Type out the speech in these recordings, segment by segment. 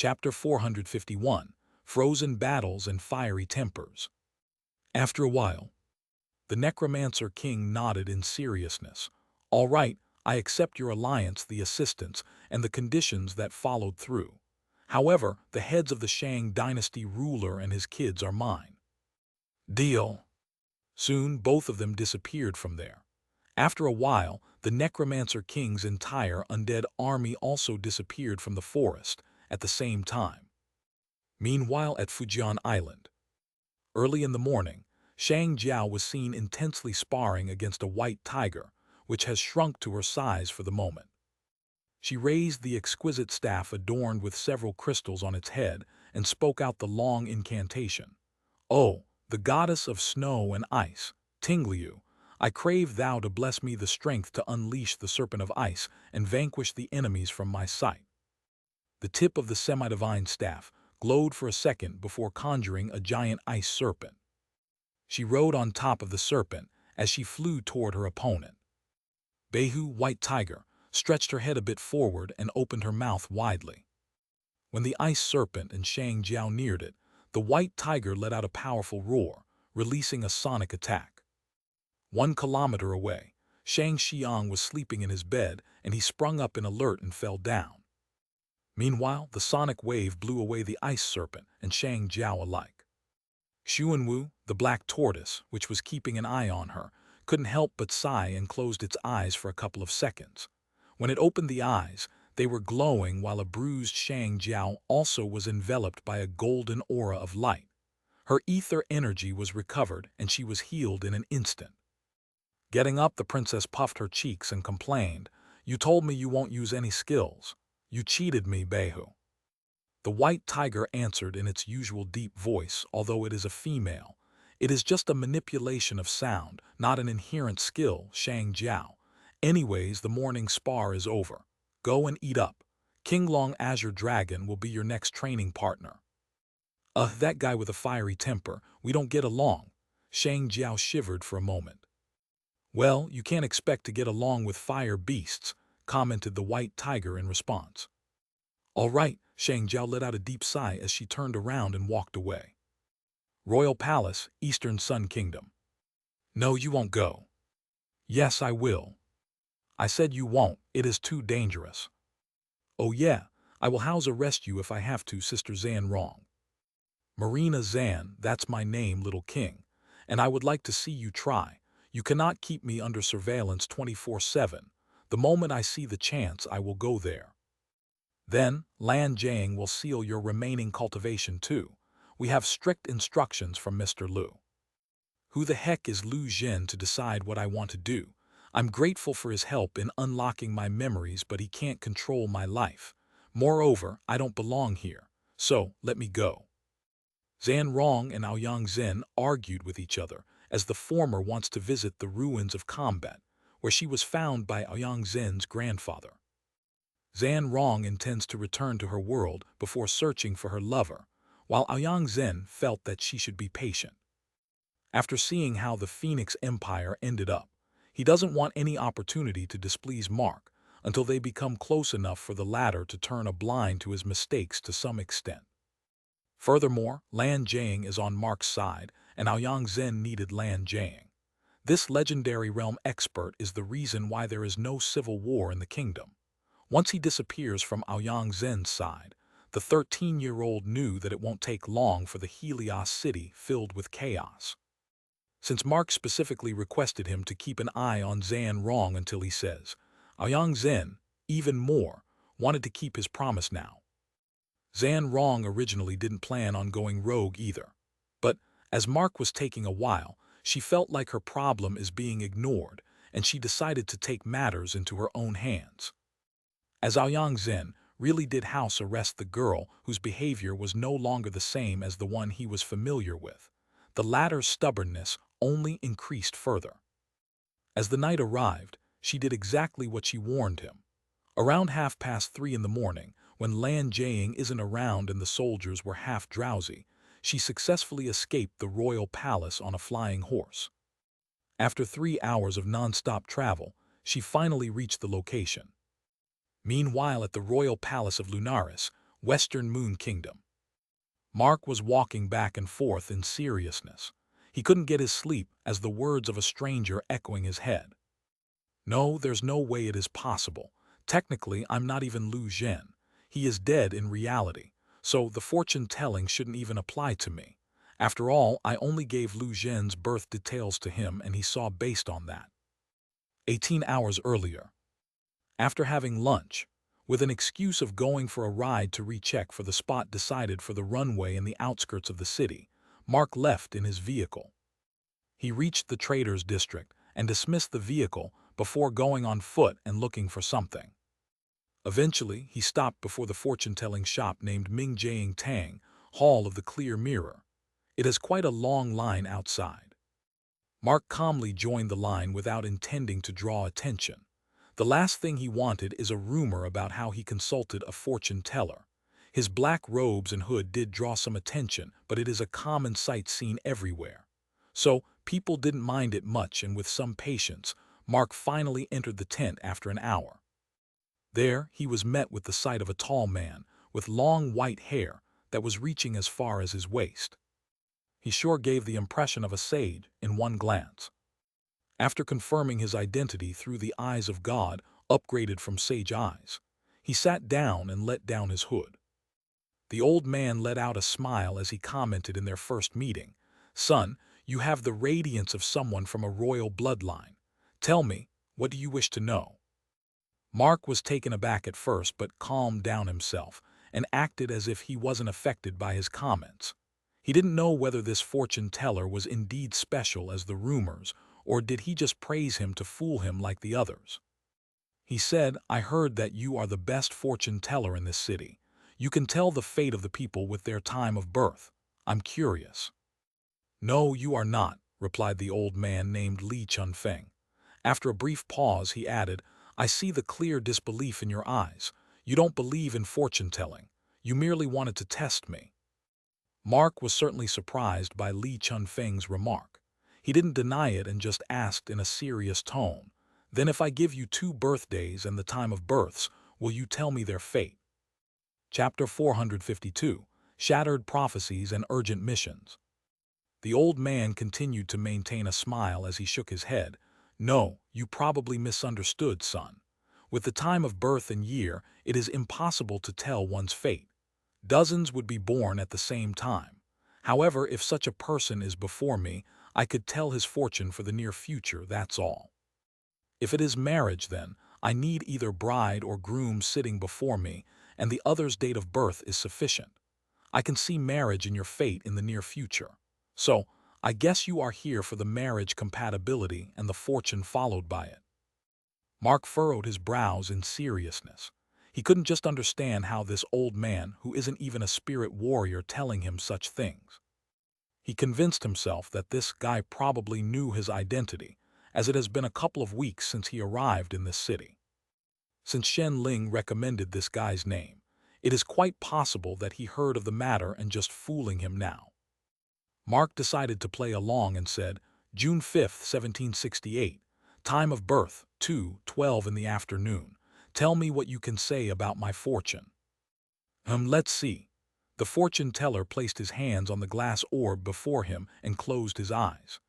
Chapter 451, Frozen Battles and Fiery Tempers. After a while, the Necromancer King nodded in seriousness. "All right, I accept your alliance, the assistance, and the conditions that followed through. However, the heads of the Shang dynasty ruler and his kids are mine." Deal. Soon, both of them disappeared from there. After a while, the Necromancer King's entire undead army also disappeared from the forest at the same time. Meanwhile, at Fujian Island, early in the morning, Shang Jiao was seen intensely sparring against a white tiger, which has shrunk to her size for the moment. She raised the exquisite staff adorned with several crystals on its head and spoke out the long incantation. "Oh, the goddess of snow and ice, Tingliu, I crave thou to bless me the strength to unleash the serpent of ice and vanquish the enemies from my sight." The tip of the semi-divine staff glowed for a second before conjuring a giant ice serpent. She rode on top of the serpent as she flew toward her opponent. Beihu, White Tiger, stretched her head a bit forward and opened her mouth widely. When the ice serpent and Shang Jiao neared it, the White Tiger let out a powerful roar, releasing a sonic attack. 1 kilometer away, Shang Xiang was sleeping in his bed and he sprung up in alert and fell down. Meanwhile, the sonic wave blew away the ice serpent and Shang Jiao alike. Xuanwu, the black tortoise, which was keeping an eye on her, couldn't help but sigh and closed its eyes for a couple of seconds. When it opened the eyes, they were glowing while a bruised Shang Jiao also was enveloped by a golden aura of light. Her ether energy was recovered and she was healed in an instant. Getting up, the princess puffed her cheeks and complained, "You told me you won't use any skills. You cheated me, Beihu." The White Tiger answered in its usual deep voice, "Although it is a female, it is just a manipulation of sound, not an inherent skill, Shang Jiao. Anyways, the morning spar is over. Go and eat up. King Long Azure Dragon will be your next training partner." That guy with a fiery temper, we don't get along." Shang Jiao shivered for a moment. "Well, you can't expect to get along with fire beasts," commented the White Tiger in response. "All right," Shang Jiao let out a deep sigh as she turned around and walked away. Royal Palace, Eastern Sun Kingdom. "No, you won't go." "Yes, I will." "I said you won't. It is too dangerous." "Oh yeah, I will house arrest you if I have to, Sister Zan Rong." "Marina Zan, that's my name, little king, and I would like to see you try. You cannot keep me under surveillance 24/7. The moment I see the chance, I will go there. Then, Lan Jiang will seal your remaining cultivation too. We have strict instructions from Mr. Lu." "Who the heck is Lu Zhen to decide what I want to do? I'm grateful for his help in unlocking my memories, but he can't control my life. Moreover, I don't belong here, so let me go." Zan Rong and Aoyang Zhen argued with each other, as the former wants to visit the ruins of combat, where she was found by Aoyang Zhen's grandfather. Zan Rong intends to return to her world before searching for her lover, while Aoyang Zhen felt that she should be patient. After seeing how the Phoenix Empire ended up, he doesn't want any opportunity to displease Mark until they become close enough for the latter to turn a blind to his mistakes to some extent. Furthermore, Lan Jiang is on Mark's side, and Aoyang Zhen needed Lan Jiang. This legendary realm expert is the reason why there is no civil war in the kingdom. Once he disappears from Aoyang Zhen's side, the 13-year-old knew that it won't take long for the Helios city filled with chaos. Since Mark specifically requested him to keep an eye on Zan Rong until he says, Aoyang Zhen, even more, wanted to keep his promise now. Zan Rong originally didn't plan on going rogue either. But, as Mark was taking a while, she felt like her problem is being ignored, and she decided to take matters into her own hands. As Aoyang Zhen really did house arrest the girl whose behavior was no longer the same as the one he was familiar with, the latter's stubbornness only increased further. As the night arrived, she did exactly what she warned him. Around 3:30 in the morning, when Lan Jiang isn't around and the soldiers were half drowsy, she successfully escaped the royal palace on a flying horse. After 3 hours of non-stop travel, she finally reached the location. Meanwhile, at the royal palace of Lunaris, Western Moon Kingdom. Mark was walking back and forth in seriousness. He couldn't get his sleep as the words of a stranger echoing his head. No, there's no way it is possible. Technically, I'm not even Lu Zhen. He is dead in reality, so the fortune-telling shouldn't even apply to me. After all, I only gave Lu Zhen's birth details to him and he saw based on that. 18 hours earlier. After having lunch, with an excuse of going for a ride to recheck for the spot decided for the runway in the outskirts of the city, Mark left in his vehicle. He reached the trader's district and dismissed the vehicle before going on foot and looking for something. Eventually, he stopped before the fortune-telling shop named Ming Jiang Tang, Hall of the Clear Mirror. It has quite a long line outside. Mark calmly joined the line without intending to draw attention. The last thing he wanted is a rumor about how he consulted a fortune-teller. His black robes and hood did draw some attention, but it is a common sight seen everywhere. So, people didn't mind it much, and with some patience, Mark finally entered the tent after an hour. There, he was met with the sight of a tall man with long white hair that was reaching as far as his waist. He sure gave the impression of a sage in one glance. After confirming his identity through the eyes of God, upgraded from sage eyes, he sat down and let down his hood. The old man let out a smile as he commented in their first meeting, "Son, you have the radiance of someone from a royal bloodline. Tell me, what do you wish to know?" Mark was taken aback at first but calmed down himself and acted as if he wasn't affected by his comments. He didn't know whether this fortune-teller was indeed special as the rumors, or did he just praise him to fool him like the others. He said, "I heard that you are the best fortune-teller in this city. You can tell the fate of the people with their time of birth. I'm curious." "No, you are not," replied the old man named Li Chunfeng. After a brief pause, he added, "I see the clear disbelief in your eyes. You don't believe in fortune-telling. You merely wanted to test me." Mark was certainly surprised by Li Chunfeng's remark. He didn't deny it and just asked in a serious tone, "Then if I give you 2 birthdays and the time of births, will you tell me their fate?" Chapter 452, Shattered Prophecies and Urgent Missions. The old man continued to maintain a smile as he shook his head. "No, you probably misunderstood, son. With the time of birth and year, it is impossible to tell one's fate. Dozens would be born at the same time. However, if such a person is before me, I could tell his fortune for the near future, that's all. If it is marriage, then, I need either bride or groom sitting before me, and the other's date of birth is sufficient. I can see marriage in your fate in the near future. So, I guess you are here for the marriage compatibility and the fortune followed by it." Mark furrowed his brows in seriousness. He couldn't just understand how this old man, who isn't even a spirit warrior, telling him such things. He convinced himself that this guy probably knew his identity, as it has been a couple of weeks since he arrived in this city. Since Shen Ling recommended this guy's name, it is quite possible that he heard of the matter and just fooling him now. Mark decided to play along and said, "June 5th, 1768, time of birth, 2:12 in the afternoon. Tell me what you can say about my fortune." Let's see." The fortune-teller placed his hands on the glass orb before him and closed his eyes.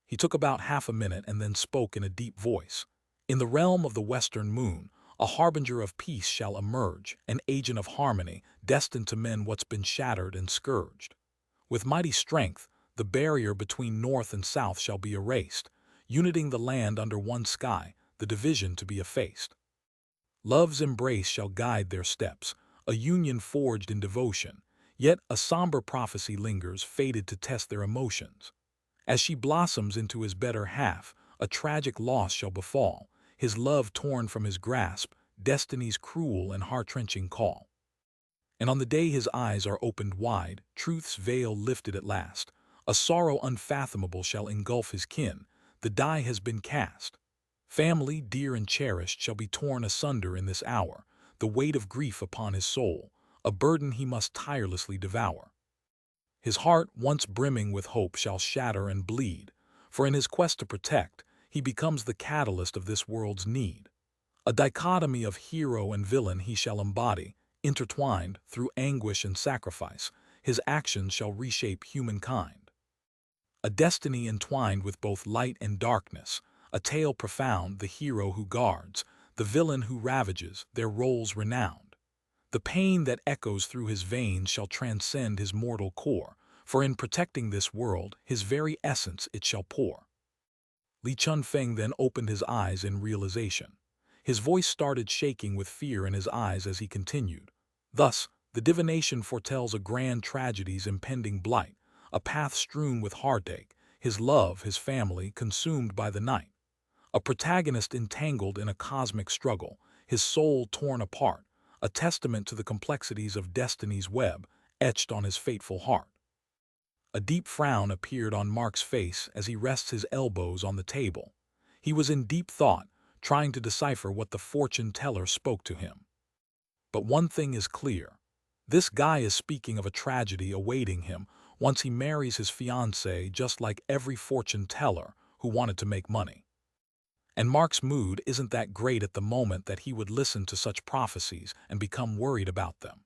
He took about half a minute and then spoke in a deep voice. "In the realm of the Western Moon, a harbinger of peace shall emerge, an agent of harmony, destined to mend what's been shattered and scourged. With mighty strength, the barrier between North and South shall be erased, uniting the land under one sky, the division to be effaced. Love's embrace shall guide their steps, a union forged in devotion, yet a somber prophecy lingers, fated to test their emotions. As she blossoms into his better half, a tragic loss shall befall, his love torn from his grasp, destiny's cruel and heart-wrenching call. And on the day his eyes are opened wide, truth's veil lifted at last, a sorrow unfathomable shall engulf his kin, the die has been cast. Family, dear and cherished, shall be torn asunder in this hour, the weight of grief upon his soul, a burden he must tirelessly devour. His heart, once brimming with hope, shall shatter and bleed, for in his quest to protect, he becomes the catalyst of this world's need. A dichotomy of hero and villain he shall embody, intertwined through anguish and sacrifice, his actions shall reshape humankind. A destiny entwined with both light and darkness, a tale profound, the hero who guards, the villain who ravages, their roles renowned. The pain that echoes through his veins shall transcend his mortal core, for in protecting this world, his very essence it shall pour. Li Chunfeng then opened his eyes in realization. His voice started shaking with fear in his eyes as he continued. Thus, the divination foretells a grand tragedy's impending blight, a path strewn with heartache, his love, his family, consumed by the night. A protagonist entangled in a cosmic struggle, his soul torn apart, a testament to the complexities of destiny's web, etched on his fateful heart. A deep frown appeared on Mark's face as he rests his elbows on the table. He was in deep thought, trying to decipher what the fortune teller spoke to him. But one thing is clear. This guy is speaking of a tragedy awaiting him once he marries his fiancée, just like every fortune teller who wanted to make money. And Mark's mood isn't that great at the moment that he would listen to such prophecies and become worried about them.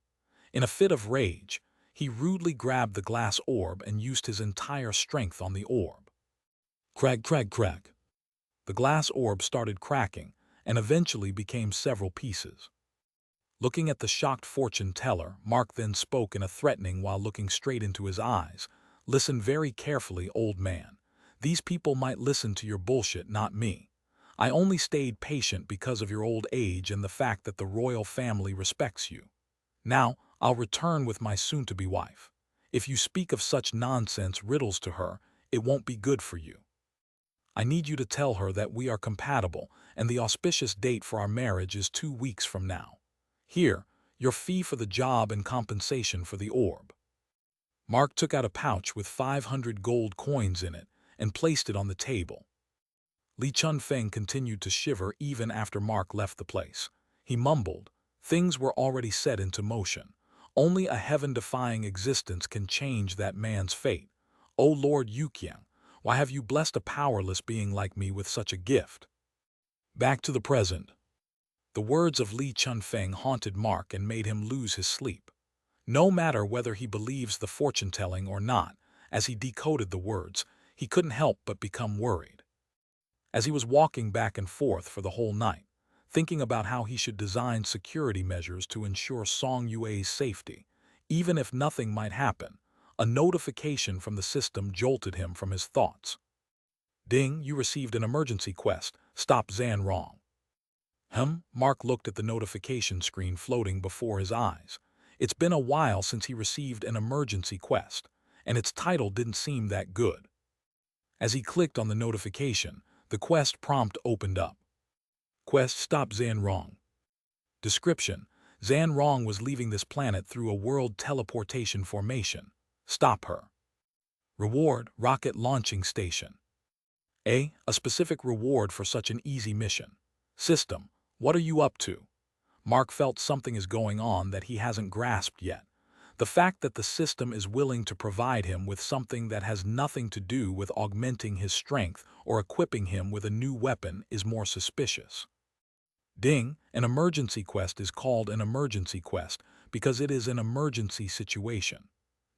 In a fit of rage, he rudely grabbed the glass orb and used his entire strength on the orb. Crack, crack, crack. The glass orb started cracking and eventually became several pieces. Looking at the shocked fortune teller, Mark then spoke in a threatening while looking straight into his eyes. Listen very carefully, old man. These people might listen to your bullshit, not me. I only stayed patient because of your old age and the fact that the royal family respects you. Now, I'll return with my soon-to-be wife. If you speak of such nonsense riddles to her, it won't be good for you. I need you to tell her that we are compatible and the auspicious date for our marriage is 2 weeks from now. Here, your fee for the job and compensation for the orb. Mark took out a pouch with 500 gold coins in it and placed it on the table. Li Chunfeng continued to shiver even after Mark left the place. He mumbled, things were already set into motion. Only a heaven-defying existence can change that man's fate. O Lord Yuqiang, why have you blessed a powerless being like me with such a gift? Back to the present. The words of Li Chunfeng haunted Mark and made him lose his sleep. No matter whether he believes the fortune-telling or not, as he decoded the words, he couldn't help but become worried. As he was walking back and forth for the whole night, thinking about how he should design security measures to ensure Song Yue's safety, even if nothing might happen, a notification from the system jolted him from his thoughts. Ding, you received an emergency quest. Stop Zan wrong. Mark looked at the notification screen floating before his eyes. It's been a while since he received an emergency quest, and its title didn't seem that good. As he clicked on the notification, the quest prompt opened up. Quest, stop Zan wrong. Description: Zan Rong was leaving this planet through a world teleportation formation. Stop her. Reward: rocket launching station. A specific reward for such an easy mission. System: what are you up to? Mark felt something is going on that he hasn't grasped yet. The fact that the system is willing to provide him with something that has nothing to do with augmenting his strength or equipping him with a new weapon is more suspicious. Ding, an emergency quest is called an emergency quest because it is an emergency situation.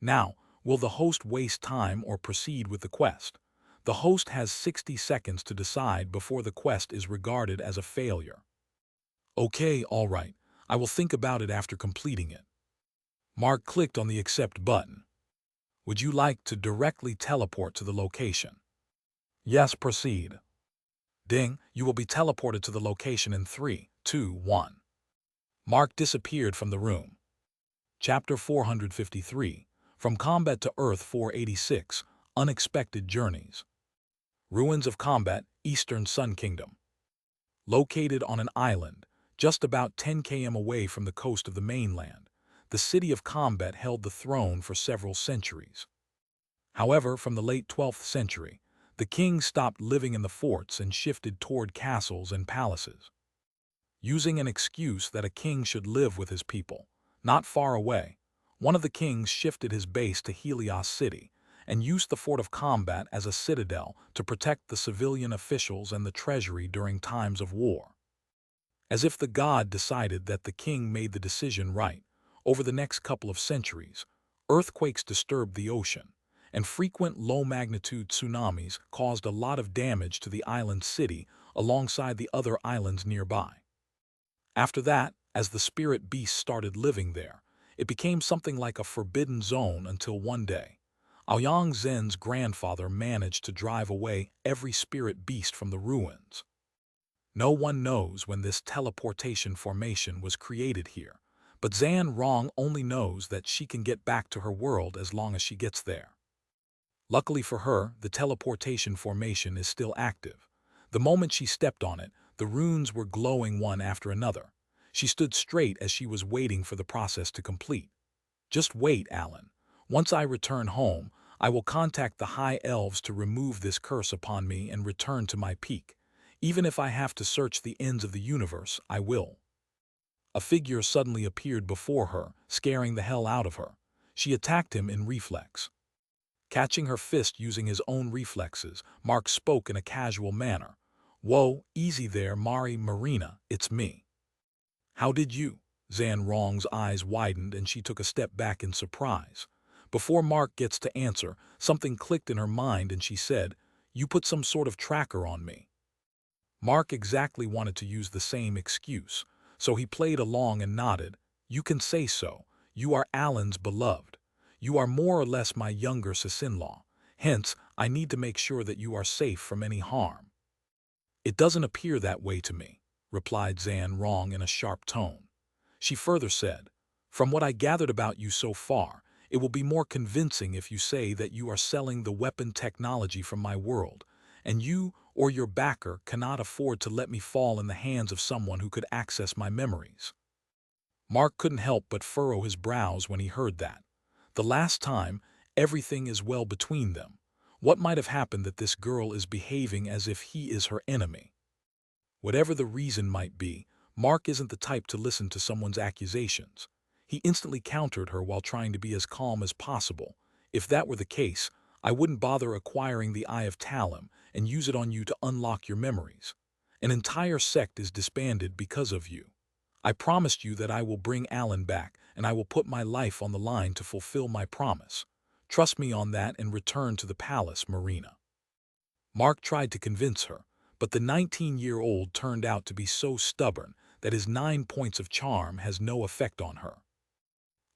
Now, will the host waste time or proceed with the quest? The host has 60 seconds to decide before the quest is regarded as a failure. Okay, all right. I will think about it after completing it. Mark clicked on the accept button. Would you like to directly teleport to the location? Yes, proceed. Ding, you will be teleported to the location in 3, 2, 1. Mark disappeared from the room. Chapter 453, From Combat to Earth 486, Unexpected Journeys. Ruins of Combat, Eastern Sun Kingdom. Located on an island, just about 10 km away from the coast of the mainland, the city of Combat held the throne for several centuries. However, from the late 12th century, the king stopped living in the forts and shifted toward castles and palaces. Using an excuse that a king should live with his people, not far away, one of the kings shifted his base to Helios City and used the fort of Combat as a citadel to protect the civilian officials and the treasury during times of war. As if the god decided that the king made the decision right, Over the next couple of centuries, earthquakes disturbed the ocean, and frequent low-magnitude tsunamis caused a lot of damage to the island city alongside the other islands nearby. After that, as the spirit beasts started living there, it became something like a forbidden zone until one day, Lu Zhen's grandfather managed to drive away every spirit beast from the ruins. No one knows when this teleportation formation was created here, but Zhan Rong only knows that she can get back to her world as long as she gets there. Luckily for her, the teleportation formation is still active. The moment she stepped on it, the runes were glowing one after another. She stood straight as she was waiting for the process to complete. Just wait, Alan. Once I return home, I will contact the High Elves to remove this curse upon me and return to my peak. Even if I have to search the ends of the universe, I will. A figure suddenly appeared before her, scaring the hell out of her. She attacked him in reflex. Catching her fist using his own reflexes, Mark spoke in a casual manner. "Whoa, easy there, Marina, it's me." "How did you?" Zhan Rong's eyes widened and she took a step back in surprise. Before Mark gets to answer, something clicked in her mind and she said, "You put some sort of tracker on me." Mark exactly wanted to use the same excuse, so he played along and nodded. "You can say so. You are Alan's beloved. You are more or less my younger sister-in-law. Hence, I need to make sure that you are safe from any harm." "It doesn't appear that way to me," replied Zhan Rong in a sharp tone. She further said, "From what I gathered about you so far, it will be more convincing if you say that you are selling the weapon technology from my world, and you or your backer cannot afford to let me fall in the hands of someone who could access my memories." Mark couldn't help but furrow his brows when he heard that. The last time, everything is well between them. What might have happened that this girl is behaving as if he is her enemy? Whatever the reason might be, Mark isn't the type to listen to someone's accusations. He instantly countered her while trying to be as calm as possible. "If that were the case, I wouldn't bother acquiring the Eye of Talim and use it on you to unlock your memories. An entire sect is disbanded because of you. I promised you that I will bring Alan back, and I will put my life on the line to fulfill my promise. Trust me on that and return to the palace, Marina." Mark tried to convince her, but the 19-year-old turned out to be so stubborn that his 9 points of charm has no effect on her.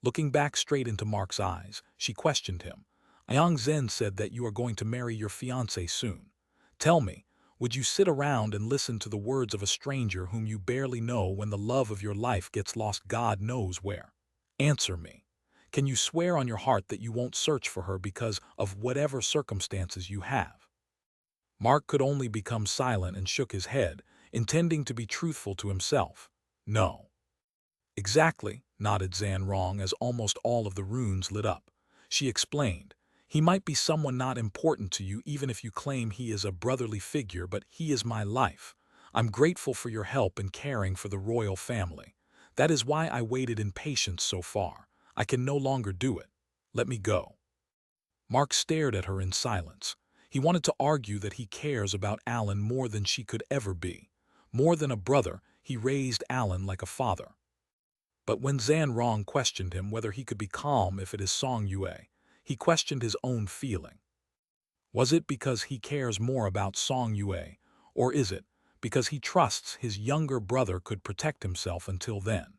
Looking back straight into Mark's eyes, she questioned him. "Lu Zhen said that you are going to marry your fiancé soon. Tell me, would you sit around and listen to the words of a stranger whom you barely know when the love of your life gets lost God knows where? Answer me. Can you swear on your heart that you won't search for her because of whatever circumstances you have?" Mark could only become silent and shook his head, intending to be truthful to himself. "No." "Exactly," nodded Zhan Rong as almost all of the runes lit up. She explained, "He might be someone not important to you even if you claim he is a brotherly figure, but he is my life. I'm grateful for your help in caring for the royal family. That is why I waited in patience so far. I can no longer do it. Let me go." Mark stared at her in silence. He wanted to argue that he cares about Alan more than she could ever be. More than a brother, he raised Alan like a father. But when Zhan Rong questioned him whether he could be calm if it is Song Yue, he questioned his own feeling. Was it because he cares more about Song Yue, or is it because he trusts his younger brother could protect himself until then?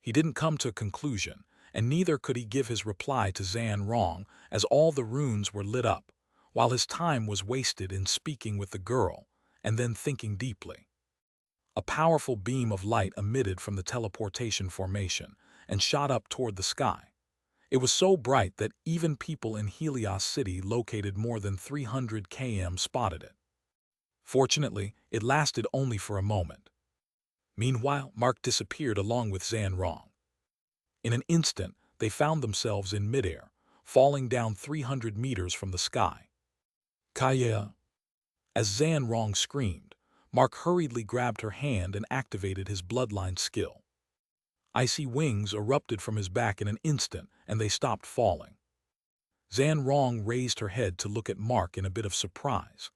He didn't come to a conclusion, and neither could he give his reply to Zhan Rong as all the runes were lit up, while his time was wasted in speaking with the girl and then thinking deeply. A powerful beam of light emitted from the teleportation formation and shot up toward the sky. It was so bright that even people in Helios City located more than 300 km spotted it. Fortunately, it lasted only for a moment. Meanwhile, Mark disappeared along with Zhan Rong. In an instant, they found themselves in midair, falling down 300 meters from the sky. "Kaya!" As Zhan Rong screamed, Mark hurriedly grabbed her hand and activated his bloodline skill. Icy wings erupted from his back in an instant, and they stopped falling. Zhan Rong raised her head to look at Mark in a bit of surprise.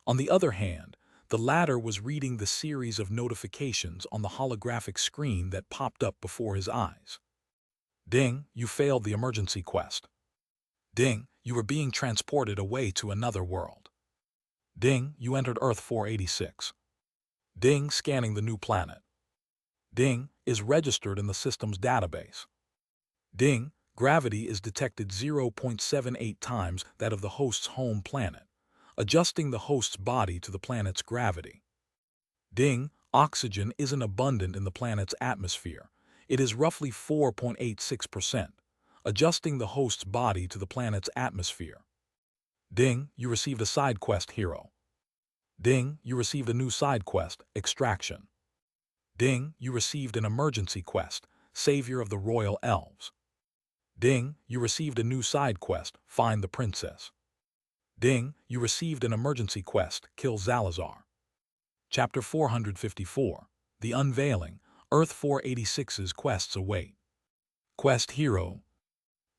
On the other hand, the latter was reading the series of notifications on the holographic screen that popped up before his eyes. Ding, you failed the emergency quest. Ding, you were being transported away to another world. Ding, you entered Earth 486. Ding, scanning the new planet. Ding, is registered in the system's database. Ding, gravity is detected 0.78 times that of the host's home planet, adjusting the host's body to the planet's gravity. Ding, oxygen isn't abundant in the planet's atmosphere. It is roughly 4.86%, adjusting the host's body to the planet's atmosphere. Ding, you received a side quest hero. Ding, you received a new side quest, Extraction. Ding, you received an emergency quest, Savior of the Royal Elves. Ding, you received a new side quest, Find the Princess. Ding, you received an emergency quest, Kill Zalazar. Chapter 454, The Unveiling, Earth 486's quests await. Quest Hero.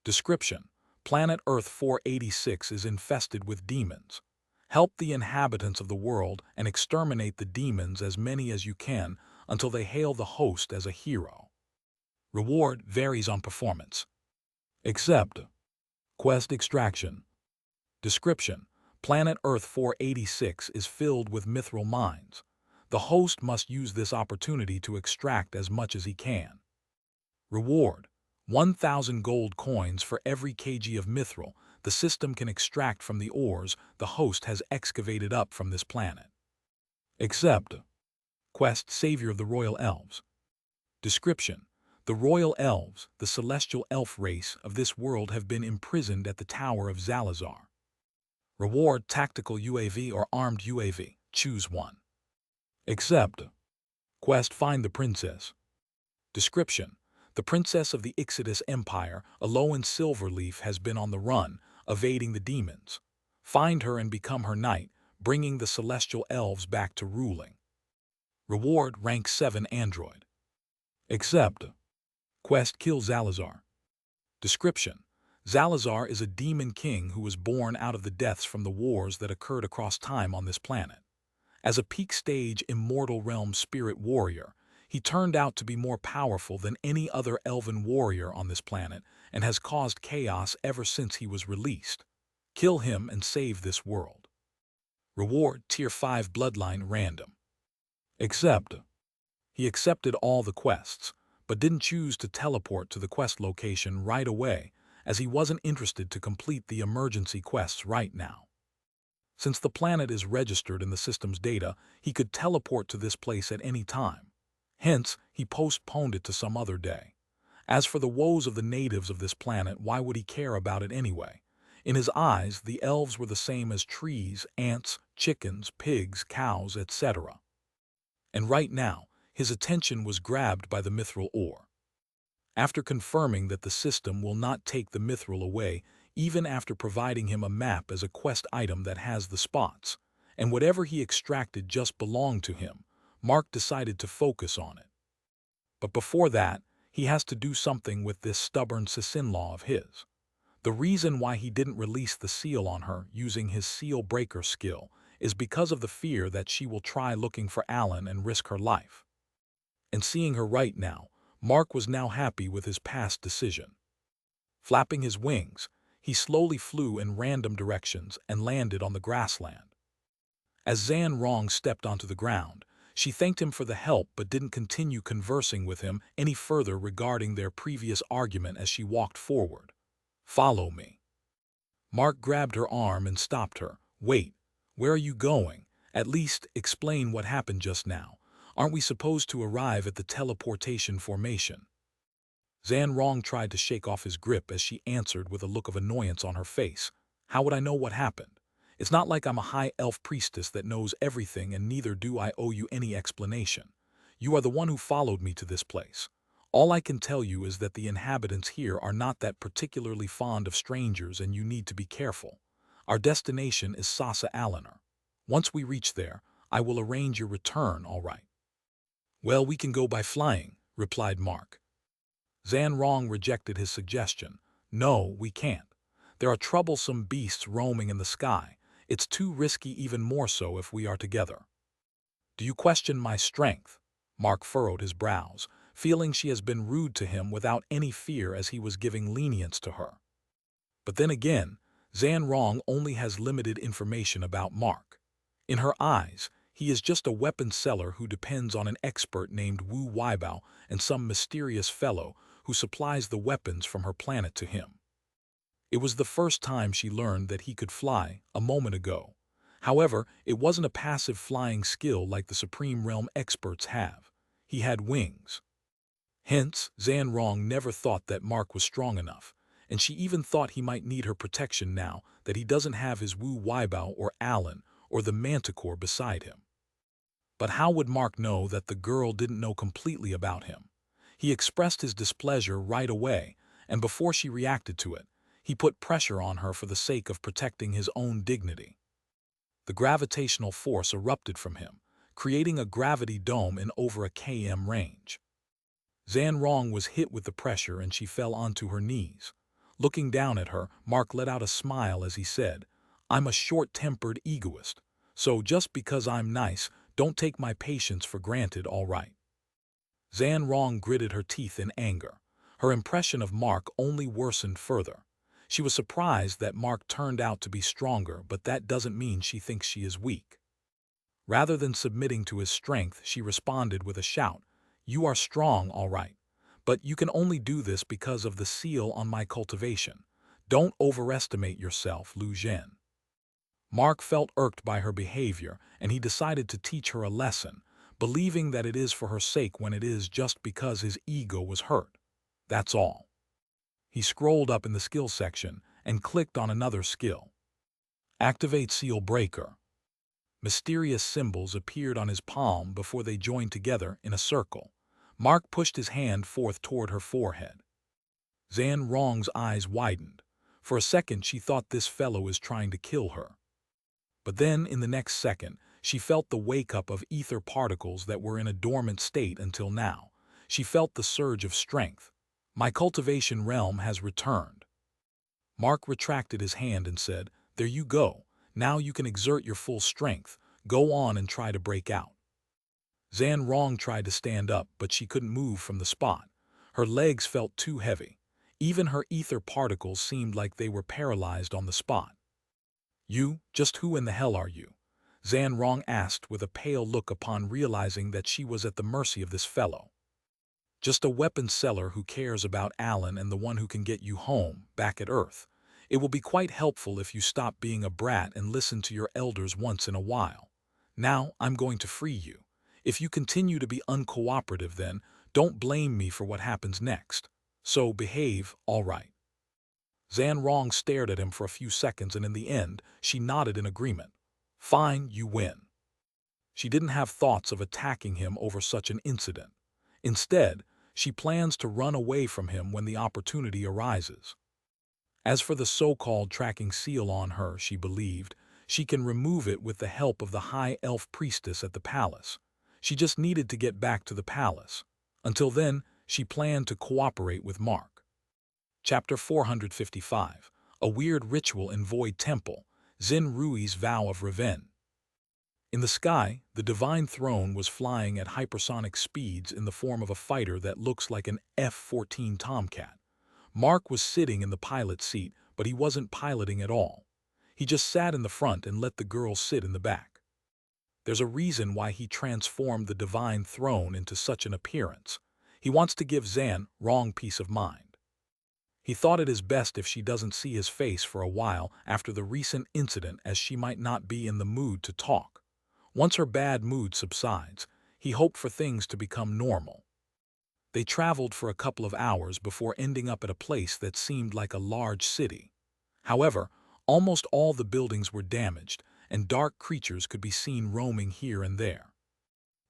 Description: Planet Earth 486 is infested with demons. Help the inhabitants of the world and exterminate the demons, as many as you can, until they hail the host as a hero. Reward varies on performance. Accept. Quest Extraction. Description: Planet Earth 486 is filled with mithril mines. The host must use this opportunity to extract as much as he can. Reward: 1,000 gold coins for every kg of mithril the system can extract from the ores the host has excavated up from this planet. Accept. Quest Savior of the Royal Elves. Description: The Royal Elves, the celestial elf race of this world, have been imprisoned at the Tower of Zalazar. Reward: Tactical UAV or Armed UAV. Choose one. Accept. Quest Find the Princess. Description: The princess of the Ixodus Empire, Alolan Silverleaf, has been on the run, evading the demons. Find her and become her knight, bringing the celestial elves back to ruling. Reward: Rank 7 Android. Accept. Quest Kill Zalazar. Description: Zalazar is a demon king who was born out of the deaths from the wars that occurred across time on this planet. As a peak-stage Immortal realm spirit warrior, he turned out to be more powerful than any other elven warrior on this planet and has caused chaos ever since he was released. Kill him and save this world. Reward: Tier 5 Bloodline Random. Accept. He accepted all the quests, but didn't choose to teleport to the quest location right away, as he wasn't interested to complete the emergency quests right now. Since the planet is registered in the system's data, he could teleport to this place at any time. Hence, he postponed it to some other day. As for the woes of the natives of this planet, why would he care about it anyway? In his eyes, the elves were the same as trees, ants, chickens, pigs, cows, etc. And right now, his attention was grabbed by the mithril ore. After confirming that the system will not take the mithril away, even after providing him a map as a quest item that has the spots, and whatever he extracted just belonged to him, Mark decided to focus on it. But before that, he has to do something with this stubborn sis-in-law of his. The reason why he didn't release the seal on her using his seal breaker skill is because of the fear that she will try looking for Alan and risk her life. And seeing her right now, Mark was now happy with his past decision. Flapping his wings, he slowly flew in random directions and landed on the grassland. As Zan Rong stepped onto the ground, she thanked him for the help but didn't continue conversing with him any further regarding their previous argument as she walked forward. "Follow me." Mark grabbed her arm and stopped her. "Wait, where are you going? At least explain what happened just now. Aren't we supposed to arrive at the teleportation formation?" Zan Rong tried to shake off his grip as she answered with a look of annoyance on her face. "How would I know what happened? It's not like I'm a high elf priestess that knows everything, and neither do I owe you any explanation. You are the one who followed me to this place. All I can tell you is that the inhabitants here are not that particularly fond of strangers, and you need to be careful. Our destination is Sasa Alanar. Once we reach there, I will arrange your return, all right?" "Well, we can go by flying," replied Mark. Zan Rong rejected his suggestion. "No, we can't. There are troublesome beasts roaming in the sky. It's too risky, even more so if we are together." "Do you question my strength?" Mark furrowed his brows, feeling she has been rude to him without any fear as he was giving lenience to her. But then again, Zan Rong only has limited information about Mark. In her eyes, he is just a weapon seller who depends on an expert named Wu Weibao and some mysterious fellow who supplies the weapons from her planet to him. It was the first time she learned that he could fly a moment ago. However, it wasn't a passive flying skill like the Supreme Realm experts have. He had wings. Hence, Zan Rong never thought that Mark was strong enough, and she even thought he might need her protection now that he doesn't have his Wu Weibao or Alan or the Manticore beside him. But how would Mark know that the girl didn't know completely about him? He expressed his displeasure right away, and before she reacted to it, he put pressure on her for the sake of protecting his own dignity. The gravitational force erupted from him, creating a gravity dome in over a km range. Zan Rong was hit with the pressure and she fell onto her knees. Looking down at her, Mark let out a smile as he said, "I'm a short-tempered egoist, so just because I'm nice, don't take my patience for granted, all right." Zan Rong gritted her teeth in anger. Her impression of Mark only worsened further. She was surprised that Mark turned out to be stronger, but that doesn't mean she thinks she is weak. Rather than submitting to his strength, she responded with a shout, "You are strong, all right, but you can only do this because of the seal on my cultivation. Don't overestimate yourself, Lu Zhen." Mark felt irked by her behavior, and he decided to teach her a lesson, believing that it is for her sake when it is just because his ego was hurt. That's all. He scrolled up in the skill section and clicked on another skill. Activate Seal Breaker. Mysterious symbols appeared on his palm before they joined together in a circle. Mark pushed his hand forth toward her forehead. Zan Rong's eyes widened. For a second she thought this fellow is trying to kill her. But then, in the next second, she felt the wake-up of ether particles that were in a dormant state until now. She felt the surge of strength. My cultivation realm has returned. Mark retracted his hand and said, "There you go. Now you can exert your full strength. Go on and try to break out." Zan Rong tried to stand up, but she couldn't move from the spot. Her legs felt too heavy. Even her ether particles seemed like they were paralyzed on the spot. Just who in the hell are you?" Zan Rong asked with a pale look upon realizing that she was at the mercy of this fellow. "Just a weapon seller who cares about Alan and the one who can get you home, back at Earth. It will be quite helpful if you stop being a brat and listen to your elders once in a while. Now I'm going to free you. If you continue to be uncooperative then, don't blame me for what happens next. So behave, all right." Zan Rong stared at him for a few seconds and in the end, she nodded in agreement. "Fine, you win." She didn't have thoughts of attacking him over such an incident. Instead, she plans to run away from him when the opportunity arises. As for the so-called tracking seal on her, she believed, she can remove it with the help of the high elf priestess at the palace. She just needed to get back to the palace. Until then, she planned to cooperate with Mark. Chapter 455. A Weird Ritual in Void Temple, Xin Rui's Vow of Revenge. In the sky, the Divine Throne was flying at hypersonic speeds in the form of a fighter that looks like an F-14 Tomcat. Mark was sitting in the pilot seat, but he wasn't piloting at all. He just sat in the front and let the girl sit in the back. There's a reason why he transformed the Divine Throne into such an appearance. He wants to give Zan Rong peace of mind. He thought it is best if she doesn't see his face for a while after the recent incident, as she might not be in the mood to talk. Once her bad mood subsides, he hoped for things to become normal. They traveled for a couple of hours before ending up at a place that seemed like a large city. However, almost all the buildings were damaged, and dark creatures could be seen roaming here and there.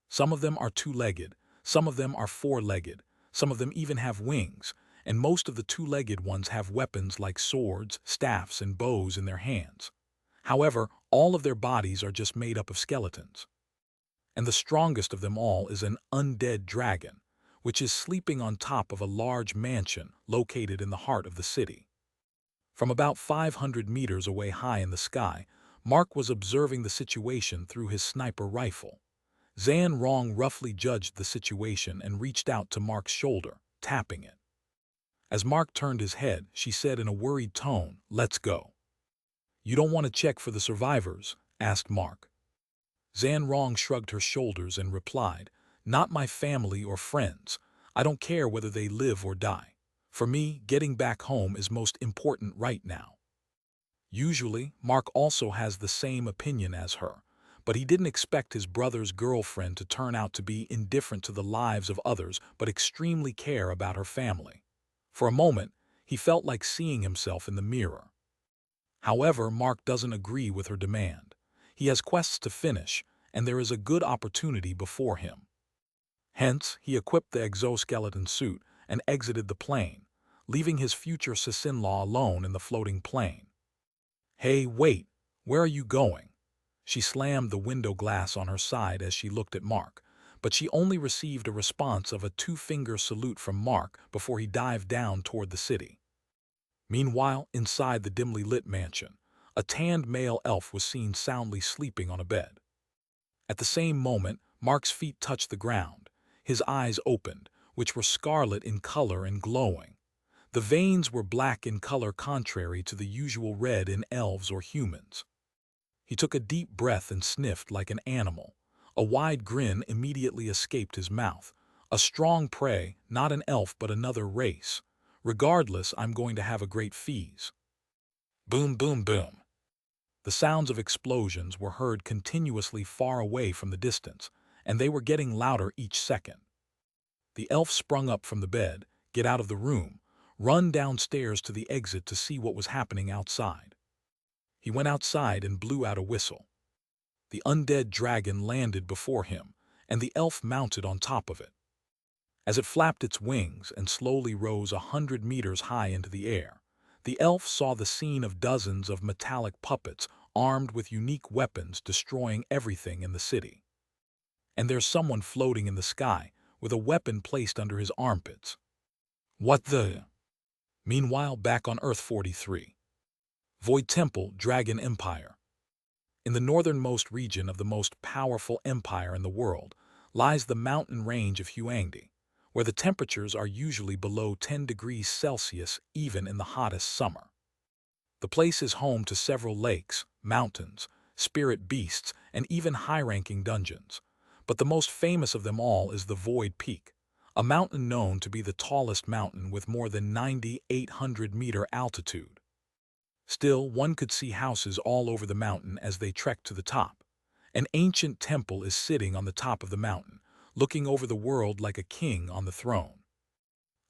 Some of them are two-legged, some of them are four-legged, some of them even have wings, and most of the two-legged ones have weapons like swords, staffs, and bows in their hands. However, all of their bodies are just made up of skeletons. And the strongest of them all is an undead dragon, which is sleeping on top of a large mansion located in the heart of the city. From about 500 meters away high in the sky, Mark was observing the situation through his sniper rifle. Zan Rong roughly judged the situation and reached out to Mark's shoulder, tapping it. As Mark turned his head, she said in a worried tone, "Let's go." "You don't want to check for the survivors?" asked Mark. Zan Rong shrugged her shoulders and replied, "Not my family or friends. I don't care whether they live or die. For me, getting back home is most important right now." Usually, Mark also has the same opinion as her, but he didn't expect his brother's girlfriend to turn out to be indifferent to the lives of others but extremely care about her family. For a moment, he felt like seeing himself in the mirror. However, Mark doesn't agree with her demand. He has quests to finish, and there is a good opportunity before him. Hence, he equipped the exoskeleton suit and exited the plane, leaving his future sis-in-law alone in the floating plane. "Hey, wait, where are you going?" She slammed the window glass on her side as she looked at Mark, but she only received a response of a two-finger salute from Mark before he dived down toward the city. Meanwhile, inside the dimly lit mansion, a tanned male elf was seen soundly sleeping on a bed. At the same moment, Mark's feet touched the ground. His eyes opened, which were scarlet in color and glowing. The veins were black in color, contrary to the usual red in elves or humans. He took a deep breath and sniffed like an animal. A wide grin immediately escaped his mouth. "A strong prey, not an elf but another race. Regardless, I'm going to have a great feast." Boom, boom, boom. The sounds of explosions were heard continuously far away from the distance, and they were getting louder each second. The elf sprung up from the bed, get out of the room, run downstairs to the exit to see what was happening outside. He went outside and blew out a whistle. The undead dragon landed before him, and the elf mounted on top of it. As it flapped its wings and slowly rose 100 meters high into the air, the elf saw the scene of dozens of metallic puppets armed with unique weapons destroying everything in the city. And there's someone floating in the sky with a weapon placed under his armpits. What the? Meanwhile, back on Earth 43. Void Temple, Dragon Empire. In the northernmost region of the most powerful empire in the world lies the mountain range of Huangdi, where the temperatures are usually below 10 degrees Celsius even in the hottest summer. The place is home to several lakes, mountains, spirit beasts, and even high-ranking dungeons. But the most famous of them all is the Void Peak, a mountain known to be the tallest mountain with more than 9,800-meter altitude. Still, one could see houses all over the mountain as they trekked to the top. An ancient temple is sitting on the top of the mountain, looking over the world like a king on the throne.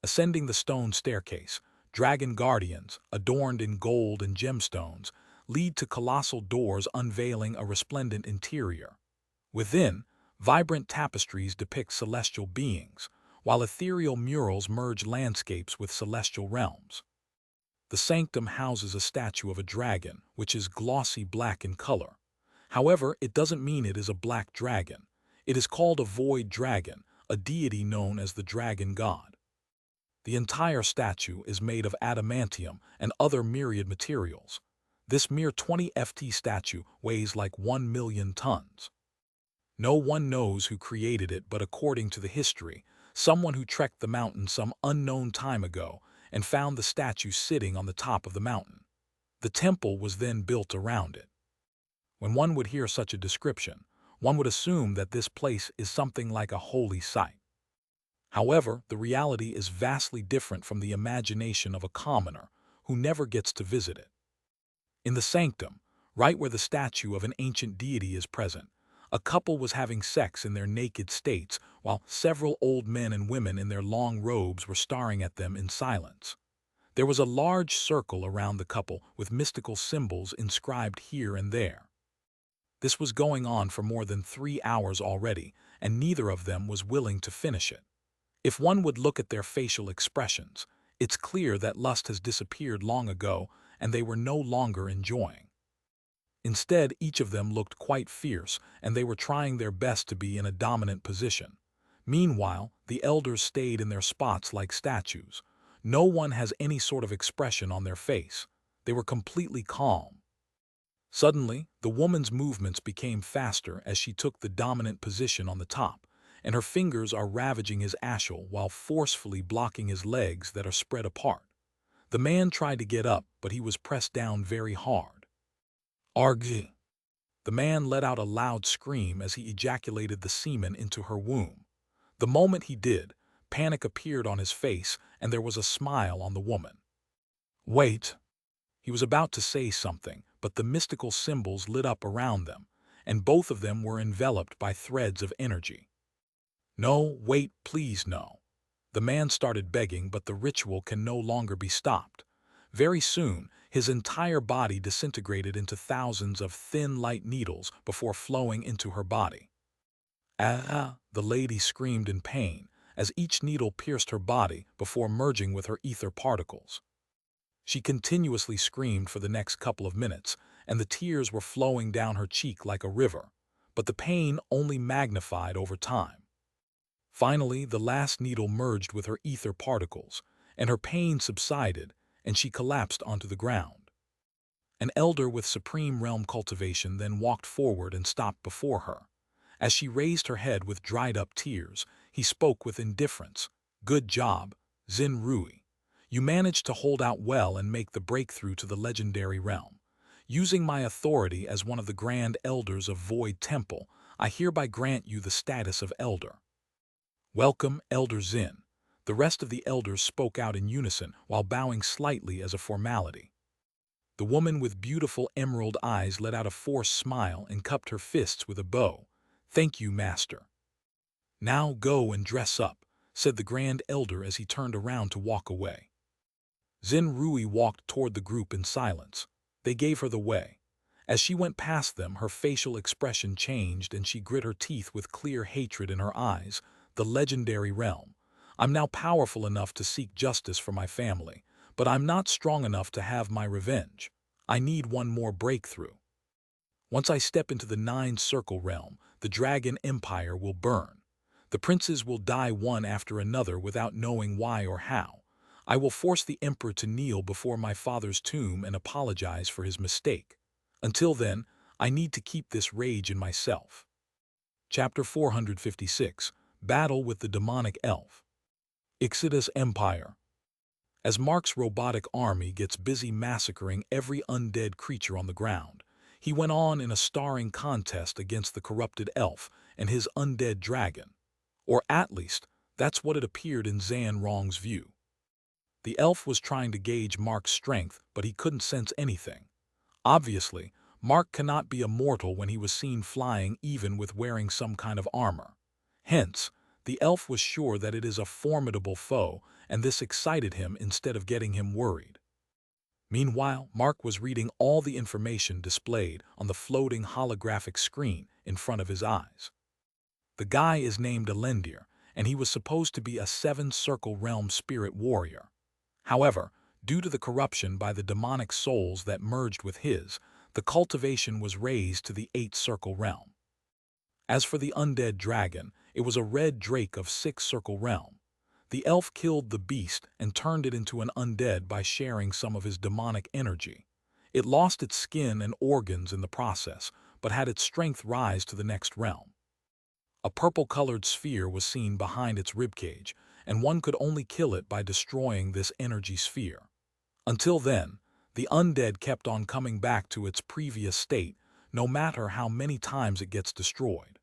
Ascending the stone staircase, dragon guardians, adorned in gold and gemstones, lead to colossal doors unveiling a resplendent interior. Within, vibrant tapestries depict celestial beings, while ethereal murals merge landscapes with celestial realms. The sanctum houses a statue of a dragon, which is glossy black in color. However, it doesn't mean it is a black dragon. It is called a void dragon, a deity known as the dragon god. The entire statue is made of adamantium and other myriad materials. This mere 20 FT statue weighs like 1 million tons. No one knows who created it, but according to the history, someone who trekked the mountain some unknown time ago and found the statue sitting on the top of the mountain. The temple was then built around it. When one would hear such a description, one would assume that this place is something like a holy site. However, the reality is vastly different from the imagination of a commoner who never gets to visit it. In the sanctum, right where the statue of an ancient deity is present, a couple was having sex in their naked states while several old men and women in their long robes were staring at them in silence. There was a large circle around the couple with mystical symbols inscribed here and there. This was going on for more than 3 hours already, and neither of them was willing to finish it. If one would look at their facial expressions, it's clear that lust has disappeared long ago and they were no longer enjoying. Instead, each of them looked quite fierce, and they were trying their best to be in a dominant position. Meanwhile, the elders stayed in their spots like statues. No one has any sort of expression on their face. They were completely calm. Suddenly, the woman's movements became faster as she took the dominant position on the top, and her fingers are ravaging his ashel while forcefully blocking his legs that are spread apart. The man tried to get up, but he was pressed down very hard. Arg! The man let out a loud scream as he ejaculated the semen into her womb. The moment he did, panic appeared on his face and there was a smile on the woman. Wait! He was about to say something, but the mystical symbols lit up around them, and both of them were enveloped by threads of energy. No, wait, please no. The man started begging, but the ritual can no longer be stopped. Very soon, his entire body disintegrated into thousands of thin, light needles before flowing into her body. Ah! The lady screamed in pain as each needle pierced her body before merging with her ether particles. She continuously screamed for the next couple of minutes, and the tears were flowing down her cheek like a river, but the pain only magnified over time. Finally, the last needle merged with her ether particles, and her pain subsided, and she collapsed onto the ground. An elder with supreme realm cultivation then walked forward and stopped before her. As she raised her head with dried-up tears, he spoke with indifference. Good job, Zhen Rui. You managed to hold out well and make the breakthrough to the legendary realm. Using my authority as one of the grand elders of Void Temple, I hereby grant you the status of elder. Welcome, Elder Zhen. The rest of the elders spoke out in unison while bowing slightly as a formality. The woman with beautiful emerald eyes let out a forced smile and cupped her fists with a bow. Thank you, Master. Now go and dress up, said the Grand Elder as he turned around to walk away. Zhen Rui walked toward the group in silence. They gave her the way. As she went past them, her facial expression changed and she grit her teeth with clear hatred in her eyes. The legendary realm. I'm now powerful enough to seek justice for my family, but I'm not strong enough to have my revenge. I need one more breakthrough. Once I step into the nine-circle realm, the Dragon Empire will burn. The princes will die one after another without knowing why or how. I will force the emperor to kneel before my father's tomb and apologize for his mistake. Until then, I need to keep this rage in myself. Chapter 456. Battle with the Demonic Elf. Exodus Empire. As Mark's robotic army gets busy massacring every undead creature on the ground, he went on in a starring contest against the corrupted elf and his undead dragon. Or at least, that's what it appeared in Zan Rong's view. The elf was trying to gauge Mark's strength, but he couldn't sense anything. Obviously, Mark cannot be immortal when he was seen flying even with wearing some kind of armor. Hence, the elf was sure that it is a formidable foe, and this excited him instead of getting him worried. Meanwhile, Mark was reading all the information displayed on the floating holographic screen in front of his eyes. The guy is named Alendir, and he was supposed to be a seven-circle realm spirit warrior. However, due to the corruption by the demonic souls that merged with his, the cultivation was raised to the eight-circle realm. As for the undead dragon, it was a red drake of six-circle realm. The elf killed the beast and turned it into an undead by sharing some of his demonic energy. It lost its skin and organs in the process, but had its strength rise to the next realm. A purple-colored sphere was seen behind its ribcage, and one could only kill it by destroying this energy sphere. Until then, the undead kept on coming back to its previous state, no matter how many times it gets destroyed.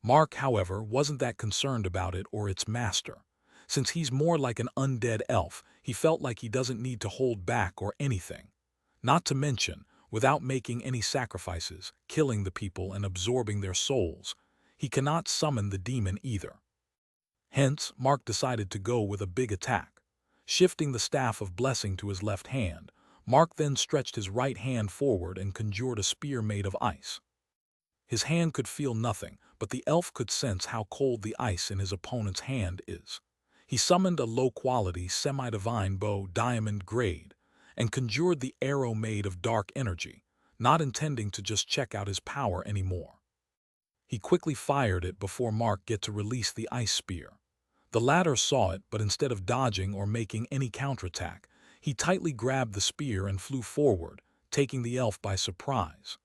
Mark, however, wasn't that concerned about it or its master. Since he's more like an undead elf, he felt like he doesn't need to hold back or anything. Not to mention, without making any sacrifices, killing the people and absorbing their souls, he cannot summon the demon either. Hence, Mark decided to go with a big attack. Shifting the staff of blessing to his left hand, Mark then stretched his right hand forward and conjured a spear made of ice. His hand could feel nothing, but the elf could sense how cold the ice in his opponent's hand is. He summoned a low-quality, semi-divine bow, diamond grade, and conjured the arrow made of dark energy, not intending to just check out his power anymore. He quickly fired it before Mark get to release the ice spear. The latter saw it, but instead of dodging or making any counterattack, he tightly grabbed the spear and flew forward, taking the elf by surprise.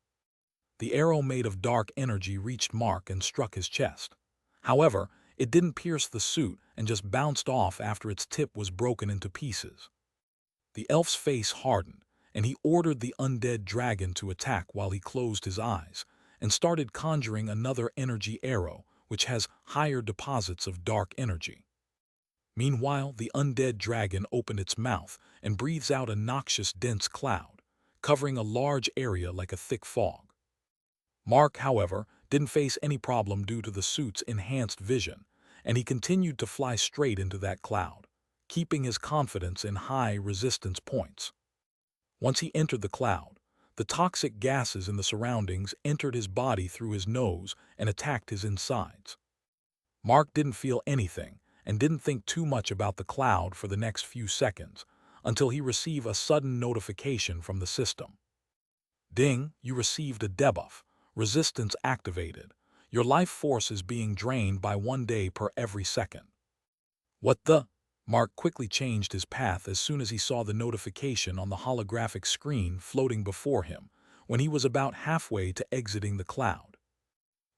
The arrow made of dark energy reached Mark and struck his chest. However, it didn't pierce the suit and just bounced off after its tip was broken into pieces. The elf's face hardened, and he ordered the undead dragon to attack while he closed his eyes and started conjuring another energy arrow, which has higher deposits of dark energy. Meanwhile, the undead dragon opened its mouth and breathes out a noxious, dense cloud, covering a large area like a thick fog. Mark, however, didn't face any problem due to the suit's enhanced vision, and he continued to fly straight into that cloud, keeping his confidence in high resistance points. Once he entered the cloud, the toxic gases in the surroundings entered his body through his nose and attacked his insides. Mark didn't feel anything and didn't think too much about the cloud for the next few seconds until he received a sudden notification from the system. Ding, you received a debuff. Resistance activated. Your life force is being drained by 1 day per every second. What the? Mark quickly changed his path as soon as he saw the notification on the holographic screen floating before him when he was about halfway to exiting the cloud.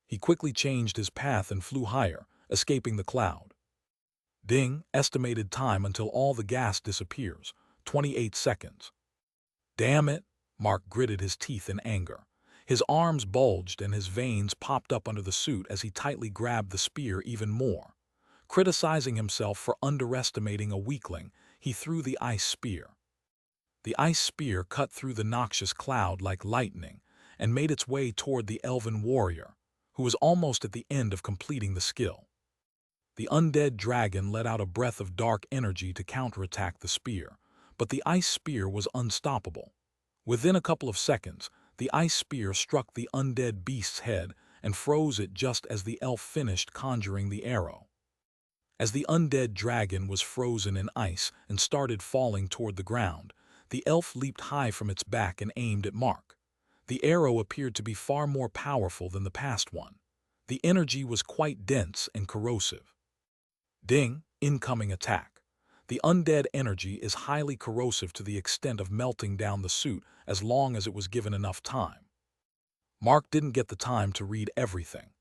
He quickly changed his path and flew higher, escaping the cloud. Ding, estimated time until all the gas disappears, 28 seconds. Damn it, Mark gritted his teeth in anger. His arms bulged and his veins popped up under the suit as he tightly grabbed the spear even more. Criticizing himself for underestimating a weakling, he threw the ice spear. The ice spear cut through the noxious cloud like lightning and made its way toward the elven warrior, who was almost at the end of completing the skill. The undead dragon let out a breath of dark energy to counterattack the spear, but the ice spear was unstoppable. Within a couple of seconds, the ice spear struck the undead beast's head and froze it just as the elf finished conjuring the arrow. As the undead dragon was frozen in ice and started falling toward the ground, the elf leaped high from its back and aimed at Mark. The arrow appeared to be far more powerful than the past one. The energy was quite dense and corrosive. Ding, incoming attack. The undead energy is highly corrosive to the extent of melting down the suit as long as it was given enough time. Mark didn't get the time to read everything,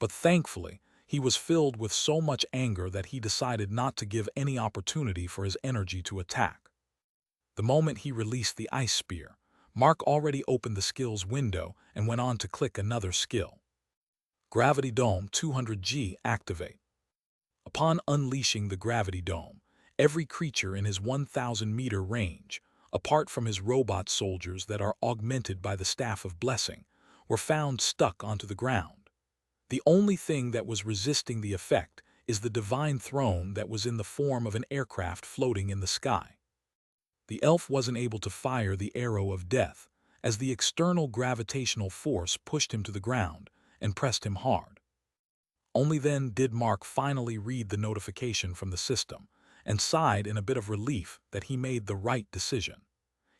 but thankfully, he was filled with so much anger that he decided not to give any opportunity for his energy to attack. The moment he released the ice spear, Mark already opened the skills window and went on to click another skill. Gravity Dome 200G activate. Upon unleashing the Gravity Dome, every creature in his 1,000-meter range, apart from his robot soldiers that are augmented by the Staff of Blessing, were found stuck onto the ground. The only thing that was resisting the effect is the divine throne that was in the form of an aircraft floating in the sky. The elf wasn't able to fire the arrow of death, as the external gravitational force pushed him to the ground and pressed him hard. Only then did Mark finally read the notification from the system, and sighed in a bit of relief that he made the right decision.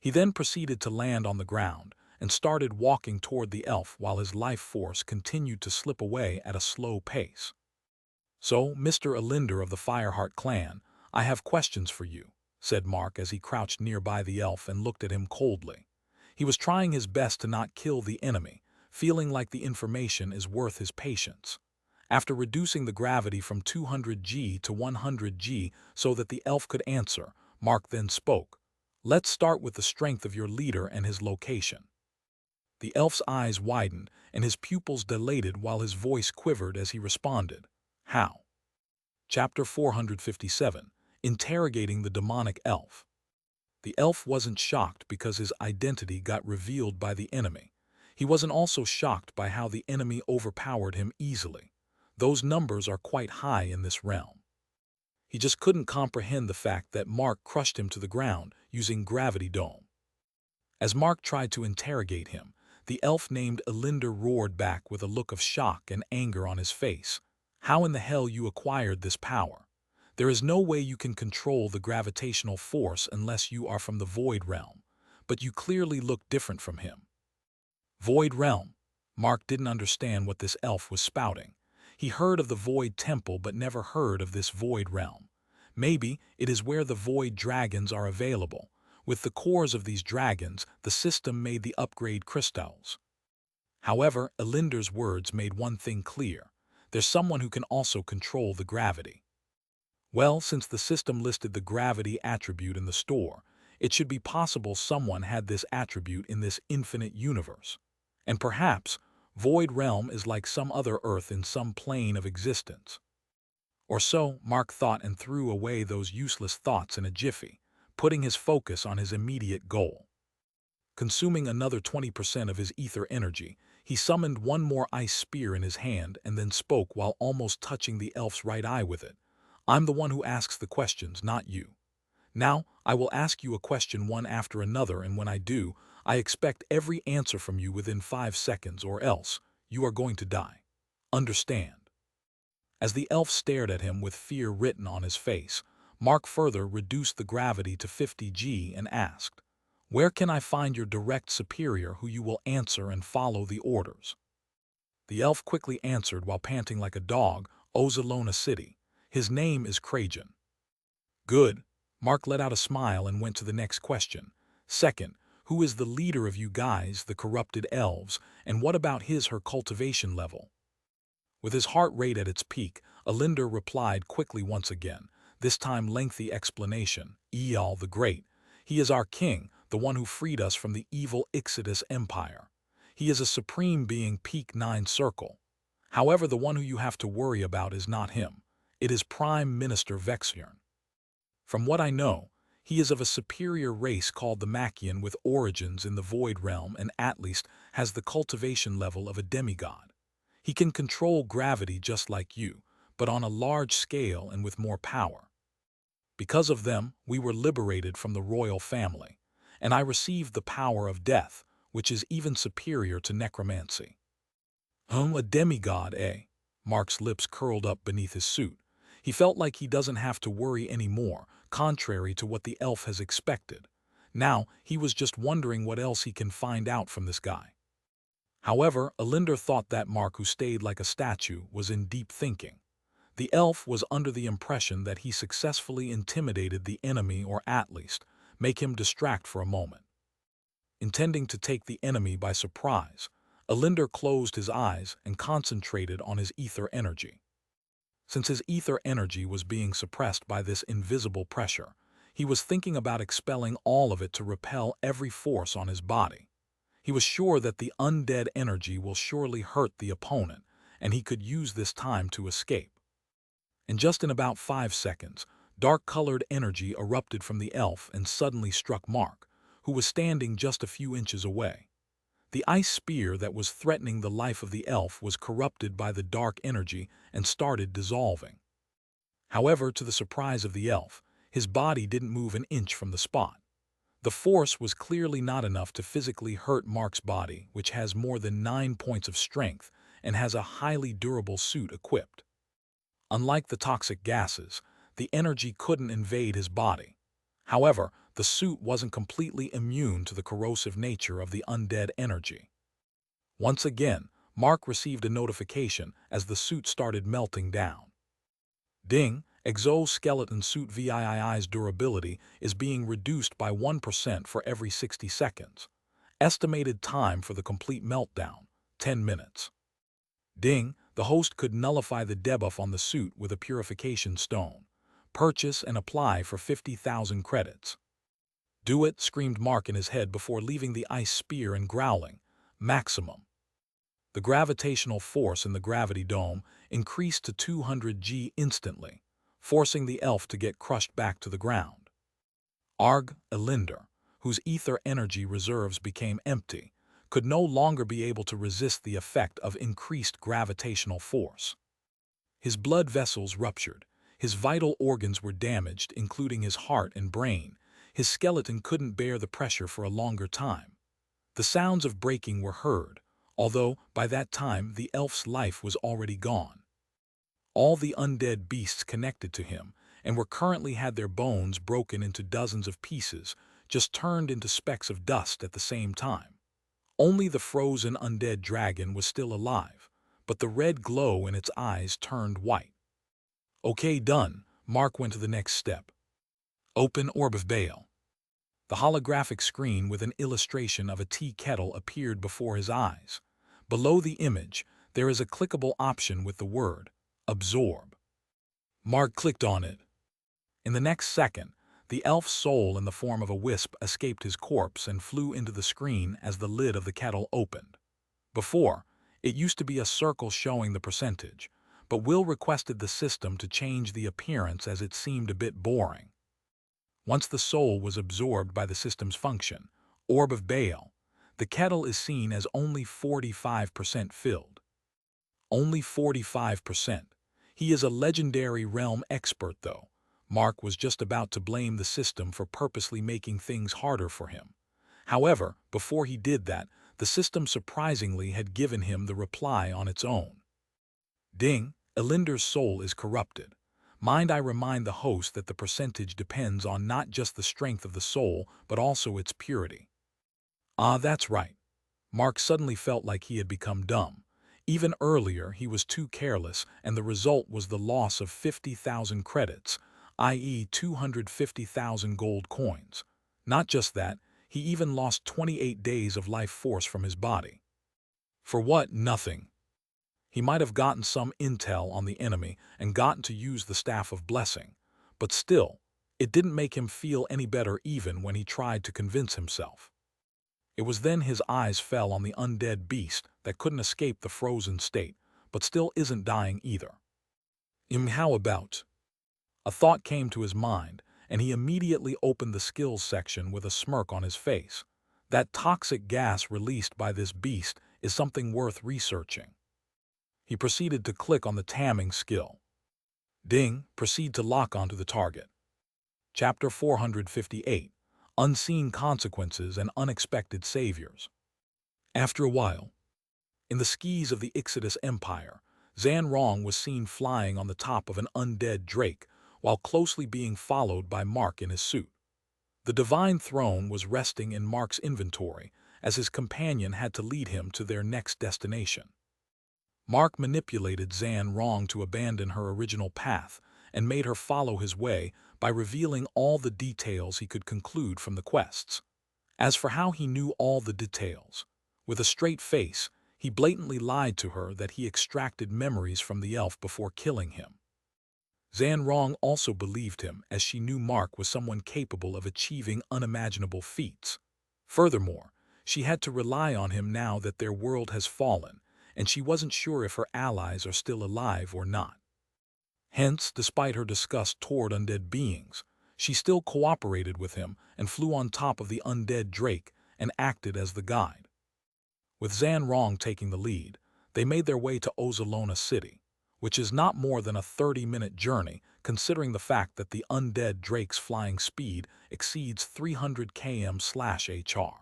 He then proceeded to land on the ground and started walking toward the elf while his life force continued to slip away at a slow pace. "So, Mr. Elinder of the Fireheart clan, I have questions for you," said Mark as he crouched nearby the elf and looked at him coldly. He was trying his best to not kill the enemy, feeling like the information is worth his patience. After reducing the gravity from 200G to 100G so that the elf could answer, Mark then spoke. "Let's start with the strength of your leader and his location." The elf's eyes widened and his pupils dilated while his voice quivered as he responded. "How?" Chapter 457, Interrogating the Demonic Elf. The elf wasn't shocked because his identity got revealed by the enemy. He wasn't also shocked by how the enemy overpowered him easily. Those numbers are quite high in this realm. He just couldn't comprehend the fact that Mark crushed him to the ground using Gravity Dome. As Mark tried to interrogate him, the elf named Elinder roared back with a look of shock and anger on his face. "How in the hell you acquired this power? There is no way you can control the gravitational force unless you are from the Void Realm, but you clearly look different from him." Void Realm? Mark didn't understand what this elf was spouting. He heard of the Void Temple but never heard of this Void Realm. Maybe it is where the Void Dragons are available, With the cores of these dragons, the system made the upgrade crystals. However, Elinder's words made one thing clear. There's someone who can also control the gravity. Well, since the system listed the gravity attribute in the store, it should be possible someone had this attribute in this infinite universe. And perhaps, Void Realm is like some other Earth in some plane of existence. Or so, Mark thought, and threw away those useless thoughts in a jiffy, putting his focus on his immediate goal. Consuming another 20% of his ether energy, he summoned one more ice spear in his hand and then spoke while almost touching the elf's right eye with it. I'm the one who asks the questions, not you. Now, I will ask you a question one after another, and when I do, I expect every answer from you within 5 seconds, or else you are going to die. Understand? As the elf stared at him with fear written on his face, Mark further reduced the gravity to 50G and asked, "Where can I find your direct superior who you will answer and follow the orders?" The elf quickly answered while panting like a dog, "Ozalona City. His name is Krajan." "Good." Mark let out a smile and went to the next question. "Second, who is the leader of you guys, the corrupted elves, and what about her cultivation level?" With his heart rate at its peak, Elinder replied quickly once again, this time lengthy explanation. "Eal the Great. He is our king, the one who freed us from the evil Ixodus Empire. He is a supreme being, peak 9 circle. However, the one who you have to worry about is not him. It is Prime Minister Vexiorn. From what I know, he is of a superior race called the Machian with origins in the Void Realm and at least has the cultivation level of a demigod. He can control gravity just like you, but on a large scale and with more power. Because of them, we were liberated from the royal family, and I received the power of death, which is even superior to necromancy." A demigod, eh? Mark's lips curled up beneath his suit. He felt like he doesn't have to worry anymore, contrary to what the elf has expected. Now, he was just wondering what else he can find out from this guy. However, Elinder thought that Mark, who stayed like a statue, was in deep thinking. The elf was under the impression that he successfully intimidated the enemy, or at least make him distract for a moment. Intending to take the enemy by surprise, Elinder closed his eyes and concentrated on his ether energy. Since his ether energy was being suppressed by this invisible pressure, he was thinking about expelling all of it to repel every force on his body. He was sure that the undead energy will surely hurt the opponent, and he could use this time to escape. And just in about 5 seconds, dark-colored energy erupted from the elf and suddenly struck Mark, who was standing just a few inches away. The ice spear that was threatening the life of the elf was corrupted by the dark energy and started dissolving. However, to the surprise of the elf, his body didn't move an inch from the spot. The force was clearly not enough to physically hurt Mark's body, which has more than 9 points of strength and has a highly durable suit equipped. Unlike the toxic gases, the energy couldn't invade his body. However, the suit wasn't completely immune to the corrosive nature of the undead energy. Once again, Mark received a notification as the suit started melting down. Ding! Exoskeleton suit VII's durability is being reduced by 1% for every 60 seconds. Estimated time for the complete meltdown, 10 minutes. Ding! The host could nullify the debuff on the suit with a purification stone. Purchase and apply for 50,000 credits. "Do it," screamed Mark in his head before leaving the ice spear and growling, "Maximum." The gravitational force in the gravity dome increased to 200G instantly, forcing the elf to get crushed back to the ground. Arg, Elinder, whose ether energy reserves became empty, could no longer be able to resist the effect of increased gravitational force. His blood vessels ruptured, his vital organs were damaged, including his heart and brain. His skeleton couldn't bear the pressure for a longer time. The sounds of breaking were heard, although by that time the elf's life was already gone. All the undead beasts connected to him and were currently had their bones broken into dozens of pieces, just turned into specks of dust at the same time. Only the frozen undead dragon was still alive, but the red glow in its eyes turned white. "Okay, done." Mark went to the next step. "Open Orb of Baal." The holographic screen with an illustration of a tea kettle appeared before his eyes. Below the image, there is a clickable option with the word, Absorb. Mark clicked on it. In the next second, the elf's soul in the form of a wisp escaped his corpse and flew into the screen as the lid of the kettle opened. Before, it used to be a circle showing the percentage, but Will requested the system to change the appearance as it seemed a bit boring. Once the soul was absorbed by the system's function, Orb of Baal, the kettle is seen as only 45% filled. Only 45%. He is a legendary realm expert, though. Mark was just about to blame the system for purposely making things harder for him. However, before he did that, the system surprisingly had given him the reply on its own. Ding, Elinder's soul is corrupted. Mind I remind the host that the percentage depends on not just the strength of the soul, but also its purity. Ah, that's right. Mark suddenly felt like he had become dumb. Even earlier, he was too careless, and the result was the loss of 50,000 credits, i.e. 250,000 gold coins. Not just that, he even lost 28 days of life force from his body. For what? Nothing. He might have gotten some intel on the enemy and gotten to use the Staff of Blessing, but still, it didn't make him feel any better even when he tried to convince himself. It was then his eyes fell on the undead beast that couldn't escape the frozen state, but still isn't dying either. How about? A thought came to his mind, and he immediately opened the skills section with a smirk on his face. That toxic gas released by this beast is something worth researching. He proceeded to click on the tamming skill. Ding, proceed to lock onto the target. Chapter 458, Unseen Consequences and Unexpected Saviors. After a while, in the skis of the Ixodus Empire, Zan Rong was seen flying on the top of an undead drake, while closely being followed by Mark in his suit. The divine throne was resting in Mark's inventory, as his companion had to lead him to their next destination. Mark manipulated Zan Rong to abandon her original path and made her follow his way by revealing all the details he could conclude from the quests. As for how he knew all the details, with a straight face, he blatantly lied to her that he extracted memories from the elf before killing him. Zan Rong also believed him, as she knew Mark was someone capable of achieving unimaginable feats. Furthermore, she had to rely on him now that their world has fallen, and she wasn't sure if her allies are still alive or not. Hence, despite her disgust toward undead beings, she still cooperated with him and flew on top of the undead drake and acted as the guide. With Zan Rong taking the lead, they made their way to Ozalona City, which is not more than a 30-minute journey considering the fact that the undead drake's flying speed exceeds 300 km/h.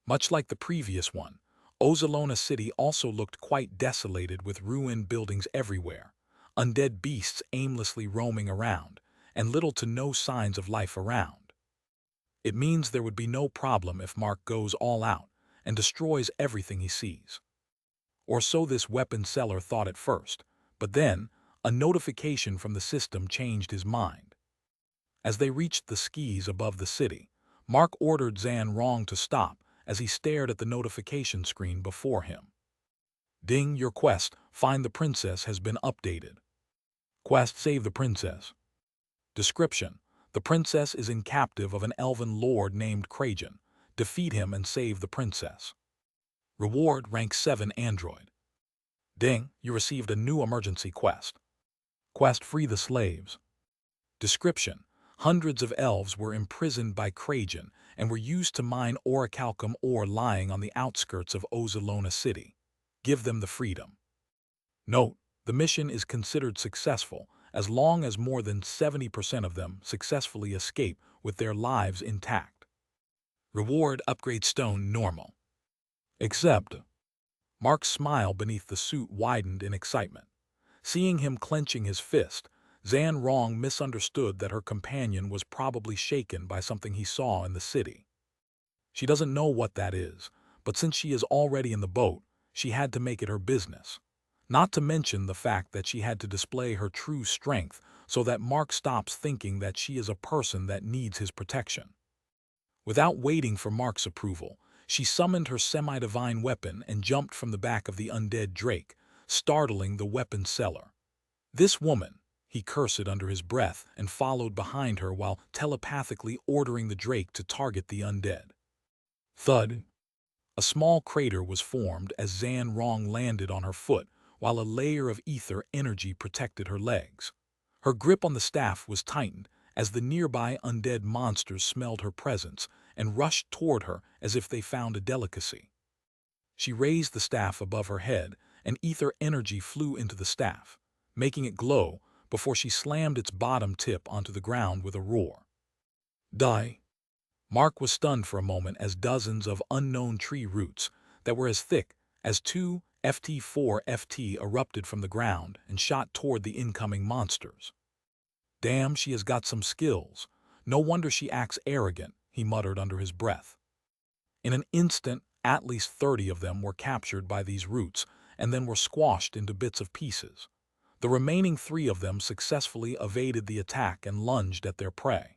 Much like the previous one, Ozalona City also looked quite desolated with ruined buildings everywhere, undead beasts aimlessly roaming around, and little to no signs of life around. It means there would be no problem if Mark goes all out and destroys everything he sees. Or so this weapon seller thought at first, but then a notification from the system changed his mind. As they reached the skis above the city, Mark ordered Zan Rong to stop as he stared at the notification screen before him. Ding, your quest, find the princess, has been updated. Quest, save the princess. Description: the princess is in captive of an elven lord named Krajan. Defeat him and save the princess. Reward, rank 7 android. Ding, you received a new emergency quest. Quest, free the slaves. Description: hundreds of elves were imprisoned by Krajan and were used to mine orichalcum ore lying on the outskirts of Ozalona City. Give them the freedom. Note: the mission is considered successful as long as more than 70% of them successfully escape with their lives intact. Reward, upgrade stone normal. Except, Mark's smile beneath the suit widened in excitement. Seeing him clenching his fist, Zan Rong misunderstood that her companion was probably shaken by something he saw in the city. She doesn't know what that is, but since she is already in the boat, she had to make it her business. Not to mention the fact that she had to display her true strength so that Mark stops thinking that she is a person that needs his protection. Without waiting for Mark's approval, she summoned her semi-divine weapon and jumped from the back of the undead drake, startling the weapon seller. "This woman," he cursed under his breath and followed behind her while telepathically ordering the drake to target the undead. Thud! A small crater was formed as Zan Rong landed on her foot, while a layer of ether energy protected her legs. Her grip on the staff was tightened as the nearby undead monsters smelled her presence and rushed toward her as if they found a delicacy. She raised the staff above her head, and ether energy flew into the staff, making it glow before she slammed its bottom tip onto the ground with a roar. Die! Mark was stunned for a moment as dozens of unknown tree roots that were as thick as 2ft4ft erupted from the ground and shot toward the incoming monsters. "Damn, she has got some skills. No wonder she acts arrogant," he muttered under his breath. In an instant, at least 30 of them were captured by these roots and then were squashed into bits of pieces. The remaining 3 of them successfully evaded the attack and lunged at their prey.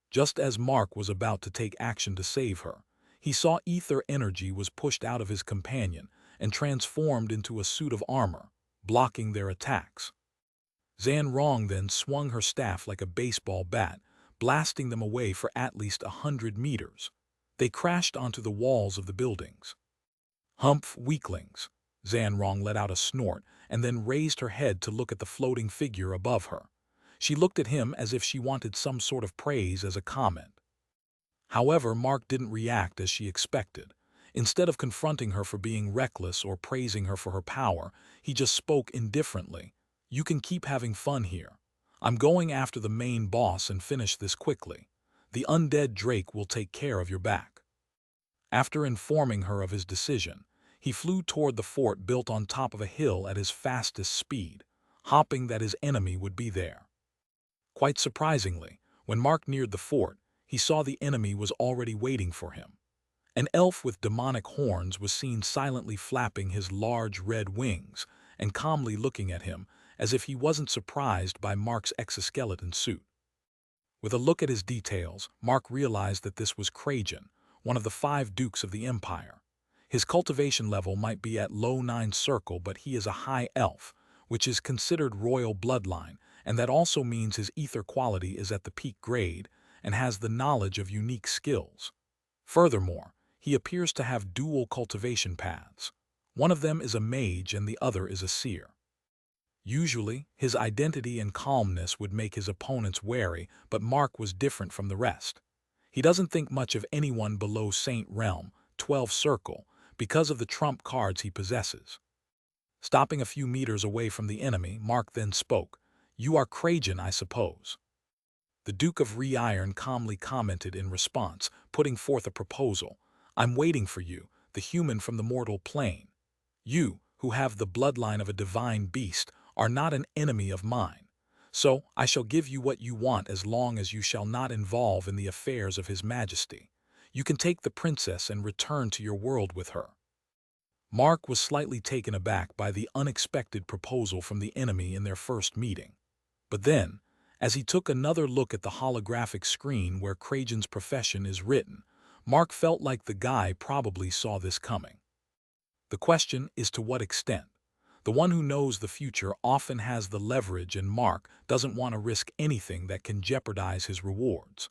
Just as Mark was about to take action to save her, he saw ether energy was pushed out of his companion and transformed into a suit of armor, blocking their attacks. Zan Rong then swung her staff like a baseball bat, blasting them away for at least 100 meters. They crashed onto the walls of the buildings. "Humph, weaklings!" Zan Rong let out a snort and then raised her head to look at the floating figure above her. She looked at him as if she wanted some sort of praise as a comment. However, Mark didn't react as she expected. Instead of confronting her for being reckless or praising her for her power, he just spoke indifferently. "You can keep having fun here. I'm going after the main boss and finish this quickly. The undead drake will take care of your back." After informing her of his decision, he flew toward the fort built on top of a hill at his fastest speed, hoping that his enemy would be there. Quite surprisingly, when Mark neared the fort, he saw the enemy was already waiting for him. An elf with demonic horns was seen silently flapping his large red wings and calmly looking at him as if he wasn't surprised by Mark's exoskeleton suit. With a look at his details, Mark realized that this was Krajan, one of the 5 dukes of the Empire. His cultivation level might be at low 9 circle, but he is a high elf, which is considered royal bloodline, and that also means his ether quality is at the peak grade and has the knowledge of unique skills. Furthermore, he appears to have dual cultivation paths. One of them is a mage and the other is a seer. Usually, his identity and calmness would make his opponents wary, but Mark was different from the rest. He doesn't think much of anyone below Saint Realm, 12 circle, because of the trump cards he possesses. Stopping a few meters away from the enemy, Mark then spoke. "You are Krajan, I suppose." The Duke of Reiron calmly commented in response, putting forth a proposal. "I'm waiting for you, the human from the mortal plane. You, who have the bloodline of a divine beast, are not an enemy of mine. So I shall give you what you want as long as you shall not involve in the affairs of His Majesty. You can take the princess and return to your world with her." Mark was slightly taken aback by the unexpected proposal from the enemy in their first meeting. But then, as he took another look at the holographic screen where Krajan's profession is written, Mark felt like the guy probably saw this coming. The question is to what extent. The one who knows the future often has the leverage, and Mark doesn't want to risk anything that can jeopardize his rewards.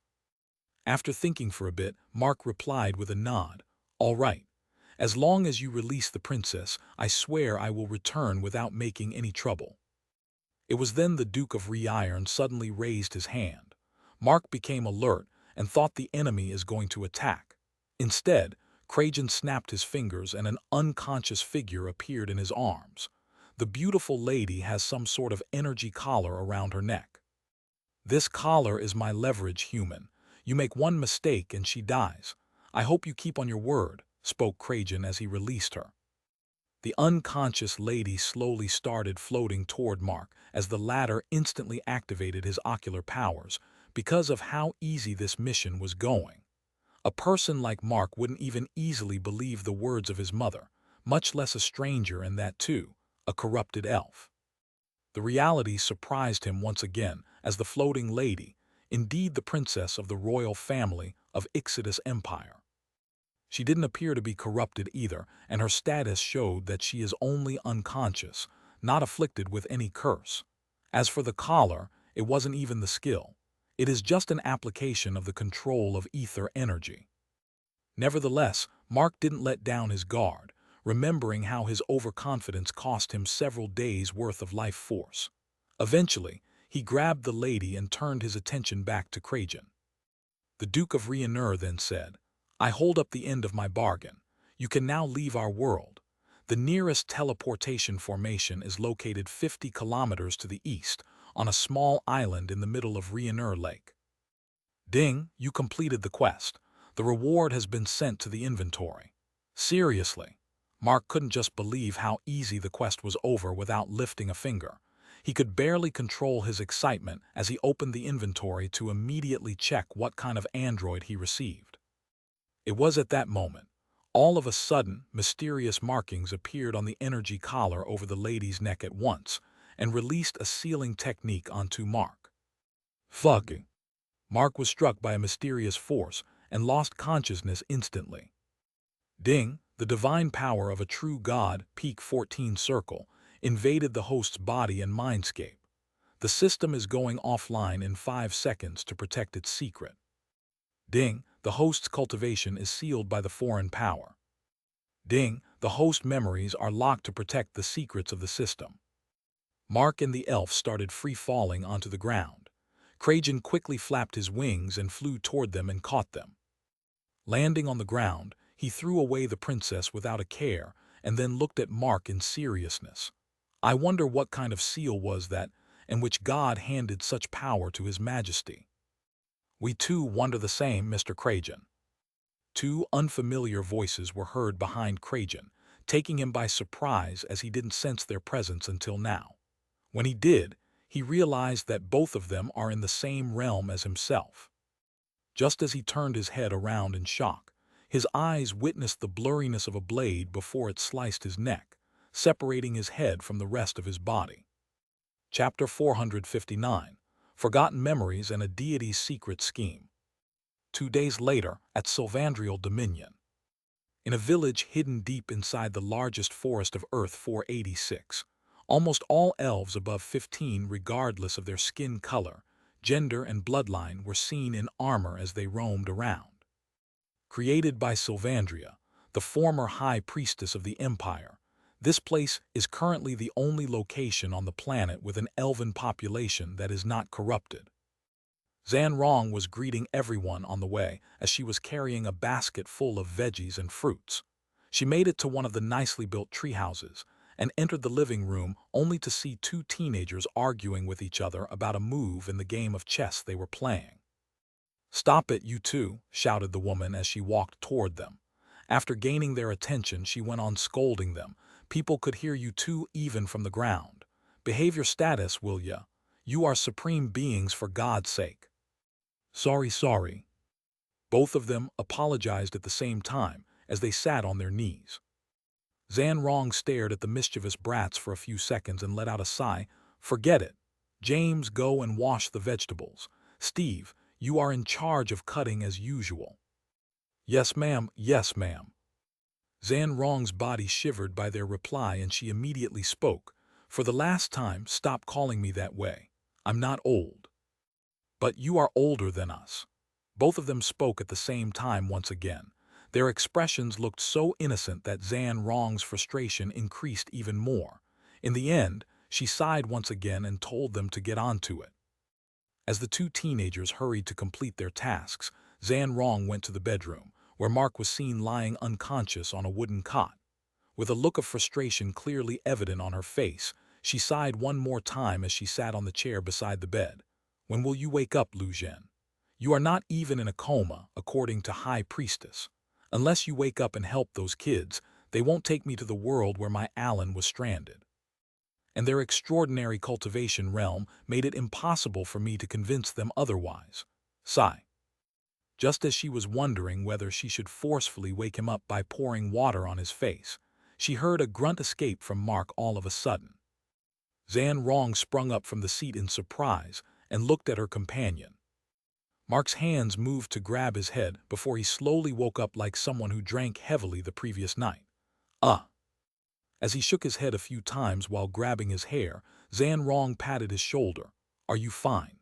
After thinking for a bit, Mark replied with a nod. "All right. As long as you release the princess, I swear I will return without making any trouble." It was then the Duke of Reiron suddenly raised his hand. Mark became alert and thought the enemy is going to attack. Instead, Krajan snapped his fingers and an unconscious figure appeared in his arms. The beautiful lady has some sort of energy collar around her neck. "This collar is my leverage, human. You make one mistake and she dies. I hope you keep on your word," spoke Krajan as he released her. The unconscious lady slowly started floating toward Mark as the latter instantly activated his ocular powers because of how easy this mission was going. A person like Mark wouldn't even easily believe the words of his mother, much less a stranger, and that too, a corrupted elf. The reality surprised him once again as the floating lady, indeed the princess of the royal family, of Ixodus Empire. She didn't appear to be corrupted either, and her status showed that she is only unconscious, not afflicted with any curse. As for the collar, it wasn't even the skill. It is just an application of the control of ether energy. Nevertheless, Mark didn't let down his guard, remembering how his overconfidence cost him several days' worth of life force. Eventually, he grabbed the lady and turned his attention back to Krajan. The Duke of Reincarnation then said, "I hold up the end of my bargain. You can now leave our world. The nearest teleportation formation is located 50 kilometers to the east, on a small island in the middle of Reincarnation Lake. Ding, you completed the quest. The reward has been sent to the inventory." Seriously, Mark couldn't just believe how easy the quest was over without lifting a finger. He could barely control his excitement as he opened the inventory to immediately check what kind of android he received. It was at that moment, all of a sudden, mysterious markings appeared on the energy collar over the lady's neck at once, and released a sealing technique onto Mark. Fucking. Mark was struck by a mysterious force and lost consciousness instantly. Ding, the divine power of a true god, peak 14 circle, invaded the host's body and mindscape. The system is going offline in 5 seconds to protect its secret. Ding, the host's cultivation is sealed by the foreign power. Ding, the host memories are locked to protect the secrets of the system. Mark and the elf started free-falling onto the ground. Krajan quickly flapped his wings and flew toward them and caught them. Landing on the ground, he threw away the princess without a care and then looked at Mark in seriousness. "I wonder what kind of seal was that, and which god handed such power to his majesty?" "We too wonder the same, Mr. Krajan." Two unfamiliar voices were heard behind Krajan, taking him by surprise as he didn't sense their presence until now. When he did, he realized that both of them are in the same realm as himself. Just as he turned his head around in shock, his eyes witnessed the blurriness of a blade before it sliced his neck, separating his head from the rest of his body. Chapter 459, Forgotten Memories and a Deity's Secret Scheme. 2 days later, at Sylvandrial Dominion. In a village hidden deep inside the largest forest of Earth 486, almost all elves above 15, regardless of their skin color, gender, and bloodline, were seen in armor as they roamed around. Created by Sylvandria, the former high priestess of the empire, this place is currently the only location on the planet with an elven population that is not corrupted. Zan Rong was greeting everyone on the way as she was carrying a basket full of veggies and fruits. She made it to one of the nicely built tree houses and entered the living room only to see 2 teenagers arguing with each other about a move in the game of chess they were playing. "Stop it, you two," shouted the woman as she walked toward them. After gaining their attention, she went on scolding them. "People could hear you two even from the ground. Behave your status, will ya? You are supreme beings, for God's sake." Sorry. Both of them apologized at the same time as they sat on their knees. Zan Rong stared at the mischievous brats for a few seconds and let out a sigh. "Forget it. James, go and wash the vegetables. Steve, you are in charge of cutting as usual." Yes, ma'am. Zan Rong's body shivered by their reply and she immediately spoke. "For the last time, stop calling me that way. I'm not old." "But you are older than us." Both of them spoke at the same time once again. Their expressions looked so innocent that Zan Rong's frustration increased even more. In the end, she sighed once again and told them to get onto it. As the 2 teenagers hurried to complete their tasks, Zan Rong went to the bedroom, where Mark was seen lying unconscious on a wooden cot. With a look of frustration clearly evident on her face, she sighed one more time as she sat on the chair beside the bed. "When will you wake up, Lu Zhen? You are not even in a coma, according to High Priestess. Unless you wake up and help those kids, they won't take me to the world where my Alan was stranded." And their extraordinary cultivation realm made it impossible for me to convince them otherwise. Sigh. Just as she was wondering whether she should forcefully wake him up by pouring water on his face, she heard a grunt escape from Mark all of a sudden. Zan Rong sprung up from the seat in surprise and looked at her companion. Mark's hands moved to grab his head before he slowly woke up like someone who drank heavily the previous night. As he shook his head a few times while grabbing his hair, Zan Rong patted his shoulder. Are you fine?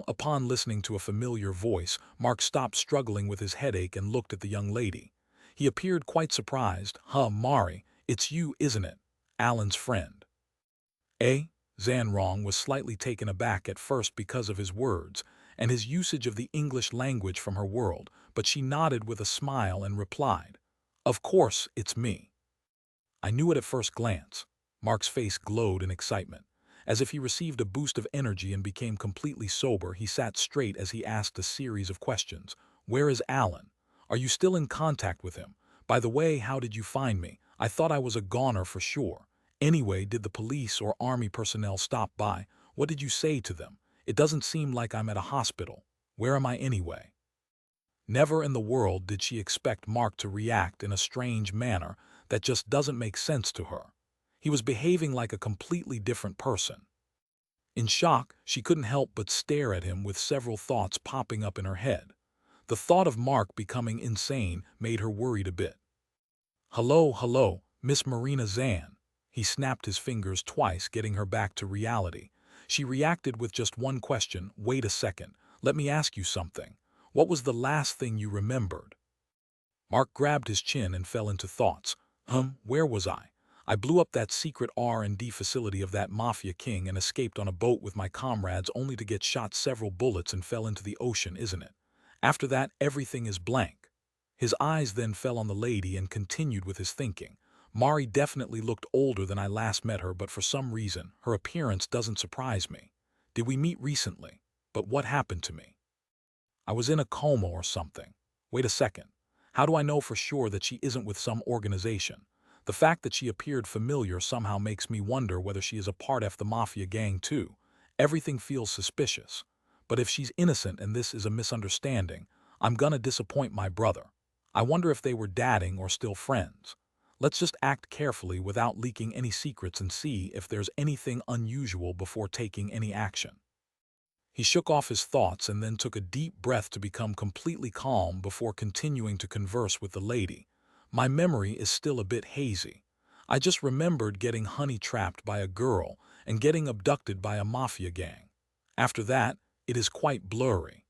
Upon listening to a familiar voice, Mark stopped struggling with his headache and looked at the young lady. He appeared quite surprised. Mari, it's you, isn't it? Alan's friend. Zan Rong was slightly taken aback at first because of his words and his usage of the English language from her world, but she nodded with a smile and replied, Of course, it's me. I knew it at first glance. Mark's face glowed in excitement. As if he received a boost of energy and became completely sober, he sat straight as he asked a series of questions. Where is Alan? Are you still in contact with him? By the way, how did you find me? I thought I was a goner for sure. Anyway, did the police or army personnel stop by? What did you say to them? It doesn't seem like I'm at a hospital. Where am I anyway? Never in the world did she expect Mark to react in a strange manner that just doesn't make sense to her. He was behaving like a completely different person. In shock, she couldn't help but stare at him with several thoughts popping up in her head. The thought of Mark becoming insane made her worried a bit. Hello, Miss Marina Zan. He snapped his fingers twice, getting her back to reality. She reacted with just one question. Wait a second, let me ask you something. What was the last thing you remembered? Mark grabbed his chin and fell into thoughts. Where was I? I blew up that secret R&D facility of that mafia king and escaped on a boat with my comrades only to get shot several bullets and fell into the ocean, isn't it? After that, everything is blank. His eyes then fell on the lady and continued with his thinking. Mari definitely looked older than I last met her, but for some reason, her appearance doesn't surprise me. Did we meet recently? But what happened to me? I was in a coma or something. Wait a second. How do I know for sure that she isn't with some organization? The fact that she appeared familiar somehow makes me wonder whether she is a part of the mafia gang too. Everything feels suspicious. But if she's innocent and this is a misunderstanding, I'm gonna disappoint my brother. I wonder if they were dating or still friends. Let's just act carefully without leaking any secrets and see if there's anything unusual before taking any action. He shook off his thoughts and then took a deep breath to become completely calm before continuing to converse with the lady. My memory is still a bit hazy. I just remembered getting honey-trapped by a girl and getting abducted by a mafia gang. After that, it is quite blurry.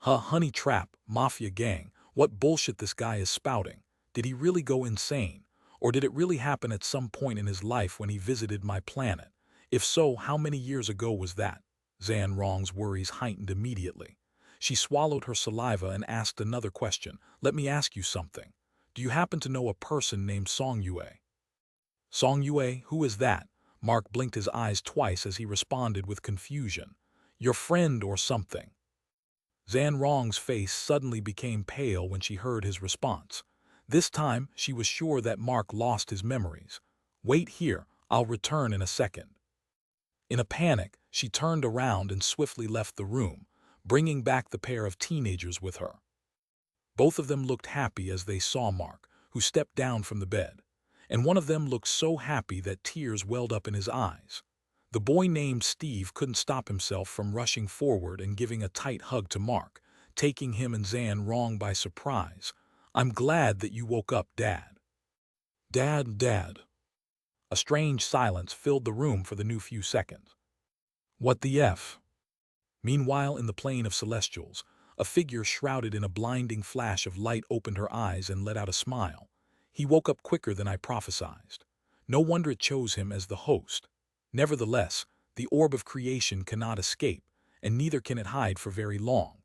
Honey trap, mafia gang, what bullshit this guy is spouting. Did he really go insane? Or did it really happen at some point in his life when he visited my planet? If so, how many years ago was that? Zan Rong's worries heightened immediately. She swallowed her saliva and asked another question. Let me ask you something. Do you happen to know a person named Song Yue? Song Yue, who is that? Mark blinked his eyes twice as he responded with confusion. Your friend or something? Zan Rong's face suddenly became pale when she heard his response. This time, she was sure that Mark lost his memories. Wait here, I'll return in a second. In a panic, she turned around and swiftly left the room, bringing back the pair of teenagers with her. Both of them looked happy as they saw Mark, who stepped down from the bed, and one of them looked so happy that tears welled up in his eyes. The boy named Steve couldn't stop himself from rushing forward and giving a tight hug to Mark, taking him and Zan Rong by surprise. I'm glad that you woke up, Dad. Dad. A strange silence filled the room for the new few seconds. What the F? Meanwhile, in the plane of celestials, a figure shrouded in a blinding flash of light opened her eyes and let out a smile. He woke up quicker than I prophesied. No wonder it chose him as the host. Nevertheless, the orb of creation cannot escape, and neither can it hide for very long.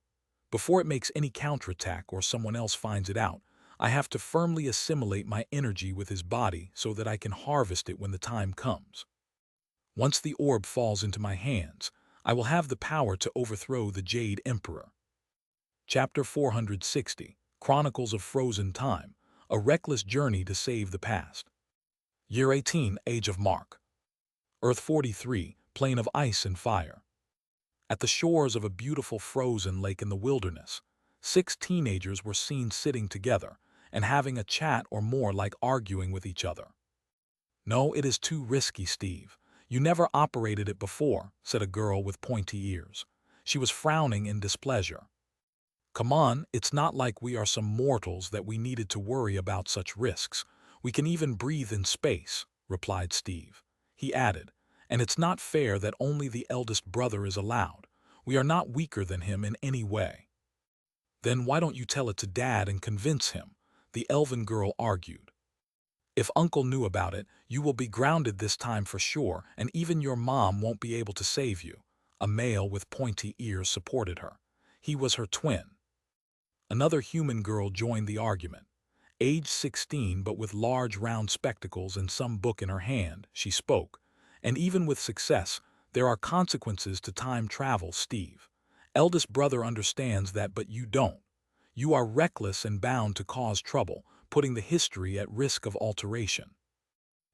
Before it makes any counterattack or someone else finds it out, I have to firmly assimilate my energy with his body so that I can harvest it when the time comes. Once the orb falls into my hands, I will have the power to overthrow the Jade Emperor. Chapter 460, Chronicles of Frozen Time, A Reckless Journey to Save the Past. Year 18, Age of Mark. Earth 43, Plain of Ice and Fire. At the shores of a beautiful frozen lake in the wilderness, 6 teenagers were seen sitting together and having a chat or more like arguing with each other. No, it is too risky, Steve. You never operated it before, said a girl with pointy ears. She was frowning in displeasure. "Come on, it's not like we are some mortals that we needed to worry about such risks. We can even breathe in space," replied Steve. He added, "And it's not fair that only the eldest brother is allowed. We are not weaker than him in any way." "Then why don't you tell it to Dad and convince him?" the elven girl argued. "If Uncle knew about it, you will be grounded this time for sure, and even your mom won't be able to save you." A male with pointy ears supported her. He was her twin. Another human girl joined the argument. Age 16 but with large round spectacles and some book in her hand, she spoke. "And even with success, there are consequences to time travel, Steve. Eldest brother understands that, but you don't. You are reckless and bound to cause trouble, putting the history at risk of alteration."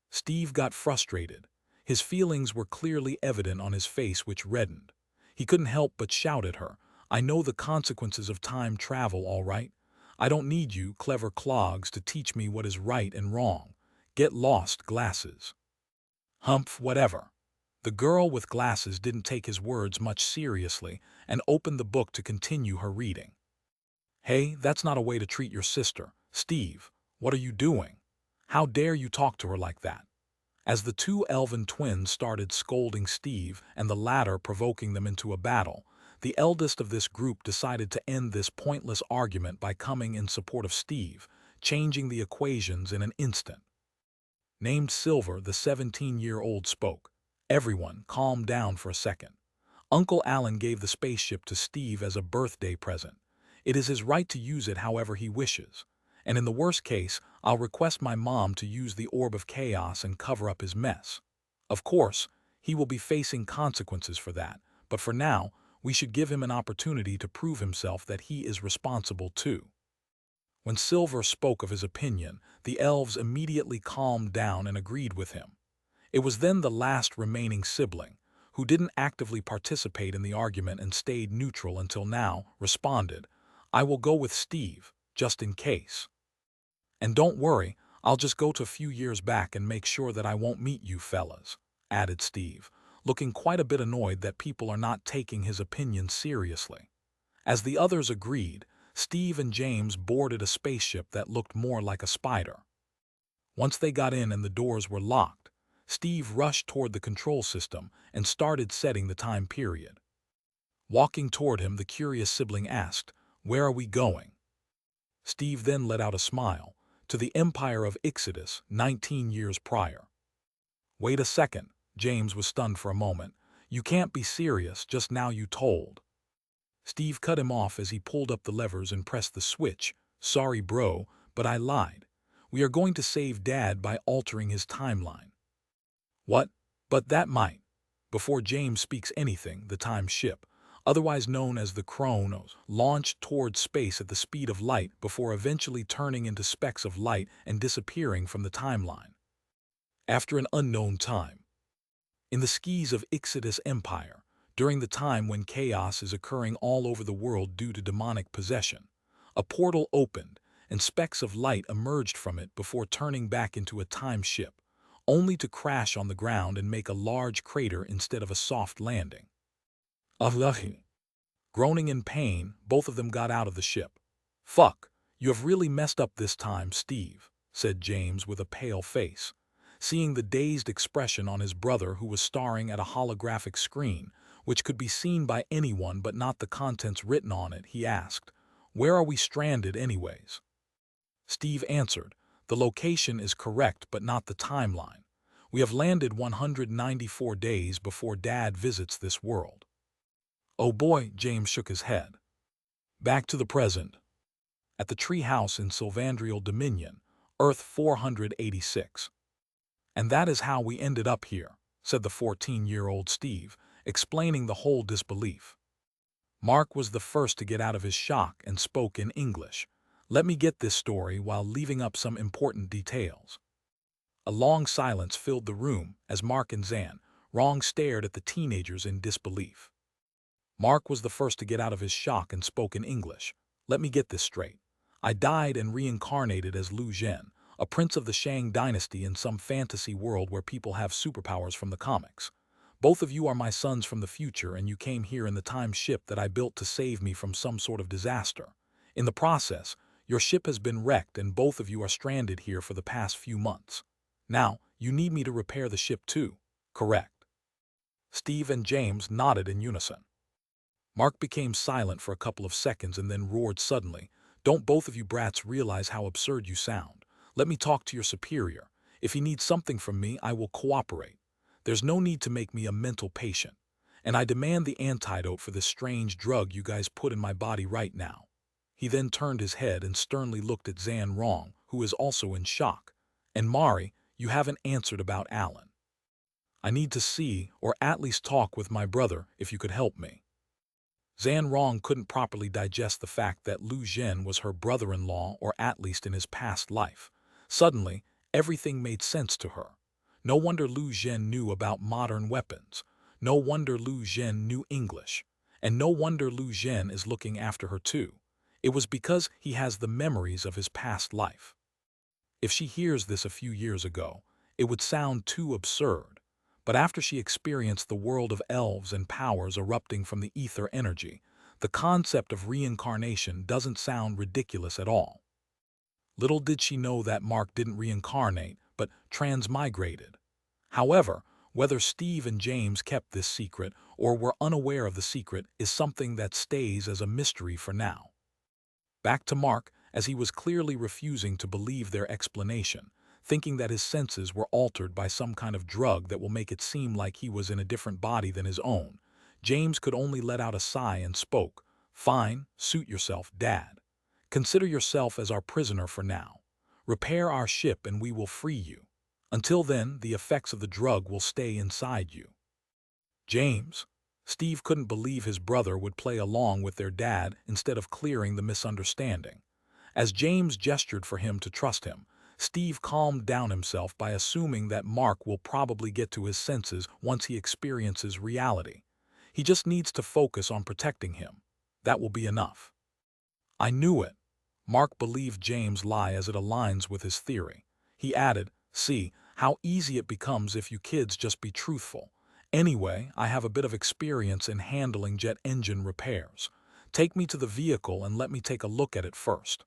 Steve got frustrated. His feelings were clearly evident on his face, which reddened. He couldn't help but shout at her, "I know the consequences of time travel, all right? I don't need you, clever clogs, to teach me what is right and wrong. Get lost, glasses." "Humph, whatever." The girl with glasses didn't take his words much seriously and opened the book to continue her reading. "Hey, that's not a way to treat your sister. Steve, what are you doing? How dare you talk to her like that?" As the two elven twins started scolding Steve and the latter provoking them into a battle, the eldest of this group decided to end this pointless argument by coming in support of Steve, changing the equations in an instant. Named Silver, the 17-year-old spoke. "Everyone, calm down for a second. Uncle Alan gave the spaceship to Steve as a birthday present. It is his right to use it however he wishes. And in the worst case, I'll request my mom to use the Orb of Chaos and cover up his mess. Of course, he will be facing consequences for that, but for now, we should give him an opportunity to prove himself that he is responsible too." When Silver spoke of his opinion, the elves immediately calmed down and agreed with him. It was then the last remaining sibling, who didn't actively participate in the argument and stayed neutral until now, responded, "I will go with Steve, just in case. And don't worry, I'll just go to a few years back and make sure that I won't meet you fellas," added Steve, looking quite a bit annoyed that people are not taking his opinion seriously. As the others agreed, Steve and James boarded a spaceship that looked more like a spider. Once they got in and the doors were locked, Steve rushed toward the control system and started setting the time period. Walking toward him, the curious sibling asked, "Where are we going?" Steve then let out a smile, "To the Empire of Ixodus, 19 years prior." "Wait a second," James was stunned for a moment. "You can't be serious, just now you told." Steve cut him off as he pulled up the levers and pressed the switch. "Sorry bro, but I lied. We are going to save Dad by altering his timeline." "What? But that might—" Before James speaks anything, the time ship, otherwise known as the Chronos, launched toward space at the speed of light before eventually turning into specks of light and disappearing from the timeline. After an unknown time. In the skis of Ixodus Empire, during the time when chaos is occurring all over the world due to demonic possession, a portal opened and specks of light emerged from it before turning back into a time ship, only to crash on the ground and make a large crater instead of a soft landing. "Ugh." Groaning in pain, both of them got out of the ship. "Fuck, you have really messed up this time, Steve," said James with a pale face. Seeing the dazed expression on his brother, who was staring at a holographic screen, which could be seen by anyone but not the contents written on it, he asked, "Where are we stranded anyways?" Steve answered, "The location is correct but not the timeline. We have landed 194 days before Dad visits this world." "Oh boy," James shook his head. Back to the present. At the tree house in Sylvandrial Dominion, Earth 486. "And that is how we ended up here," said the 14-year-old Steve, explaining the whole disbelief. Mark was the first to get out of his shock and spoke in English. "Let me get this story while leaving up some important details." A long silence filled the room as Mark and Zan, Rong stared at the teenagers in disbelief. Mark was the first to get out of his shock and spoke in English. "Let me get this straight. I died and reincarnated as Lu Zhen, a prince of the Shang dynasty in some fantasy world where people have superpowers from the comics. Both of you are my sons from the future, and you came here in the time ship that I built to save me from some sort of disaster. In the process, your ship has been wrecked and both of you are stranded here for the past few months. Now, you need me to repair the ship too, correct?" Steve and James nodded in unison. Mark became silent for a couple of seconds and then roared suddenly, "Don't both of you brats realize how absurd you sound? Let me talk to your superior. If he needs something from me, I will cooperate. There's no need to make me a mental patient. And I demand the antidote for this strange drug you guys put in my body right now." He then turned his head and sternly looked at Zan Rong, who is also in shock. "And Mari, you haven't answered about Alan. I need to see, or at least talk with my brother if you could help me." Zan Rong couldn't properly digest the fact that Lu Zhen was her brother-in-law, or at least in his past life. Suddenly, everything made sense to her. No wonder Lu Zhen knew about modern weapons. No wonder Lu Zhen knew English. And no wonder Lu Zhen is looking after her too. It was because he has the memories of his past life. If she hears this a few years ago, it would sound too absurd. But after she experienced the world of elves and powers erupting from the ether energy, the concept of reincarnation doesn't sound ridiculous at all. Little did she know that Mark didn't reincarnate, but transmigrated. However, whether Steve and James kept this secret or were unaware of the secret is something that stays as a mystery for now. Back to Mark, as he was clearly refusing to believe their explanation, thinking that his senses were altered by some kind of drug that will make it seem like he was in a different body than his own. James could only let out a sigh and spoke, "Fine, suit yourself, Dad. Consider yourself as our prisoner for now. Repair our ship and we will free you. Until then, the effects of the drug will stay inside you." James. Steve couldn't believe his brother would play along with their dad instead of clearing the misunderstanding. As James gestured for him to trust him, Steve calmed down himself by assuming that Mark will probably get to his senses once he experiences reality. He just needs to focus on protecting him. That will be enough. "I knew it." Mark believed James' lie as it aligns with his theory. He added, "See how easy it becomes if you kids just be truthful. Anyway, I have a bit of experience in handling jet engine repairs. Take me to the vehicle and let me take a look at it first."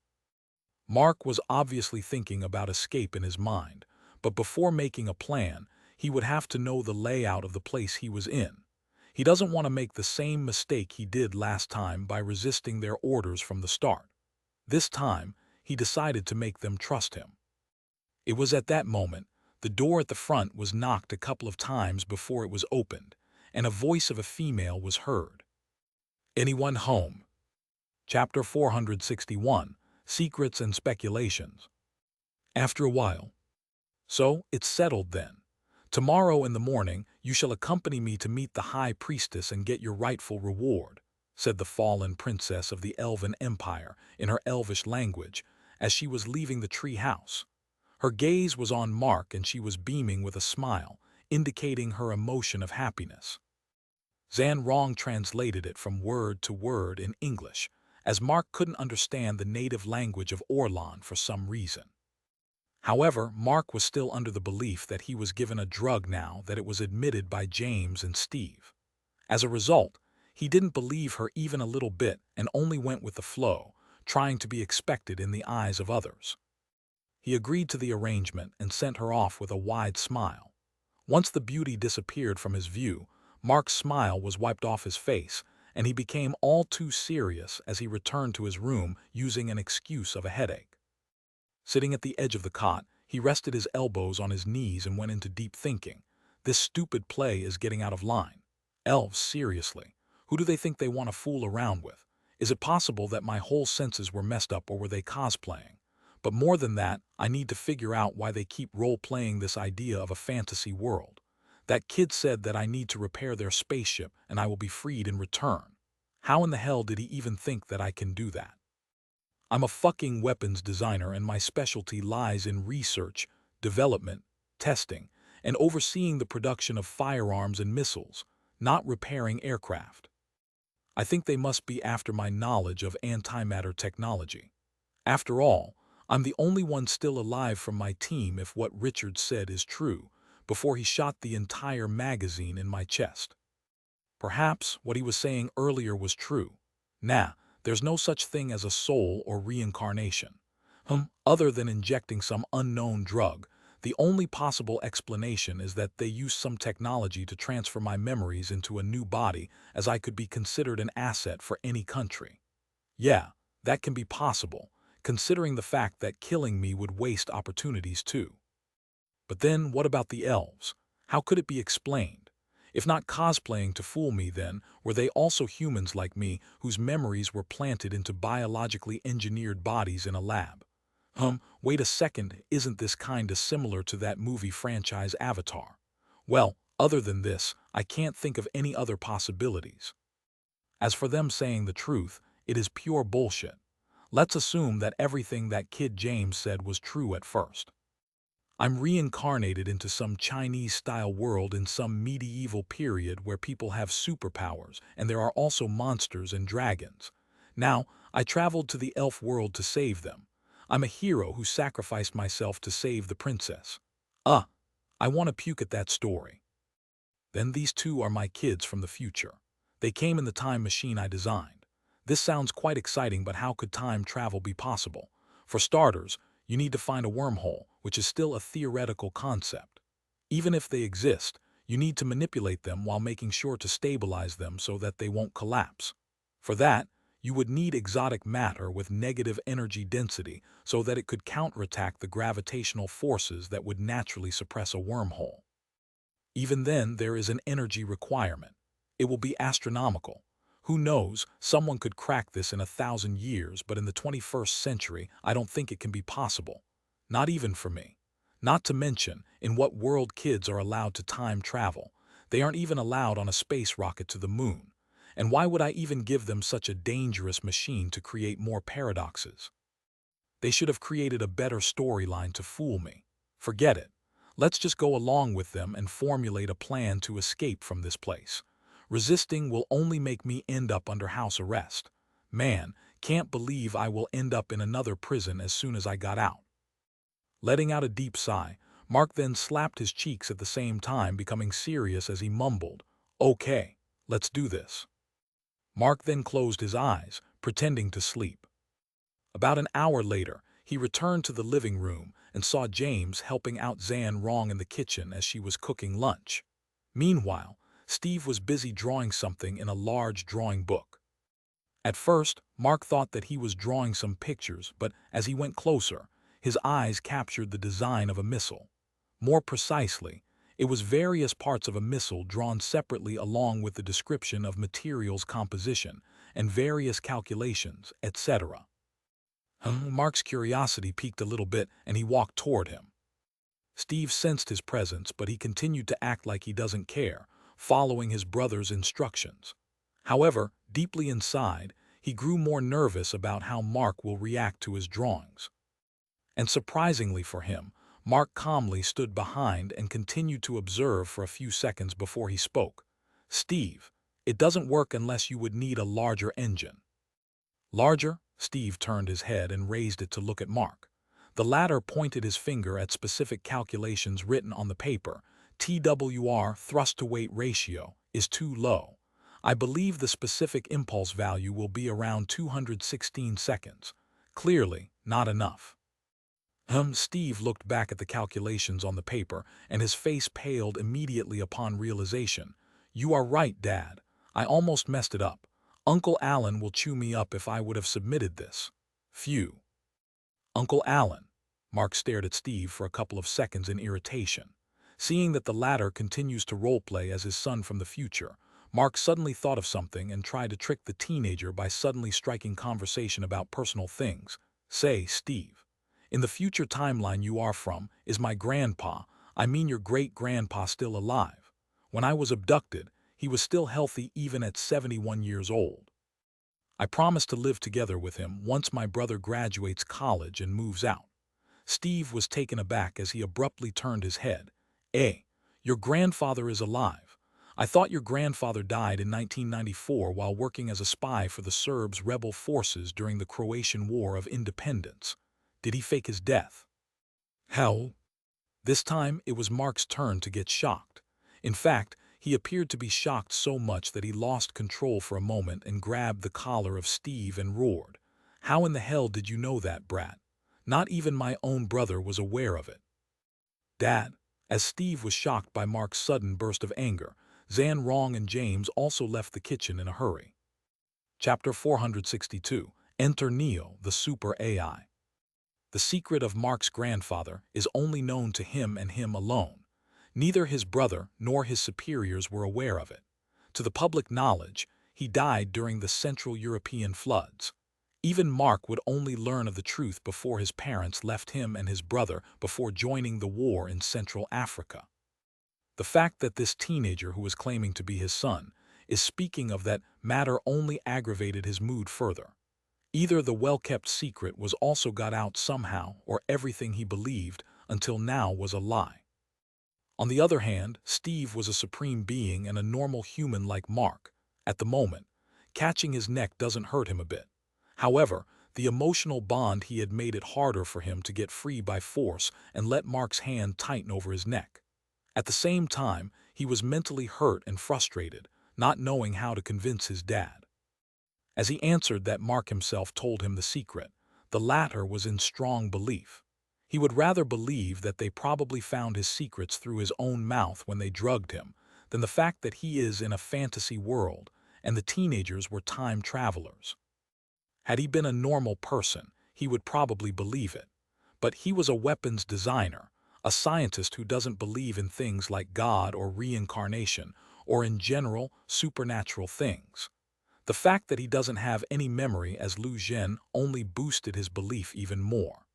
Mark was obviously thinking about escape in his mind, but before making a plan, he would have to know the layout of the place he was in. He doesn't want to make the same mistake he did last time by resisting their orders from the start. This time, he decided to make them trust him. It was at that moment, the door at the front was knocked a couple of times before it was opened, and a voice of a female was heard. "Anyone home?" Chapter 461, Secrets and Speculations. After a while, "So, it's settled then. Tomorrow in the morning, you shall accompany me to meet the High Priestess and get your rightful reward," said the fallen princess of the Elven Empire in her elvish language as she was leaving the tree house. Her gaze was on Mark and she was beaming with a smile, indicating her emotion of happiness. Zan Rong translated it from word to word in English, as Mark couldn't understand the native language of Orlan for some reason. However, Mark was still under the belief that he was given a drug now that it was admitted by James and Steve. As a result, he didn't believe her even a little bit and only went with the flow, trying to be expected in the eyes of others. He agreed to the arrangement and sent her off with a wide smile. Once the beauty disappeared from his view, Mark's smile was wiped off his face, and he became all too serious as he returned to his room using an excuse of a headache. Sitting at the edge of the cot, he rested his elbows on his knees and went into deep thinking. This stupid play is getting out of line. Elves, seriously. Who do they think they want to fool around with? Is it possible that my whole senses were messed up, or were they cosplaying? But more than that, I need to figure out why they keep role-playing this idea of a fantasy world. That kid said that I need to repair their spaceship and I will be freed in return. How in the hell did he even think that I can do that? I'm a fucking weapons designer and my specialty lies in research, development, testing, and overseeing the production of firearms and missiles, not repairing aircraft. I think they must be after my knowledge of antimatter technology. After all, I'm the only one still alive from my team if what Richard said is true, before he shot the entire magazine in my chest. Perhaps what he was saying earlier was true. Nah, there's no such thing as a soul or reincarnation. Other than injecting some unknown drug, the only possible explanation is that they used some technology to transfer my memories into a new body, as I could be considered an asset for any country. Yeah, that can be possible, considering the fact that killing me would waste opportunities too. But then what about the elves? How could it be explained? If not cosplaying to fool me, then were they also humans like me whose memories were planted into biologically engineered bodies in a lab? Wait a second, isn't this kinda similar to that movie franchise Avatar? Well, other than this, I can't think of any other possibilities. As for them saying the truth, it is pure bullshit. Let's assume that everything that kid James said was true at first. I'm reincarnated into some Chinese-style world in some medieval period where people have superpowers and there are also monsters and dragons. Now, I traveled to the elf world to save them. I'm a hero who sacrificed myself to save the princess. I want to puke at that story. Then these two are my kids from the future. They came in the time machine I designed. This sounds quite exciting, but how could time travel be possible? For starters, you need to find a wormhole, which is still a theoretical concept. Even if they exist, you need to manipulate them while making sure to stabilize them so that they won't collapse. For that, you would need exotic matter with negative energy density so that it could counterattack the gravitational forces that would naturally suppress a wormhole. Even then, there is an energy requirement. It will be astronomical. Who knows, someone could crack this in 1,000 years, but in the 21st century, I don't think it can be possible. Not even for me. Not to mention, in what world kids are allowed to time travel? They aren't even allowed on a space rocket to the moon. And why would I even give them such a dangerous machine to create more paradoxes? They should have created a better storyline to fool me. Forget it. Let's just go along with them and formulate a plan to escape from this place. Resisting will only make me end up under house arrest. Man, can't believe I will end up in another prison as soon as I got out. Letting out a deep sigh, Mark then slapped his cheeks at the same time, becoming serious as he mumbled, "Okay, let's do this." Mark then closed his eyes, pretending to sleep. About an hour later, he returned to the living room and saw James helping out Zan wrong in the kitchen as she was cooking lunch. Meanwhile, Steve was busy drawing something in a large drawing book. At first, Mark thought that he was drawing some pictures, but as he went closer, his eyes captured the design of a missile. More precisely, it was various parts of a missile drawn separately along with the description of materials composition and various calculations, etc. Mark's curiosity piqued a little bit and he walked toward him. Steve sensed his presence, but he continued to act like he doesn't care, following his brother's instructions. However, deeply inside, he grew more nervous about how Mark will react to his drawings. And surprisingly for him, Mark calmly stood behind and continued to observe for a few seconds before he spoke. "Steve, it doesn't work unless you would need a larger engine." "Larger?" Steve turned his head and raised it to look at Mark. The latter pointed his finger at specific calculations written on the paper. TWR, thrust-to-weight ratio, is too low. I believe the specific impulse value will be around 216 seconds. Clearly, not enough. Steve looked back at the calculations on the paper, and his face paled immediately upon realization. "You are right, Dad. I almost messed it up. Uncle Alan will chew me up if I would have submitted this." Phew. Uncle Alan. Mark stared at Steve for a couple of seconds in irritation. Seeing that the latter continues to roleplay as his son from the future, Mark suddenly thought of something and tried to trick the teenager by suddenly striking conversation about personal things. "Say, Steve, in the future timeline you are from, is my grandpa, I mean your great-grandpa, still alive? When I was abducted, he was still healthy even at 71 years old. I promised to live together with him once my brother graduates college and moves out." Steve was taken aback as he abruptly turned his head. Your grandfather is alive. I thought your grandfather died in 1994 while working as a spy for the Serbs' rebel forces during the Croatian War of Independence. Did he fake his death?" "Hell, This time, it was Mark's turn to get shocked. In fact, he appeared to be shocked so much that he lost control for a moment and grabbed the collar of Steve and roared, "How in the hell did you know that, brat? Not even my own brother was aware of it." "Dad." As Steve was shocked by Mark's sudden burst of anger, Zan, Rong, and James also left the kitchen in a hurry. Chapter 462. Enter Neo, the Super AI. The secret of Mark's grandfather is only known to him and him alone. Neither his brother nor his superiors were aware of it. To the public knowledge, he died during the Central European floods. Even Mark would only learn of the truth before his parents left him and his brother before joining the war in Central Africa. The fact that this teenager who was claiming to be his son is speaking of that matter only aggravated his mood further. Either the well-kept secret was also got out somehow, or everything he believed until now was a lie. On the other hand, Steve was a supreme being and a normal human like Mark. At the moment, catching his neck doesn't hurt him a bit. However, the emotional bond he had made it harder for him to get free by force and let Mark's hand tighten over his neck. At the same time, he was mentally hurt and frustrated, not knowing how to convince his dad. As he answered that Mark himself told him the secret, the latter was in strong belief. He would rather believe that they probably found his secrets through his own mouth when they drugged him than the fact that he is in a fantasy world and the teenagers were time travelers. Had he been a normal person, he would probably believe it. But he was a weapons designer, a scientist who doesn't believe in things like God or reincarnation, or in general, supernatural things. The fact that he doesn't have any memory as Lu Zhen only boosted his belief even more.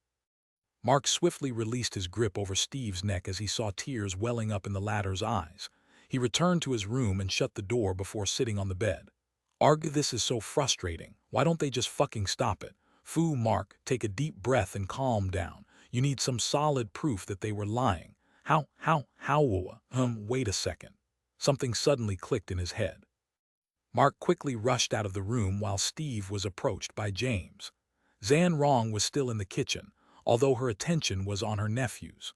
Mark swiftly released his grip over Steve's neck as he saw tears welling up in the latter's eyes. He returned to his room and shut the door before sitting on the bed. "Arg, this is so frustrating. Why don't they just fucking stop it? Phew, Mark, take a deep breath and calm down. You need some solid proof that they were lying. Wait a second." Something suddenly clicked in his head. Mark quickly rushed out of the room while Steve was approached by James. Zan Rong was still in the kitchen, although her attention was on her nephews.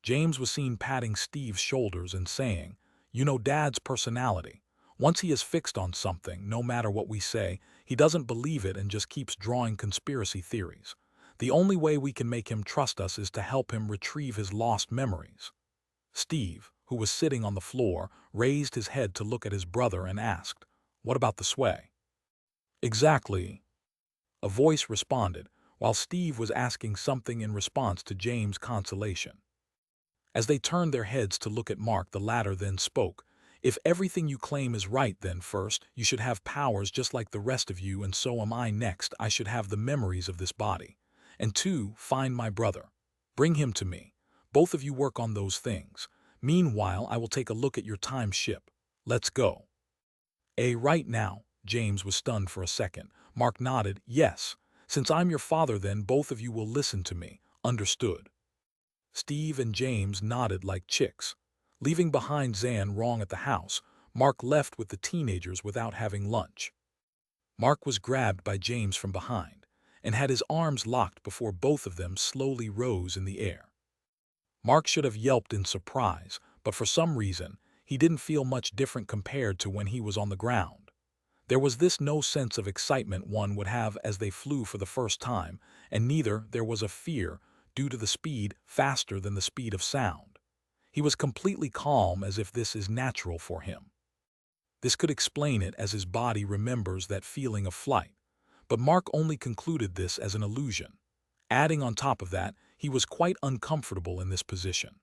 James was seen patting Steve's shoulders and saying, "You know Dad's personality. Once he is fixed on something, no matter what we say, he doesn't believe it and just keeps drawing conspiracy theories. The only way we can make him trust us is to help him retrieve his lost memories." Steve, who was sitting on the floor, raised his head to look at his brother and asked, "What about the sway?" "Exactly," a voice responded, while Steve was asking something in response to James' consolation. As they turned their heads to look at Mark, the latter then spoke, "If everything you claim is right, then first, you should have powers just like the rest of you, and so am I. Next, I should have the memories of this body. And two, find my brother. Bring him to me. Both of you work on those things. Meanwhile, I will take a look at your time ship. Let's go." Right now?" James was stunned for a second. Mark nodded, "Yes. Since I'm your father, then both of you will listen to me. Understood?" Steve and James nodded like chicks. Leaving behind Zan Rong at the house, Mark left with the teenagers without having lunch. Mark was grabbed by James from behind and had his arms locked before both of them slowly rose in the air. Mark should have yelped in surprise, but for some reason, he didn't feel much different compared to when he was on the ground. There was this no sense of excitement one would have as they flew for the first time, and neither there was a fear due to the speed faster than the speed of sound. He was completely calm, as if this is natural for him. This could explain it, as his body remembers that feeling of flight, but Mark only concluded this as an illusion. Adding on top of that, he was quite uncomfortable in this position.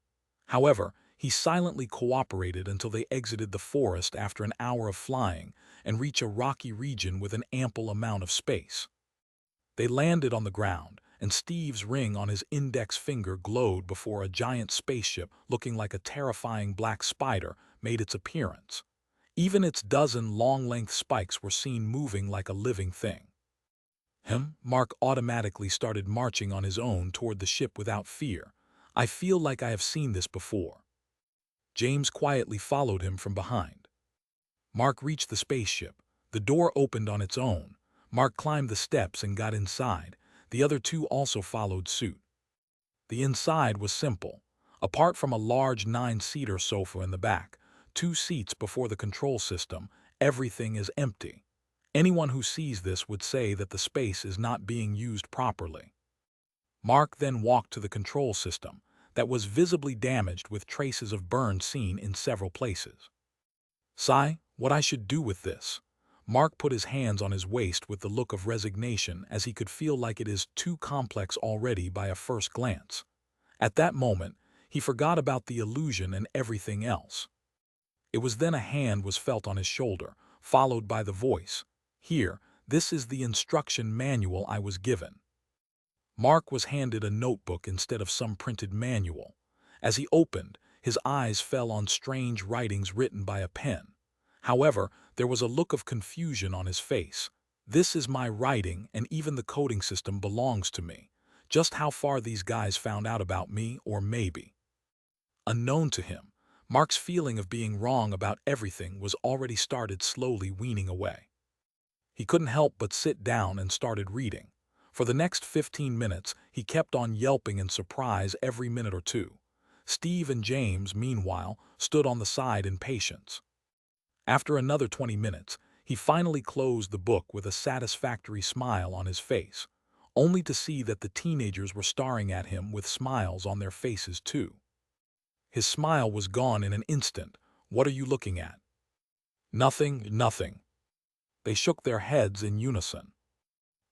However, he silently cooperated until they exited the forest after an hour of flying and reached a rocky region with an ample amount of space. They landed on the ground, and Steve's ring on his index finger glowed before a giant spaceship looking like a terrifying black spider made its appearance. Even its dozen long-length spikes were seen moving like a living thing. Mark automatically started marching on his own toward the ship without fear. "I feel like I have seen this before." James quietly followed him from behind. Mark reached the spaceship. The door opened on its own. Mark climbed the steps and got inside. The other two also followed suit. The inside was simple. Apart from a large 9-seater sofa in the back, 2 seats before the control system, everything is empty. Anyone who sees this would say that the space is not being used properly. Mark then walked to the control system, that was visibly damaged with traces of burn seen in several places. "Sigh, what I should do with this?" Mark put his hands on his waist with the look of resignation, as he could feel like it is too complex already by a first glance. At that moment, he forgot about the illusion and everything else. It was then a hand was felt on his shoulder, followed by the voice. "Here, this is the instruction manual I was given." Mark was handed a notebook instead of some printed manual. As he opened, his eyes fell on strange writings written by a pen. However, there was a look of confusion on his face. "This is my writing, and even the coding system belongs to me. Just how far these guys found out about me, or maybe." Unknown to him, Mark's feeling of being wrong about everything was already started slowly weaning away. He couldn't help but sit down and started reading. For the next 15 minutes, he kept on yelping in surprise every minute or two. Steve and James, meanwhile, stood on the side in patience. After another 20 minutes, he finally closed the book with a satisfactory smile on his face, only to see that the teenagers were staring at him with smiles on their faces too. His smile was gone in an instant. "What are you looking at?" "Nothing, nothing." They shook their heads in unison.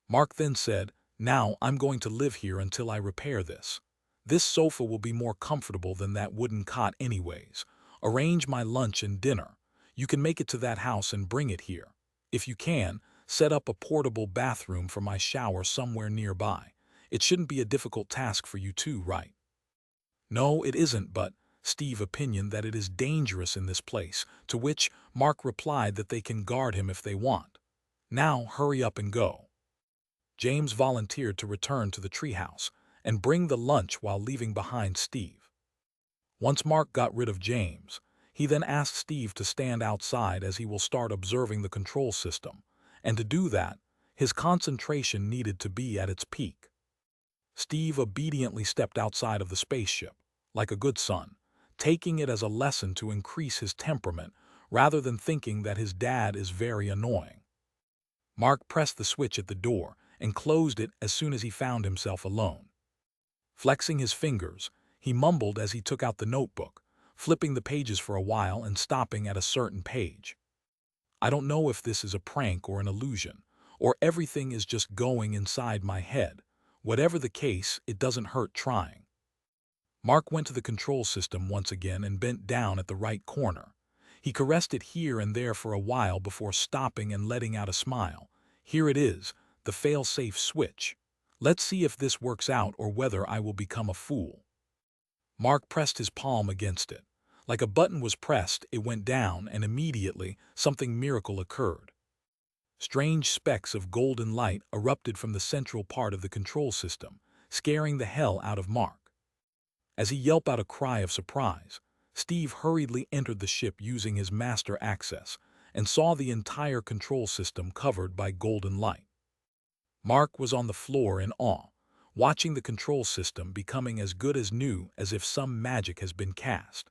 Mark then said, "Now I'm going to live here until I repair this. This sofa will be more comfortable than that wooden cot anyways. Arrange my lunch and dinner. You can make it to that house and bring it here. If you can, set up a portable bathroom for my shower somewhere nearby. It shouldn't be a difficult task for you too, right?" "No, it isn't, but," Steve opinioned that it is dangerous in this place, to which Mark replied that they can guard him if they want. "Now hurry up and go." James volunteered to return to the treehouse and bring the lunch while leaving behind Steve. Once Mark got rid of James, he then asked Steve to stand outside as he will start observing the control system, and to do that, his concentration needed to be at its peak. Steve obediently stepped outside of the spaceship, like a good son, taking it as a lesson to increase his temperament rather than thinking that his dad is very annoying. Mark pressed the switch at the door and closed it as soon as he found himself alone. Flexing his fingers, he mumbled as he took out the notebook, flipping the pages for a while and stopping at a certain page. "I don't know if this is a prank or an illusion, or everything is just going inside my head. Whatever the case, it doesn't hurt trying." Mark went to the control system once again and bent down at the right corner. He caressed it here and there for a while before stopping and letting out a smile. "Here it is, the fail-safe switch. Let's see if this works out or whether I will become a fool." Mark pressed his palm against it. Like a button was pressed, it went down, and immediately something miracle occurred. Strange specks of golden light erupted from the central part of the control system, scaring the hell out of Mark. As he yelped out a cry of surprise, Steve hurriedly entered the ship using his master access and saw the entire control system covered by golden light. Mark was on the floor in awe, watching the control system becoming as good as new as if some magic has been cast.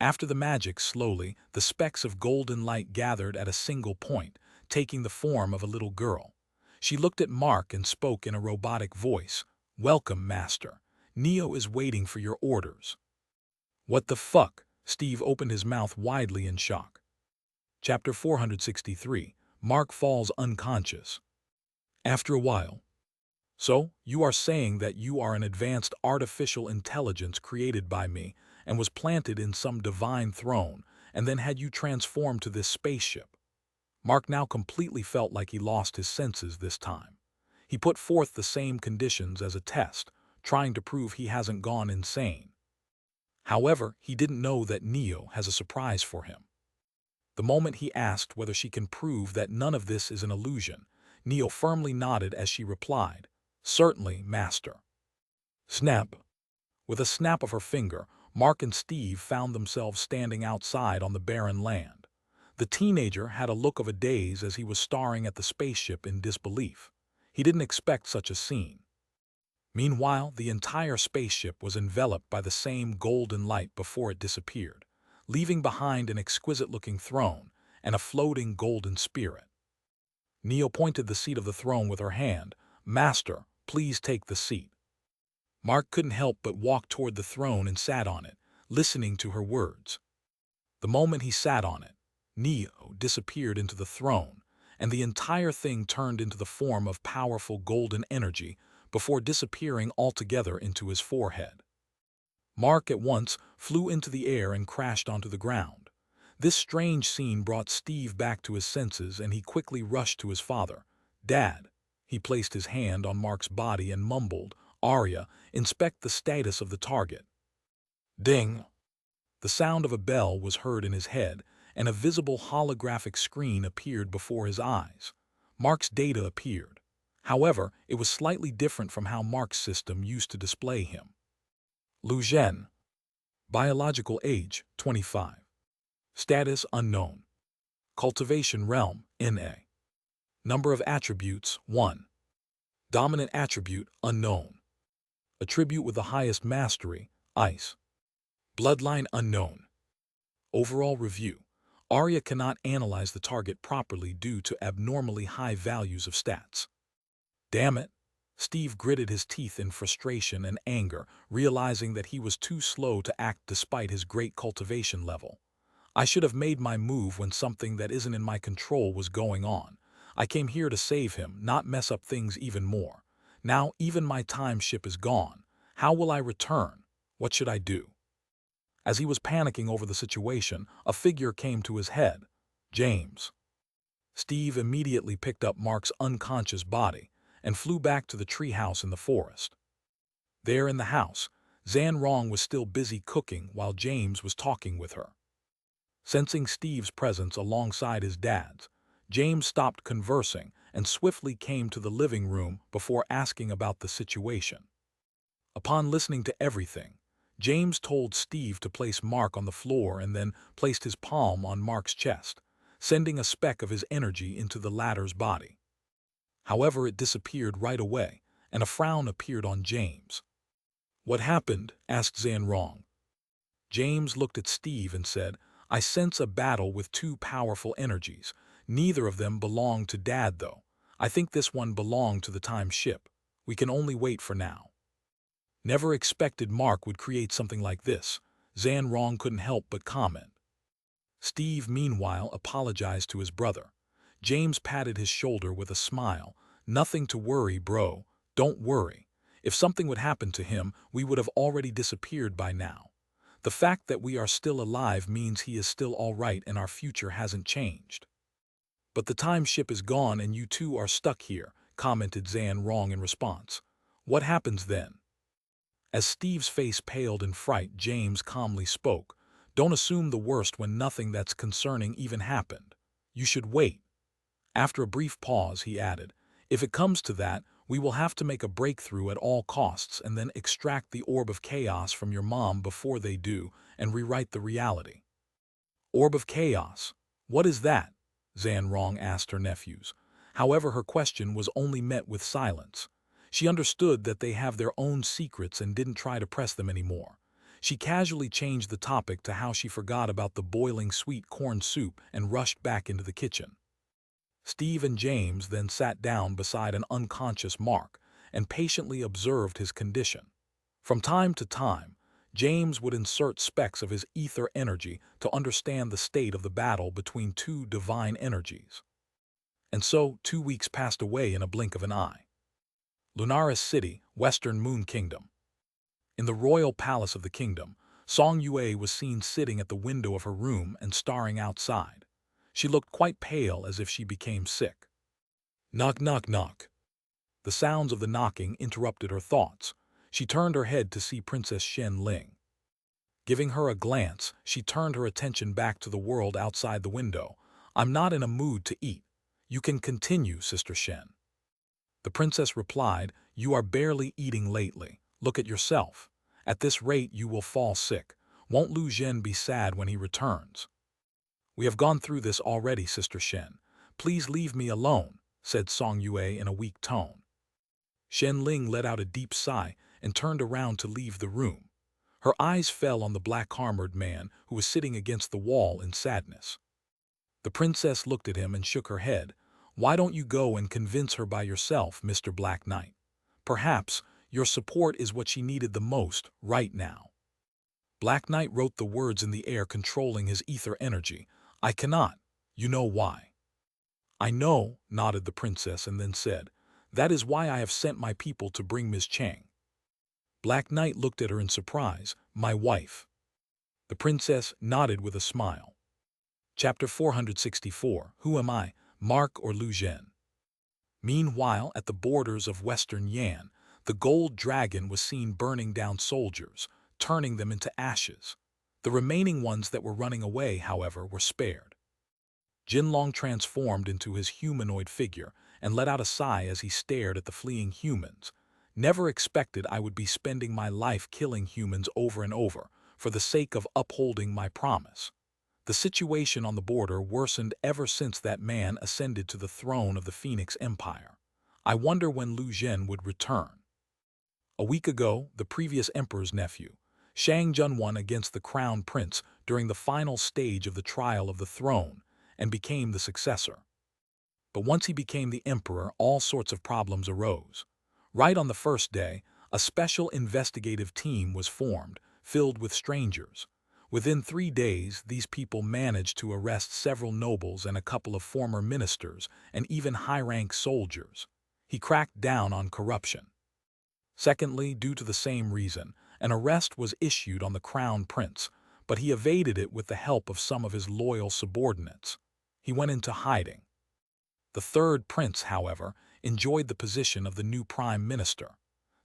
After the magic, slowly, the specks of golden light gathered at a single point, taking the form of a little girl. She looked at Mark and spoke in a robotic voice. "Welcome, Master. Neo is waiting for your orders." "What the fuck?" Steve opened his mouth widely in shock. Chapter 463. Mark falls unconscious. After a while. "So, you are saying that you are an advanced artificial intelligence created by me and was planted in some divine throne, and then had you transformed to this spaceship?" Mark now completely felt like he lost his senses this time. He put forth the same conditions as a test, trying to prove he hasn't gone insane. However, he didn't know that Neo has a surprise for him. The moment he asked whether she can prove that none of this is an illusion, Neo firmly nodded as she replied, "Certainly, Master." Snap. With a snap of her finger, Mark and Steve found themselves standing outside on the barren land. The teenager had a look of a daze as he was staring at the spaceship in disbelief. He didn't expect such a scene. Meanwhile, the entire spaceship was enveloped by the same golden light before it disappeared, leaving behind an exquisite-looking throne and a floating golden spirit. Neo pointed the seat of the throne with her hand. "Master, please take the seat." Mark couldn't help but walk toward the throne and sat on it, listening to her words. The moment he sat on it, Neo disappeared into the throne, and the entire thing turned into the form of powerful golden energy before disappearing altogether into his forehead. Mark at once flew into the air and crashed onto the ground. This strange scene brought Steve back to his senses, and he quickly rushed to his father. "Dad." He placed his hand on Mark's body and mumbled, "Arya, inspect the status of the target." Ding! The sound of a bell was heard in his head, and a visible holographic screen appeared before his eyes. Mark's data appeared. However, it was slightly different from how Mark's system used to display him. Lu Zhen. Biological age, 25. Status unknown. Cultivation realm, NA. Number of attributes, 1. Dominant attribute, unknown. Attribute with the highest mastery, ice. Bloodline unknown. Overall review. Arya cannot analyze the target properly due to abnormally high values of stats. Damn it! Steve gritted his teeth in frustration and anger, realizing that he was too slow to act despite his great cultivation level. I should have made my move when something that isn't in my control was going on. I came here to save him, not mess up things even more. Now even my time ship is gone. How will I return? What should I do? As he was panicking over the situation, a figure came to his head. James. Steve immediately picked up Mark's unconscious body and flew back to the treehouse in the forest. There in the house, Zan Rong was still busy cooking while James was talking with her. Sensing Steve's presence alongside his dad's, James stopped conversing and swiftly came to the living room before asking about the situation. Upon listening to everything, James told Steve to place Mark on the floor and then placed his palm on Mark's chest, sending a speck of his energy into the latter's body. However, it disappeared right away, and a frown appeared on James. "What happened?" asked Zan Rong. James looked at Steve and said, "I sense a battle with two powerful energies. Neither of them belong to Dad, though. I think this one belonged to the time ship. We can only wait for now." Never expected Mark would create something like this, Zan Rong couldn't help but comment. Steve, meanwhile, apologized to his brother. James patted his shoulder with a smile. "Nothing to worry, bro. Don't worry. If something would happen to him, we would have already disappeared by now. The fact that we are still alive means he is still all right and our future hasn't changed." "But the time ship is gone and you two are stuck here," commented Zan Rong in response. "What happens then?" As Steve's face paled in fright, James calmly spoke. "Don't assume the worst when nothing that's concerning even happened. You should wait." After a brief pause, he added, "If it comes to that, we will have to make a breakthrough at all costs and then extract the Orb of Chaos from your mom before they do and rewrite the reality." "Orb of Chaos? What is that?" Zan Rong asked her nephews. However, her question was only met with silence. She understood that they have their own secrets and didn't try to press them anymore. She casually changed the topic to how she forgot about the boiling sweet corn soup and rushed back into the kitchen. Steve and James then sat down beside an unconscious Mark and patiently observed his condition. From time to time, James would insert specks of his ether energy to understand the state of the battle between two divine energies. And so 2 weeks passed away in a blink of an eye. Lunaris City, Western Moon Kingdom. In the royal palace of the kingdom, Song Yue was seen sitting at the window of her room and staring outside. She looked quite pale, as if she became sick. Knock, knock, knock. The sounds of the knocking interrupted her thoughts. She turned her head to see Princess Shen Ling. Giving her a glance, she turned her attention back to the world outside the window. "I'm not in a mood to eat. You can continue, Sister Shen." The princess replied, "You are barely eating lately. Look at yourself. At this rate you will fall sick. Won't Lu Zhen be sad when he returns?" "We have gone through this already, Sister Shen. Please leave me alone," said Song Yue in a weak tone. Shen Ling let out a deep sigh and turned around to leave the room. Her eyes fell on the black-armored man who was sitting against the wall in sadness. The princess looked at him and shook her head. "Why don't you go and convince her by yourself, Mr. Black Knight? Perhaps your support is what she needed the most right now." Black Knight wrote the words in the air, controlling his ether energy. "I cannot. You know why?" "I know," nodded the princess, and then said, "That is why I have sent my people to bring Ms. Chang." Black Knight looked at her in surprise. "My wife?" The princess nodded with a smile. Chapter 464. Who am I, Mark or Lu Zhen? Meanwhile, at the borders of Western Yan, the gold dragon was seen burning down soldiers, turning them into ashes. The remaining ones that were running away, however, were spared. Jinlong transformed into his humanoid figure and let out a sigh as he stared at the fleeing humans. "Never expected I would be spending my life killing humans over and over for the sake of upholding my promise." The situation on the border worsened ever since that man ascended to the throne of the Phoenix Empire. I wonder when Lu Zhen would return. A week ago, the previous emperor's nephew, Shang Jun, won against the crown prince during the final stage of the trial of the throne and became the successor. But once he became the emperor, all sorts of problems arose. Right on the first day, a special investigative team was formed, filled with strangers. Within 3 days, these people managed to arrest several nobles and a couple of former ministers and even high-rank soldiers. He cracked down on corruption. Secondly, due to the same reason, an arrest was issued on the crown prince, but he evaded it with the help of some of his loyal subordinates. He went into hiding. The third prince, however, enjoyed the position of the new prime minister.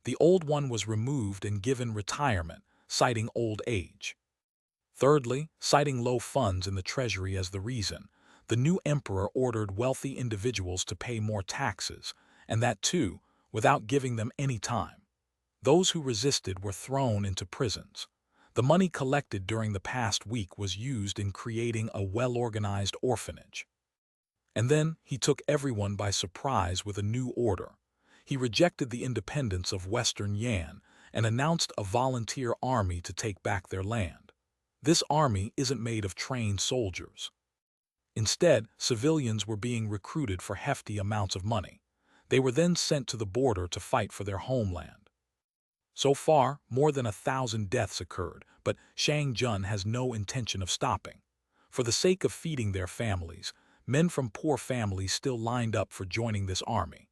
The old one was removed and given retirement, citing old age. Thirdly, citing low funds in the treasury as the reason, the new emperor ordered wealthy individuals to pay more taxes, and that too, without giving them any time. Those who resisted were thrown into prisons. The money collected during the past week was used in creating a well-organized orphanage. And then he took everyone by surprise with a new order. He rejected the independence of Western Yan and announced a volunteer army to take back their land. This army isn't made of trained soldiers. Instead, civilians were being recruited for hefty amounts of money. They were then sent to the border to fight for their homeland. So far, more than 1,000 deaths occurred, but Shang Jun has no intention of stopping. For the sake of feeding their families, men from poor families still lined up for joining this army.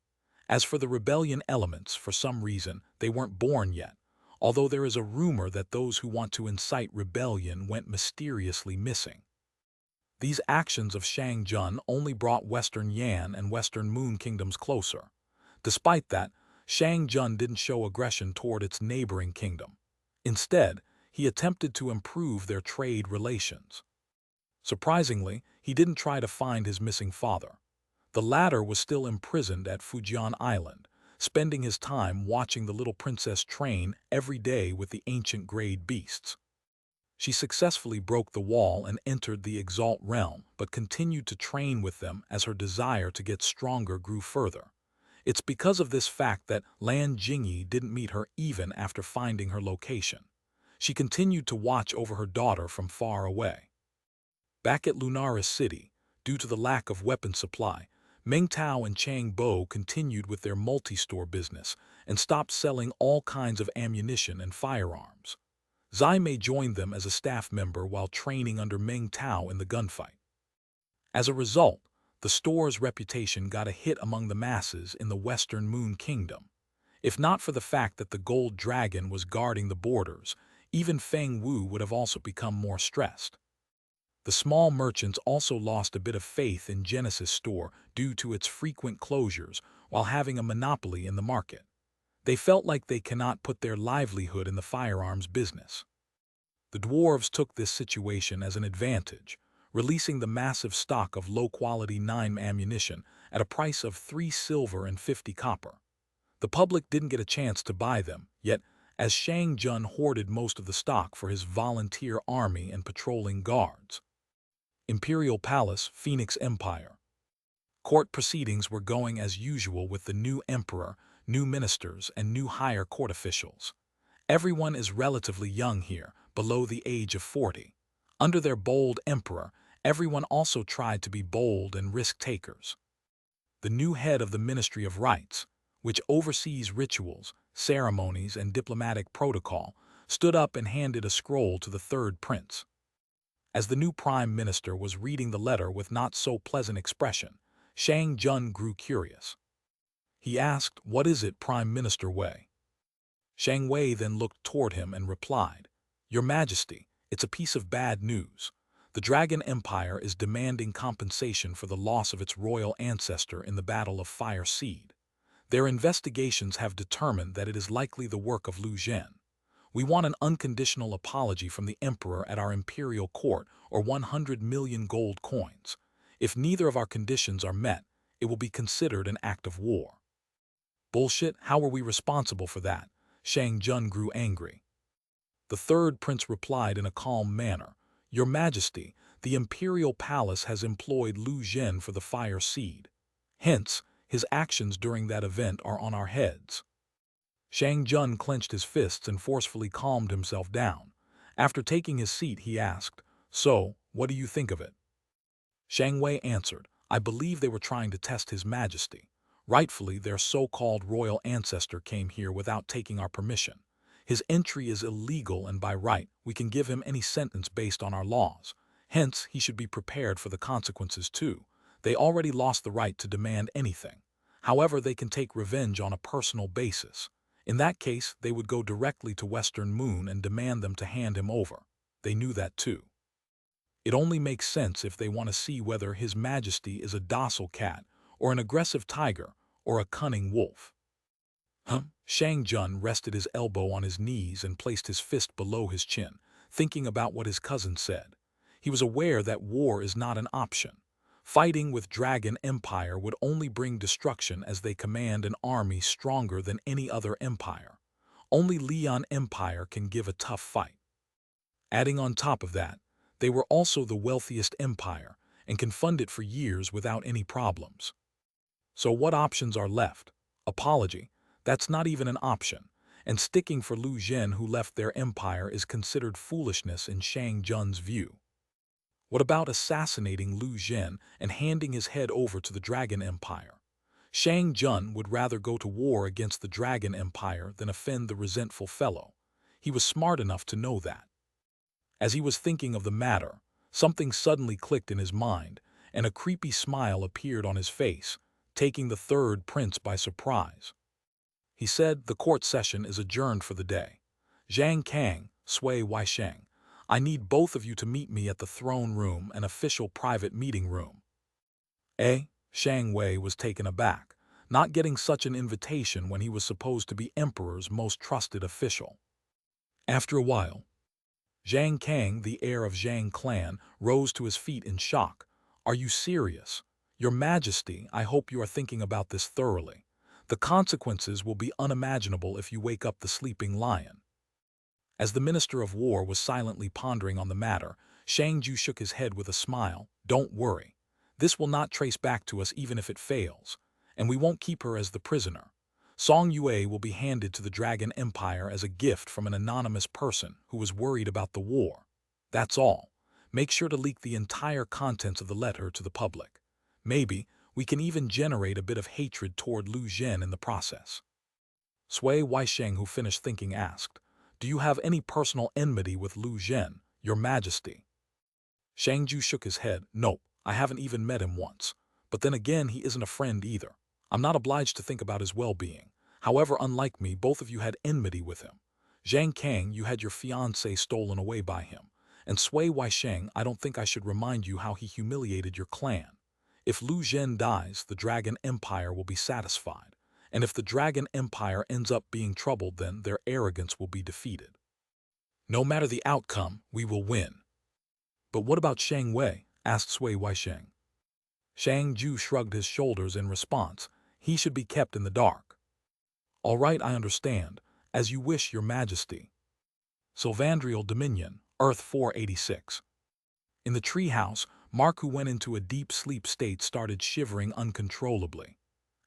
As for the rebellion elements, for some reason, they weren't born yet, although there is a rumor that those who want to incite rebellion went mysteriously missing. These actions of Shang Jun only brought Western Yan and Western Moon kingdoms closer. Despite that, Shang Jun didn't show aggression toward its neighboring kingdom. Instead, he attempted to improve their trade relations. Surprisingly, he didn't try to find his missing father. The latter was still imprisoned at Fujian Island, spending his time watching the little princess train every day with the ancient grade beasts. She successfully broke the wall and entered the Exalt realm, but continued to train with them as her desire to get stronger grew further. It's because of this fact that Lan Jingyi didn't meet her even after finding her location. She continued to watch over her daughter from far away. Back at Lunaris City, due to the lack of weapon supply, Meng Tao and Chang Bo continued with their multi-store business and stopped selling all kinds of ammunition and firearms. Zai Mei joined them as a staff member while training under Meng Tao in the gunfight. As a result, the store's reputation got a hit among the masses in the Western Moon Kingdom. If not for the fact that the gold dragon was guarding the borders, even Feng Wu would have also become more stressed. The small merchants also lost a bit of faith in Genesis Store due to its frequent closures while having a monopoly in the market. They felt like they cannot put their livelihood in the firearms business. The dwarves took this situation as an advantage, releasing the massive stock of low-quality 9 ammunition at a price of 3 silver and 50 copper. The public didn't get a chance to buy them, yet as Shang Jun hoarded most of the stock for his volunteer army and patrolling guards. Imperial Palace, Phoenix Empire. Court proceedings were going as usual with the new emperor, new ministers, and new higher court officials. Everyone is relatively young here, below the age of 40. Under their bold emperor, everyone also tried to be bold and risk-takers. The new head of the Ministry of Rites, which oversees rituals, ceremonies, and diplomatic protocol, stood up and handed a scroll to the third prince. As the new prime minister was reading the letter with not so pleasant expression, Shang Jun grew curious. He asked, "What is it, Prime Minister Wei?" Shang Wei then looked toward him and replied, "Your Majesty, it's a piece of bad news. The Dragon Empire is demanding compensation for the loss of its royal ancestor in the Battle of Fire Seed. Their investigations have determined that it is likely the work of Lu Zhen. We want an unconditional apology from the Emperor at our imperial court or 100 million gold coins. If neither of our conditions are met, it will be considered an act of war." "Bullshit, how are we responsible for that?" Shang Jun grew angry. The third prince replied in a calm manner, "Your Majesty, the imperial palace has employed Lu Zhen for the Fire Seed. Hence, his actions during that event are on our heads." Shang Jun clenched his fists and forcefully calmed himself down. After taking his seat, he asked, "So, what do you think of it?" Shang Wei answered, "I believe they were trying to test His Majesty. Rightfully, their so-called royal ancestor came here without taking our permission. His entry is illegal, and by right, we can give him any sentence based on our laws. Hence, he should be prepared for the consequences too. They already lost the right to demand anything. However, they can take revenge on a personal basis. In that case, they would go directly to Western Moon and demand them to hand him over. They knew that too. It only makes sense if they want to see whether His Majesty is a docile cat, or an aggressive tiger, or a cunning wolf." Shang Jun rested his elbow on his knees and placed his fist below his chin, thinking about what his cousin said. He was aware that war is not an option. Fighting with Dragon Empire would only bring destruction, as they command an army stronger than any other empire. Only Lian Empire can give a tough fight. Adding on top of that, they were also the wealthiest empire and can fund it for years without any problems. So what options are left? Apology, that's not even an option, and sticking for Lu Zhen, who left their empire, is considered foolishness in Shang Jun's view. What about assassinating Lu Zhen and handing his head over to the Dragon Empire? Shang Jun would rather go to war against the Dragon Empire than offend the resentful fellow. He was smart enough to know that. As he was thinking of the matter, something suddenly clicked in his mind, and a creepy smile appeared on his face, taking the third prince by surprise. He said, "The court session is adjourned for the day. Zhang Kang, Sui Weisheng, I need both of you to meet me at the throne room, an official private meeting room." Eh? Shang Wei was taken aback, not getting such an invitation when he was supposed to be Emperor's most trusted official. After a while, Zhang Kang, the heir of Zhang clan, rose to his feet in shock. "Are you serious? Your Majesty, I hope you are thinking about this thoroughly. The consequences will be unimaginable if you wake up the sleeping lion." As the Minister of War was silently pondering on the matter, Shang Ju shook his head with a smile. "Don't worry. This will not trace back to us even if it fails, and we won't keep her as the prisoner. Song Yue will be handed to the Dragon Empire as a gift from an anonymous person who was worried about the war. That's all. Make sure to leak the entire contents of the letter to the public. Maybe we can even generate a bit of hatred toward Lu Zhen in the process." Sui Weisheng, who finished thinking, asked, "Do you have any personal enmity with Lu Zhen, Your Majesty?" Shang Ju shook his head. "Nope, I haven't even met him once. But then again, he isn't a friend either. I'm not obliged to think about his well-being. However, unlike me, both of you had enmity with him. Zhang Kang, you had your fiancée stolen away by him. And Sui Weisheng, I don't think I should remind you how he humiliated your clan. If Lu Zhen dies, the Dragon Empire will be satisfied. And if the Dragon Empire ends up being troubled, then their arrogance will be defeated. No matter the outcome, we will win." "But what about Shang Wei?" asked Sui Weisheng. Shang Ju shrugged his shoulders in response. "He should be kept in the dark." "All right, I understand. As you wish, Your Majesty." Sylvandrial Dominion, Earth 486. In the treehouse, Mark, who went into a deep sleep state, started shivering uncontrollably.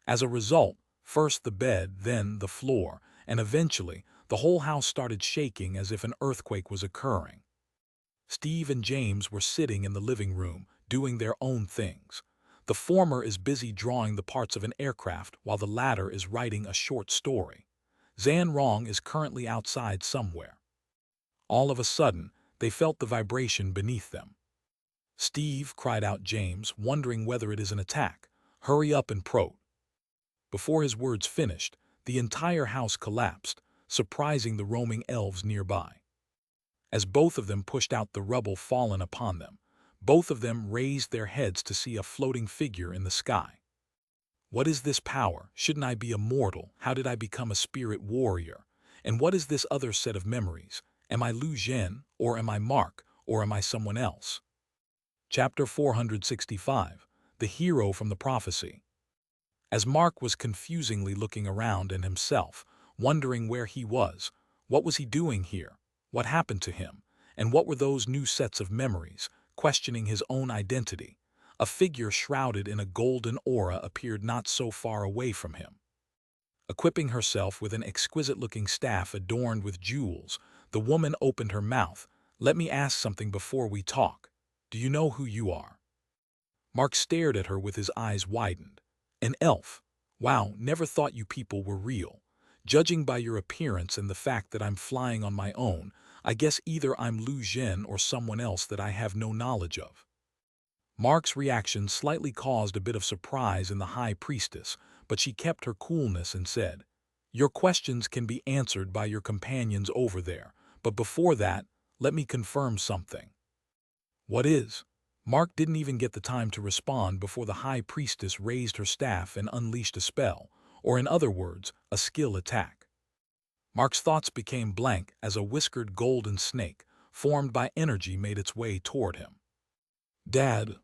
As a result, First the bed, then the floor, and eventually the whole house started shaking as if an earthquake was occurring. Steve and James were sitting in the living room, doing their own things. The former is busy drawing the parts of an aircraft while the latter is writing a short story. Zan Rong is currently outside somewhere. All of a sudden, they felt the vibration beneath them. "Steve," cried out James, wondering whether it is an attack. "Hurry up and prote." Before his words finished, the entire house collapsed, surprising the roaming elves nearby. As both of them pushed out the rubble fallen upon them, both of them raised their heads to see a floating figure in the sky. What is this power? Shouldn't I be immortal? How did I become a spirit warrior? And what is this other set of memories? Am I Lu Zhen, or am I Mark, or am I someone else? Chapter 465, The Hero from the Prophecy. As Mark was confusingly looking around and himself, wondering where he was, what was he doing here, what happened to him, and what were those new sets of memories, questioning his own identity, a figure shrouded in a golden aura appeared not so far away from him. Equipping herself with an exquisite-looking staff adorned with jewels, the woman opened her mouth. "Let me ask something before we talk. Do you know who you are?" Mark stared at her with his eyes widened. "An elf? Wow, never thought you people were real. Judging by your appearance and the fact that I'm flying on my own, I guess either I'm Lu Zhen or someone else that I have no knowledge of." Mark's reaction slightly caused a bit of surprise in the High Priestess, but she kept her coolness and said, "Your questions can be answered by your companions over there, but before that, let me confirm something." "What is?" Mark didn't even get the time to respond before the High Priestess raised her staff and unleashed a spell, or in other words, a skill attack. Mark's thoughts became blank as a whiskered golden snake, formed by energy, made its way toward him. "Dad."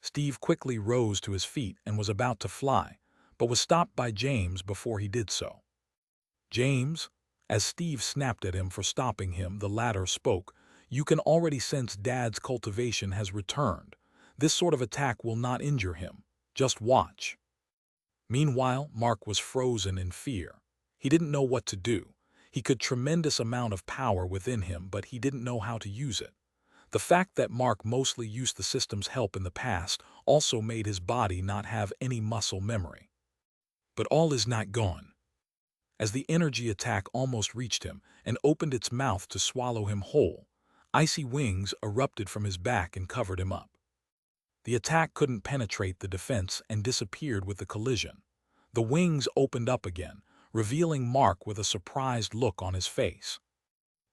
Steve quickly rose to his feet and was about to fly, but was stopped by James before he did so. "James?" As Steve snapped at him for stopping him, the latter spoke, "You can already sense Dad's cultivation has returned. This sort of attack will not injure him. Just watch." Meanwhile, Mark was frozen in fear. He didn't know what to do. He could tremendous amount of power within him, but he didn't know how to use it. The fact that Mark mostly used the system's help in the past also made his body not have any muscle memory. But all is not gone. As the energy attack almost reached him and opened its mouth to swallow him whole, icy wings erupted from his back and covered him up. The attack couldn't penetrate the defense and disappeared with the collision. The wings opened up again, revealing Mark with a surprised look on his face.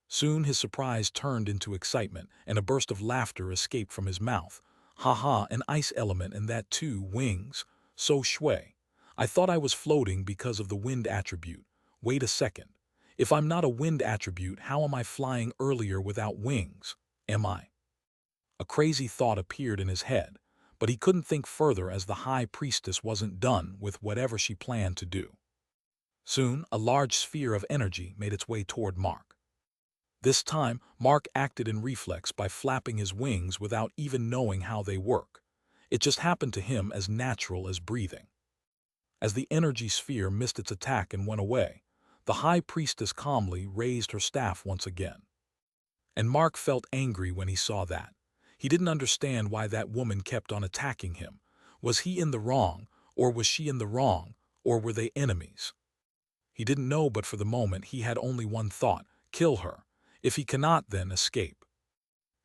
Soon his surprise turned into excitement, and a burst of laughter escaped from his mouth. "Ha ha, an ice element and that too, wings. So shui. I thought I was floating because of the wind attribute. Wait a second. If I'm not a wind attribute, how am I flying earlier without wings? Am I?" A crazy thought appeared in his head, but he couldn't think further as the High Priestess wasn't done with whatever she planned to do. Soon, a large sphere of energy made its way toward Mark. This time, Mark acted in reflex by flapping his wings without even knowing how they work. It just happened to him as natural as breathing. As the energy sphere missed its attack and went away, the High Priestess calmly raised her staff once again. And Mark felt angry when he saw that. He didn't understand why that woman kept on attacking him. Was he in the wrong, or was she in the wrong, or were they enemies? He didn't know, but for the moment he had only one thought: kill her. If he cannot, then escape.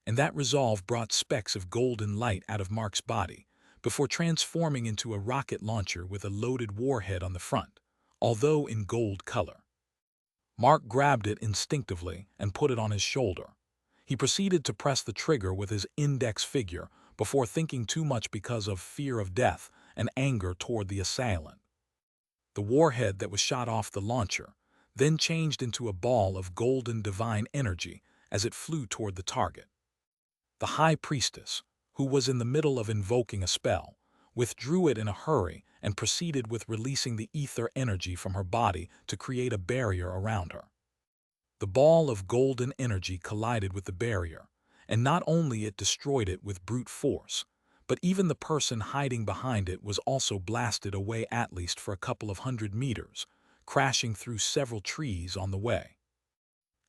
And that resolve brought specks of golden light out of Mark's body, before transforming into a rocket launcher with a loaded warhead on the front, although in gold color. Mark grabbed it instinctively and put it on his shoulder. He proceeded to press the trigger with his index finger before thinking too much because of fear of death and anger toward the assailant. The warhead that was shot off the launcher then changed into a ball of golden divine energy as it flew toward the target. The High Priestess, who was in the middle of invoking a spell, withdrew it in a hurry and proceeded with releasing the ether energy from her body to create a barrier around her. The ball of golden energy collided with the barrier, and not only it destroyed it with brute force, but even the person hiding behind it was also blasted away at least for a couple of 100 meters, crashing through several trees on the way.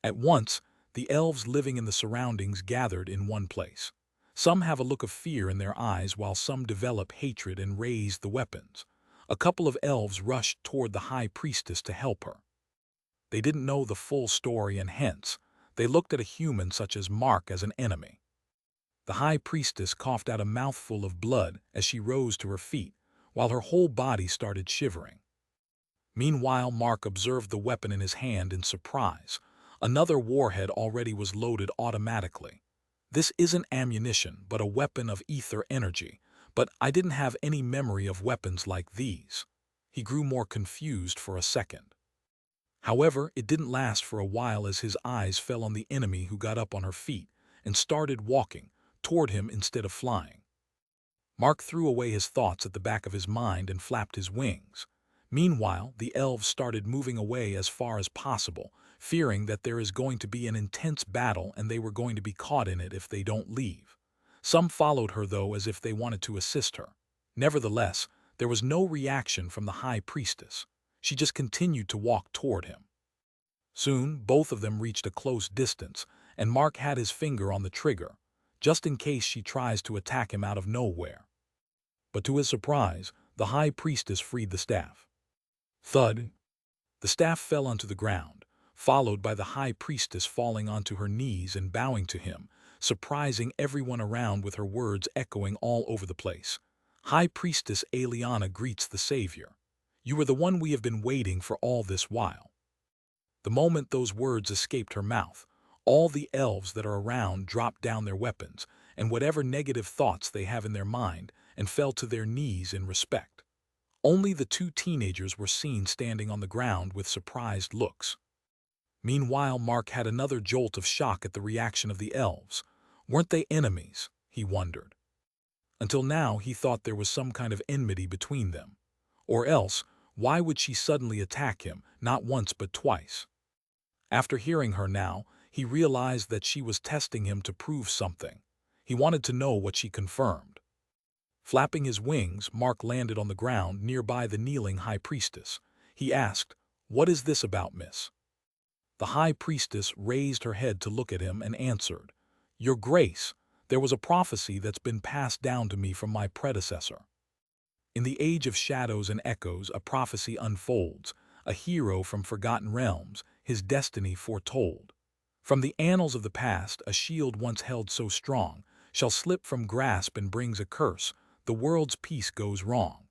At once, the elves living in the surroundings gathered in one place. Some have a look of fear in their eyes while some develop hatred and raise the weapons. A couple of elves rushed toward the high priestess to help her. They didn't know the full story and hence, they looked at a human such as Mark as an enemy. The high priestess coughed out a mouthful of blood as she rose to her feet, while her whole body started shivering. Meanwhile, Mark observed the weapon in his hand in surprise. Another warhead already was loaded automatically. This isn't ammunition, but a weapon of ether energy, but I didn't have any memory of weapons like these. He grew more confused for a second. However, it didn't last for a while as his eyes fell on the enemy who got up on her feet and started walking toward him instead of flying. Mark threw away his thoughts at the back of his mind and flapped his wings. Meanwhile, the elves started moving away as far as possible, fearing that there is going to be an intense battle and they were going to be caught in it if they don't leave. Some followed her, though, as if they wanted to assist her. Nevertheless, there was no reaction from the high priestess. She just continued to walk toward him. Soon, both of them reached a close distance, and Mark had his finger on the trigger, just in case she tries to attack him out of nowhere. But to his surprise, the high priestess freed the staff. Thud! The staff fell onto the ground, followed by the high priestess falling onto her knees and bowing to him, surprising everyone around with her words echoing all over the place. High Priestess Aliana greets the Savior. You are the one we have been waiting for all this while. The moment those words escaped her mouth, all the elves that are around dropped down their weapons and whatever negative thoughts they have in their mind and fell to their knees in respect. Only the two teenagers were seen standing on the ground with surprised looks. Meanwhile, Mark had another jolt of shock at the reaction of the elves. Weren't they enemies? He wondered. Until now, he thought there was some kind of enmity between them. Or else, why would she suddenly attack him, not once but twice? After hearing her now, he realized that she was testing him to prove something. He wanted to know what she confirmed. Flapping his wings, Mark landed on the ground nearby the kneeling high priestess. He asked, "What is this about, miss?" The high priestess raised her head to look at him and answered, "Your Grace, there was a prophecy that's been passed down to me from my predecessor. In the age of shadows and echoes, a prophecy unfolds, a hero from forgotten realms, his destiny foretold. From the annals of the past, a shield once held so strong, shall slip from grasp and brings a curse, the world's peace goes wrong.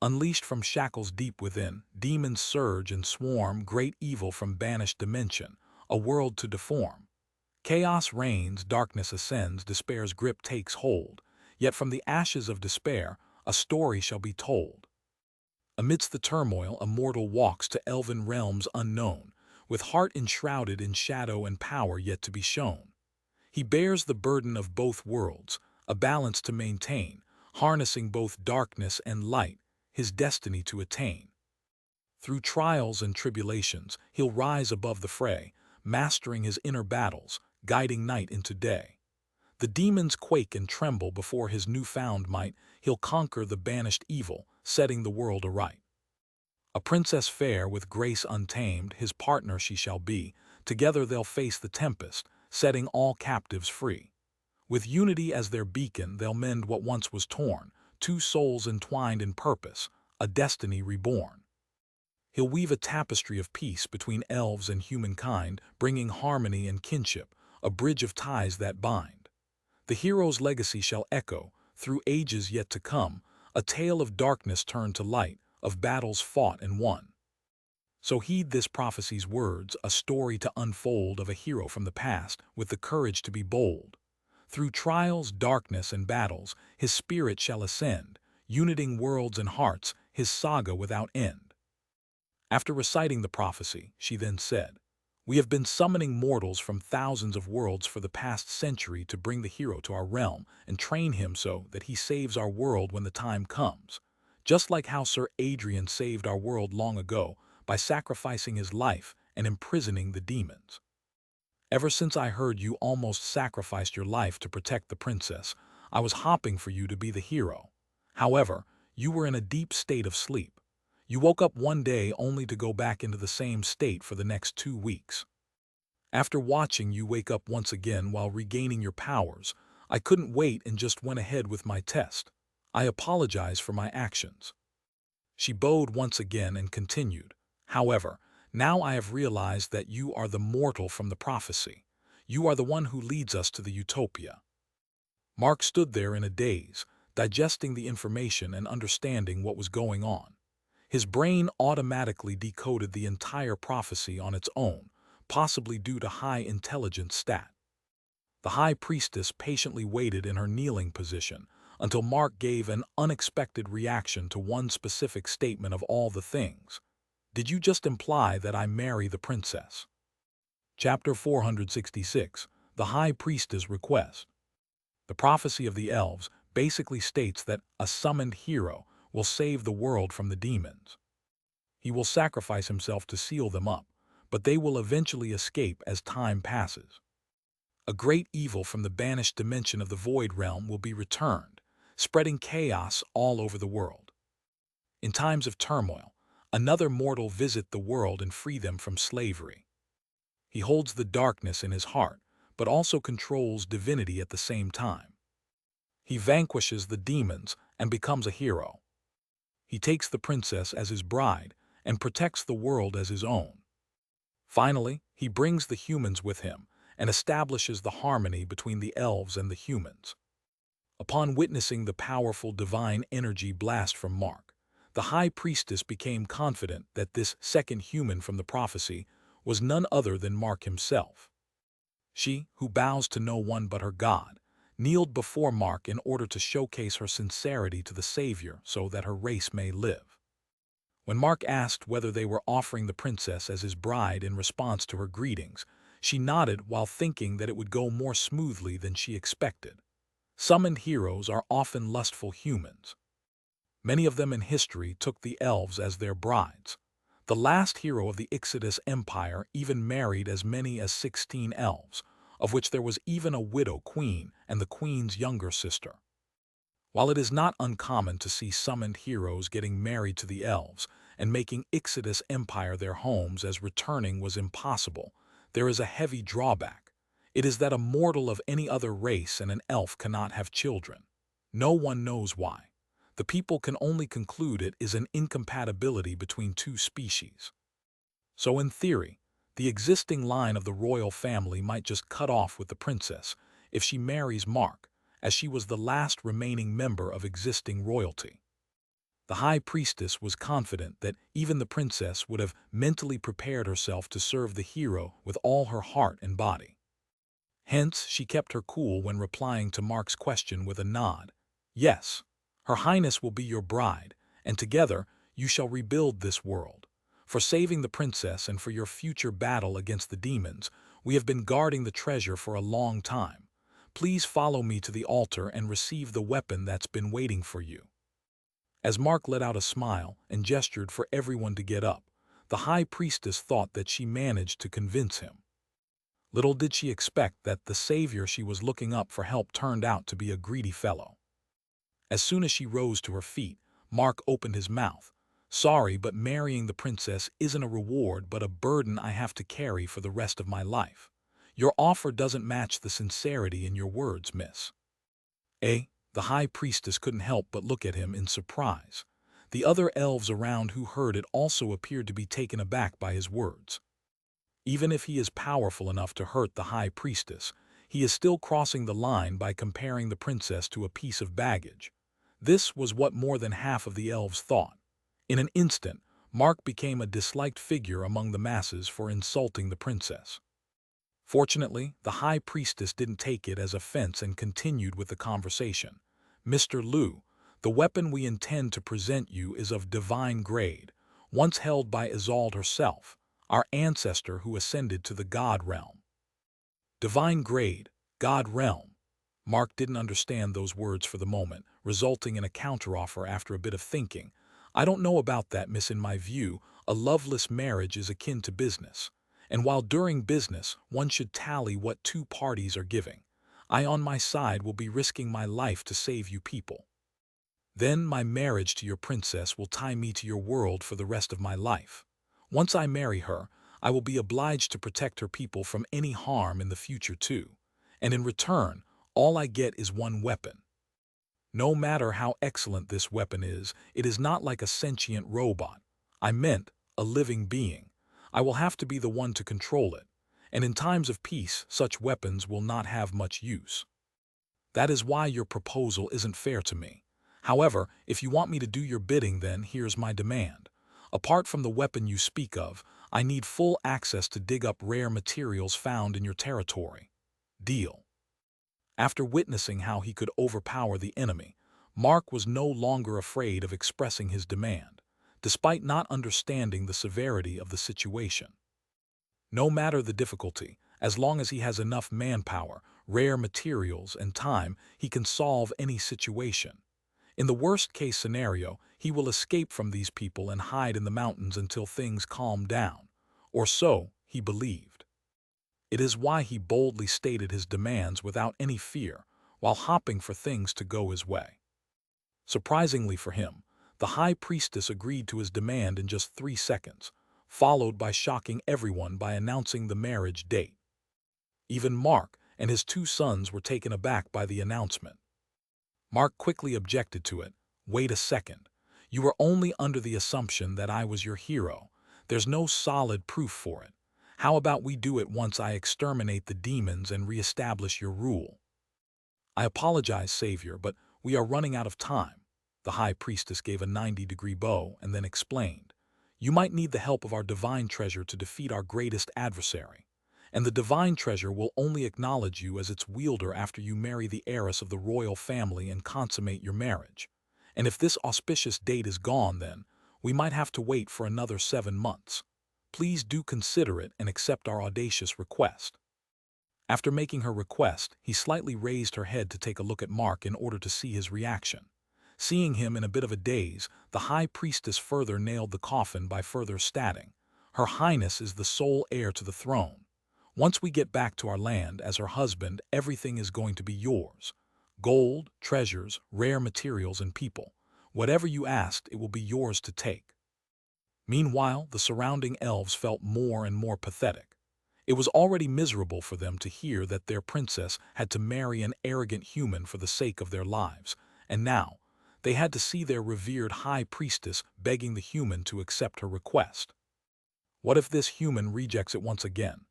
Unleashed from shackles deep within, demons surge and swarm, great evil from banished dimension, a world to deform. Chaos reigns, darkness ascends, despair's grip takes hold, yet from the ashes of despair, a story shall be told. Amidst the turmoil, a mortal walks to elven realms unknown, with heart enshrouded in shadow and power yet to be shown. He bears the burden of both worlds, a balance to maintain, harnessing both darkness and light, his destiny to attain. Through trials and tribulations, he'll rise above the fray, mastering his inner battles, guiding night into day. The demons quake and tremble before his newfound might, he'll conquer the banished evil, setting the world aright. A princess fair with grace untamed, his partner she shall be, together they'll face the tempest, setting all captives free. With unity as their beacon, they'll mend what once was torn, two souls entwined in purpose, a destiny reborn. He'll weave a tapestry of peace between elves and humankind, bringing harmony and kinship, a bridge of ties that bind. The hero's legacy shall echo, through ages yet to come, a tale of darkness turned to light, of battles fought and won. So heed this prophecy's words, a story to unfold of a hero from the past with the courage to be bold. Through trials, darkness, and battles, his spirit shall ascend, uniting worlds and hearts, his saga without end. After reciting the prophecy, she then said, "We have been summoning mortals from thousands of worlds for the past century to bring the hero to our realm and train him so that he saves our world when the time comes. Just like how Sir Adrian saved our world long ago by sacrificing his life and imprisoning the demons. Ever since I heard you almost sacrificed your life to protect the princess, I was hoping for you to be the hero. However, you were in a deep state of sleep. You woke up one day only to go back into the same state for the next 2 weeks. After watching you wake up once again while regaining your powers, I couldn't wait and just went ahead with my test. I apologize for my actions." She bowed once again and continued, "However, now I have realized that you are the mortal from the prophecy. You are the one who leads us to the utopia." Mark stood there in a daze, digesting the information and understanding what was going on. His brain automatically decoded the entire prophecy on its own, possibly due to high intelligence stat. The high priestess patiently waited in her kneeling position until Mark gave an unexpected reaction to one specific statement of all the things. "Did you just imply that I marry the princess?" Chapter 466, The High Priestess' Request. The prophecy of the elves basically states that a summoned hero will save the world from the demons. He will sacrifice himself to seal them up, but they will eventually escape as time passes. A great evil from the banished dimension of the Void Realm will be returned, spreading chaos all over the world. In times of turmoil, another mortal visit the world and free them from slavery. He holds the darkness in his heart, but also controls divinity at the same time. He vanquishes the demons and becomes a hero. He takes the princess as his bride and protects the world as his own. Finally, he brings the humans with him and establishes the harmony between the elves and the humans. Upon witnessing the powerful divine energy blast from Mark, the high priestess became confident that this second human from the prophecy was none other than Mark himself. She, who bows to no one but her God, kneeled before Mark in order to showcase her sincerity to the Savior so that her race may live. When Mark asked whether they were offering the princess as his bride in response to her greetings, she nodded while thinking that it would go more smoothly than she expected. Summoned heroes are often lustful humans. Many of them in history took the elves as their brides. The last hero of the Ixodus Empire even married as many as 16 elves, of which there was even a widow queen and the queen's younger sister. While it is not uncommon to see summoned heroes getting married to the elves and making Ixodus Empire their homes as returning was impossible, there is a heavy drawback. It is that a mortal of any other race and an elf cannot have children. No one knows why. The people can only conclude it is an incompatibility between two species. So in theory, the existing line of the royal family might just cut off with the princess if she marries Mark, as she was the last remaining member of existing royalty. The high priestess was confident that even the princess would have mentally prepared herself to serve the hero with all her heart and body. Hence, she kept her cool when replying to Mark's question with a nod. "Yes, Her Highness will be your bride, and together you shall rebuild this world. For saving the princess and for your future battle against the demons, we have been guarding the treasure for a long time. Please follow me to the altar and receive the weapon that's been waiting for you." As Mark let out a smile and gestured for everyone to get up, the high priestess thought that she managed to convince him. Little did she expect that the savior she was looking up for help turned out to be a greedy fellow. As soon as she rose to her feet, Mark opened his mouth. "Sorry, but marrying the princess isn't a reward but a burden I have to carry for the rest of my life. Your offer doesn't match the sincerity in your words, miss." The high priestess couldn't help but look at him in surprise. The other elves around who heard it also appeared to be taken aback by his words. Even if he is powerful enough to hurt the high priestess, he is still crossing the line by comparing the princess to a piece of baggage. This was what more than half of the elves thought. In an instant, Mark became a disliked figure among the masses for insulting the princess. Fortunately, the high priestess didn't take it as offense and continued with the conversation. "Mr. Lu, the weapon we intend to present you is of divine grade, once held by Isolde herself, our ancestor who ascended to the God realm." Divine grade, God realm. Mark didn't understand those words for the moment, resulting in a counteroffer after a bit of thinking. "I don't know about that, miss. In my view, a loveless marriage is akin to business. And while during business, one should tally what two parties are giving. I on my side will be risking my life to save you people. Then my marriage to your princess will tie me to your world for the rest of my life. Once I marry her, I will be obliged to protect her people from any harm in the future too. And in return, all I get is one weapon. No matter how excellent this weapon is, it is not like a sentient robot. I meant a living being. I will have to be the one to control it. And in times of peace, such weapons will not have much use. That is why your proposal isn't fair to me. However, if you want me to do your bidding, then here's my demand. Apart from the weapon you speak of, I need full access to dig up rare materials found in your territory. Deal. After witnessing how he could overpower the enemy, Mark was no longer afraid of expressing his demand, despite not understanding the severity of the situation. No matter the difficulty, as long as he has enough manpower, rare materials, and time, he can solve any situation. In the worst-case scenario, he will escape from these people and hide in the mountains until things calm down. Or so he believed. It is why he boldly stated his demands without any fear, while hoping for things to go his way. Surprisingly for him, the high priestess agreed to his demand in just 3 seconds, followed by shocking everyone by announcing the marriage date. Even Mark and his 2 sons were taken aback by the announcement. Mark quickly objected to it. Wait a second. You were only under the assumption that I was your hero. There's no solid proof for it. How about we do it once I exterminate the demons and reestablish your rule? I apologize, Savior, but we are running out of time. The high priestess gave a 90-degree bow and then explained. You might need the help of our divine treasure to defeat our greatest adversary. And the divine treasure will only acknowledge you as its wielder after you marry the heiress of the royal family and consummate your marriage. And if this auspicious date is gone, then we might have to wait for another 7 months. Please do consider it and accept our audacious request. After making her request, he slightly raised her head to take a look at Mark in order to see his reaction. Seeing him in a bit of a daze, the high priestess further nailed the coffin by further stating, Her Highness is the sole heir to the throne. Once we get back to our land as her husband, everything is going to be yours. Gold, treasures, rare materials, and people. Whatever you asked, it will be yours to take. Meanwhile, the surrounding elves felt more and more pathetic. It was already miserable for them to hear that their princess had to marry an arrogant human for the sake of their lives, and now they had to see their revered high priestess begging the human to accept her request. What if this human rejects it once again?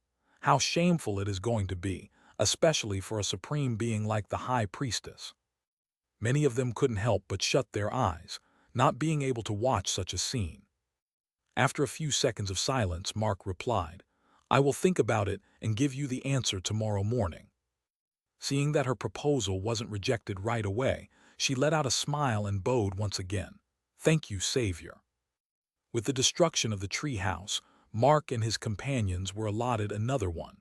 How shameful it is going to be, especially for a supreme being like the high priestess. Many of them couldn't help but shut their eyes, not being able to watch such a scene. After a few seconds of silence, Mark replied, I will think about it and give you the answer tomorrow morning. Seeing that her proposal wasn't rejected right away, she let out a smile and bowed once again. Thank you, Savior. With the destruction of the tree house, Mark and his companions were allotted another one.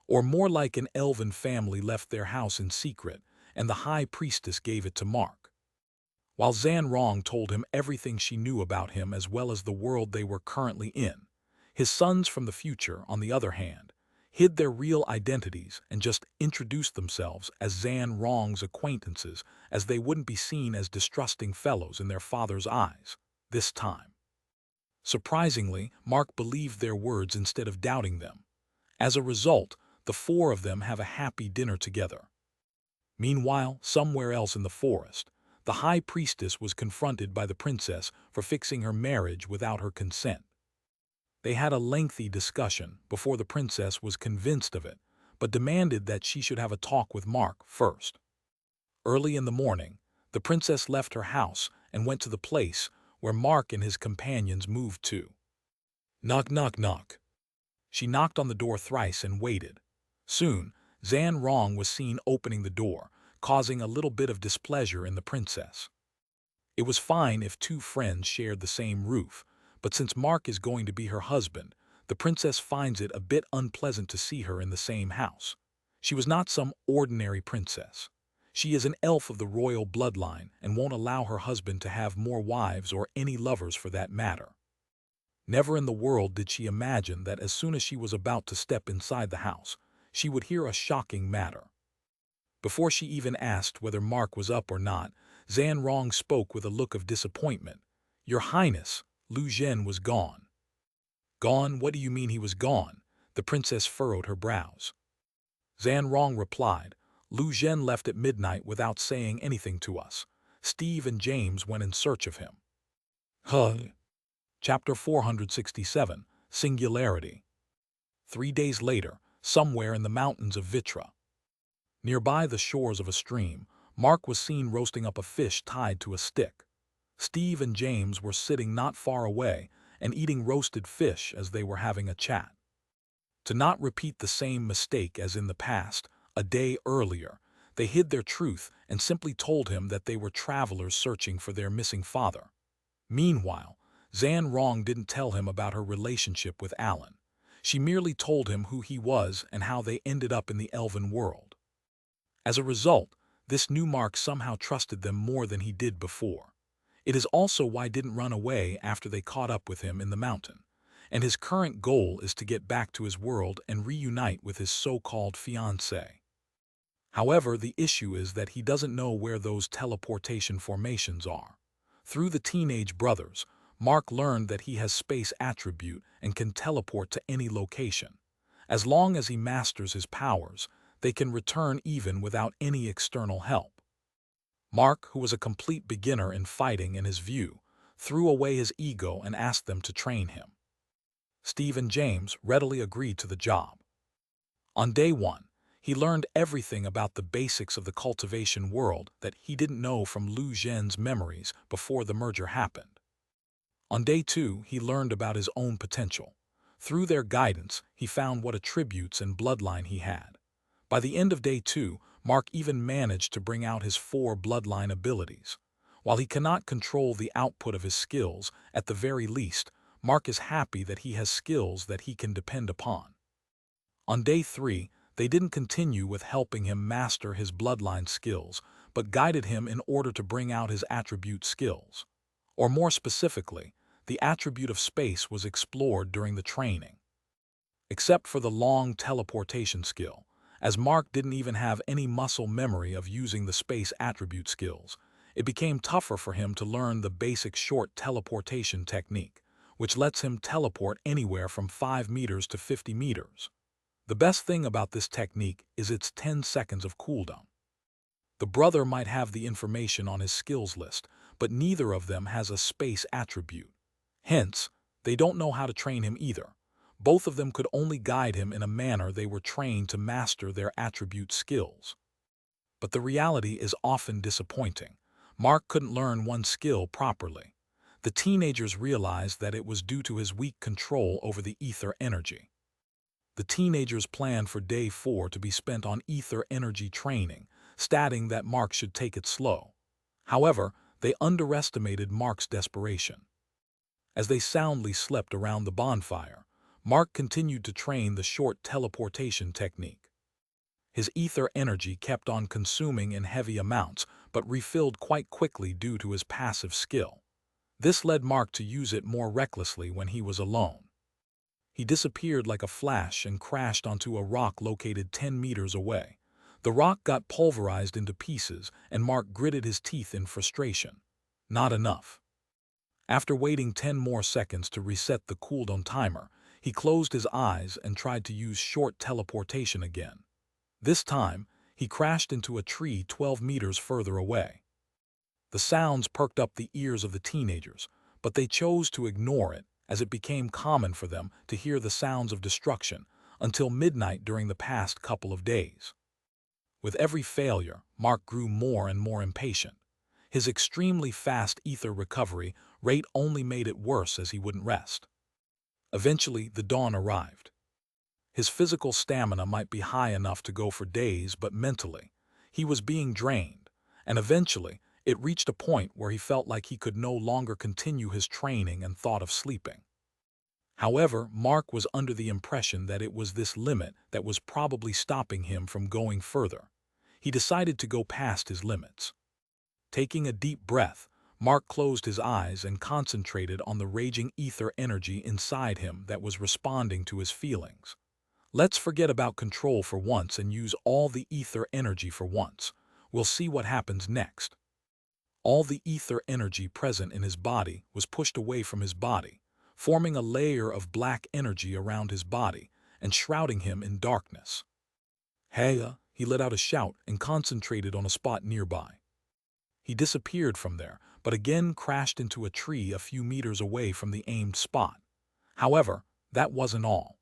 Or more like an elven family left their house in secret, and the high priestess gave it to Mark. While Zan Rong told him everything she knew about him as well as the world they were currently in, his sons from the future, on the other hand, hid their real identities and just introduced themselves as Zan Rong's acquaintances as they wouldn't be seen as distrusting fellows in their father's eyes, this time. Surprisingly, Mark believed their words instead of doubting them. As a result, the 4 of them have a happy dinner together. Meanwhile, somewhere else in the forest, the high priestess was confronted by the princess for fixing her marriage without her consent. They had a lengthy discussion before the princess was convinced of it, but demanded that she should have a talk with Mark first. Early in the morning, the princess left her house and went to the place where Mark and his companions moved to. Knock, knock, knock. She knocked on the door thrice and waited. Soon, Zan Rong was seen opening the door, causing a little bit of displeasure in the princess. It was fine if 2 friends shared the same roof, but since Mark is going to be her husband, the princess finds it a bit unpleasant to see her in the same house. She was not some ordinary princess. She is an elf of the royal bloodline and won't allow her husband to have more wives or any lovers for that matter. Never in the world did she imagine that as soon as she was about to step inside the house, she would hear a shocking matter. Before she even asked whether Mark was up or not, Zhan Rong spoke with a look of disappointment. "Your Highness, Lu Zhen was gone." "Gone? What do you mean he was gone?" The princess furrowed her brows. Zhan Rong replied, "Lu Zhen left at midnight without saying anything to us. Steve and James went in search of him." Huh. Chapter 467, Singularity. 3 days later, somewhere in the mountains of Vitra. Nearby the shores of a stream, Mark was seen roasting up a fish tied to a stick. Steve and James were sitting not far away and eating roasted fish as they were having a chat. To not repeat the same mistake as in the past, a day earlier, they hid their truth and simply told him that they were travelers searching for their missing father. Meanwhile, Zhan Rong didn't tell him about her relationship with Alan. She merely told him who he was and how they ended up in the elven world. As a result, this new Mark somehow trusted them more than he did before. It is also why he didn't run away after they caught up with him in the mountain. And his current goal is to get back to his world and reunite with his so-called fiancée. However, the issue is that he doesn't know where those teleportation formations are. Through the teenage brothers, Mark learned that he has space attribute and can teleport to any location. As long as he masters his powers, they can return even without any external help. Mark, who was a complete beginner in fighting in his view, threw away his ego and asked them to train him. Steve and James readily agreed to the job. On day 1, he learned everything about the basics of the cultivation world that he didn't know from Lu Zhen's memories before the merger happened. On day 2, he learned about his own potential. Through their guidance, he found what attributes and bloodline he had. By the end of day 2, Mark even managed to bring out his 4 bloodline abilities. While he cannot control the output of his skills, at the very least, Mark is happy that he has skills that he can depend upon. On day 3, they didn't continue with helping him master his bloodline skills, but guided him in order to bring out his attribute skills. Or more specifically, the attribute of space was explored during the training. Except for the long teleportation skill, as Mark didn't even have any muscle memory of using the space attribute skills, it became tougher for him to learn the basic short teleportation technique, which lets him teleport anywhere from 5 meters to 50 meters. The best thing about this technique is its 10 seconds of cooldown. The brother might have the information on his skills list, but neither of them has a space attribute. Hence, they don't know how to train him either. Both of them could only guide him in a manner they were trained to master their attribute skills. But the reality is often disappointing. Mark couldn't learn one skill properly. The teenagers realized that it was due to his weak control over the ether energy. The teenagers planned for day 4 to be spent on ether energy training, stating that Mark should take it slow. However, they underestimated Mark's desperation. As they soundly slept around the bonfire, Mark continued to train the short teleportation technique. His ether energy kept on consuming in heavy amounts, but refilled quite quickly due to his passive skill. This led Mark to use it more recklessly when he was alone. He disappeared like a flash and crashed onto a rock located 10 meters away. The rock got pulverized into pieces, and Mark gritted his teeth in frustration. Not enough. After waiting 10 more seconds to reset the cooldown timer, he closed his eyes and tried to use short teleportation again. This time, he crashed into a tree 12 meters further away. The sounds perked up the ears of the teenagers, but they chose to ignore it, as it became common for them to hear the sounds of destruction until midnight during the past couple of days. With every failure, Mark grew more and more impatient. His extremely fast ether recovery rate only made it worse as he wouldn't rest. Eventually, the dawn arrived. His physical stamina might be high enough to go for days, but mentally, he was being drained, and eventually, it reached a point where he felt like he could no longer continue his training and thought of sleeping. However, Mark was under the impression that it was this limit that was probably stopping him from going further. He decided to go past his limits. Taking a deep breath, Mark closed his eyes and concentrated on the raging ether energy inside him that was responding to his feelings. Let's forget about control for once and use all the ether energy for once. We'll see what happens next. All the ether energy present in his body was pushed away from his body, forming a layer of black energy around his body and shrouding him in darkness. Hey, he let out a shout and concentrated on a spot nearby. He disappeared from there, but again crashed into a tree a few meters away from the aimed spot. However, that wasn't all.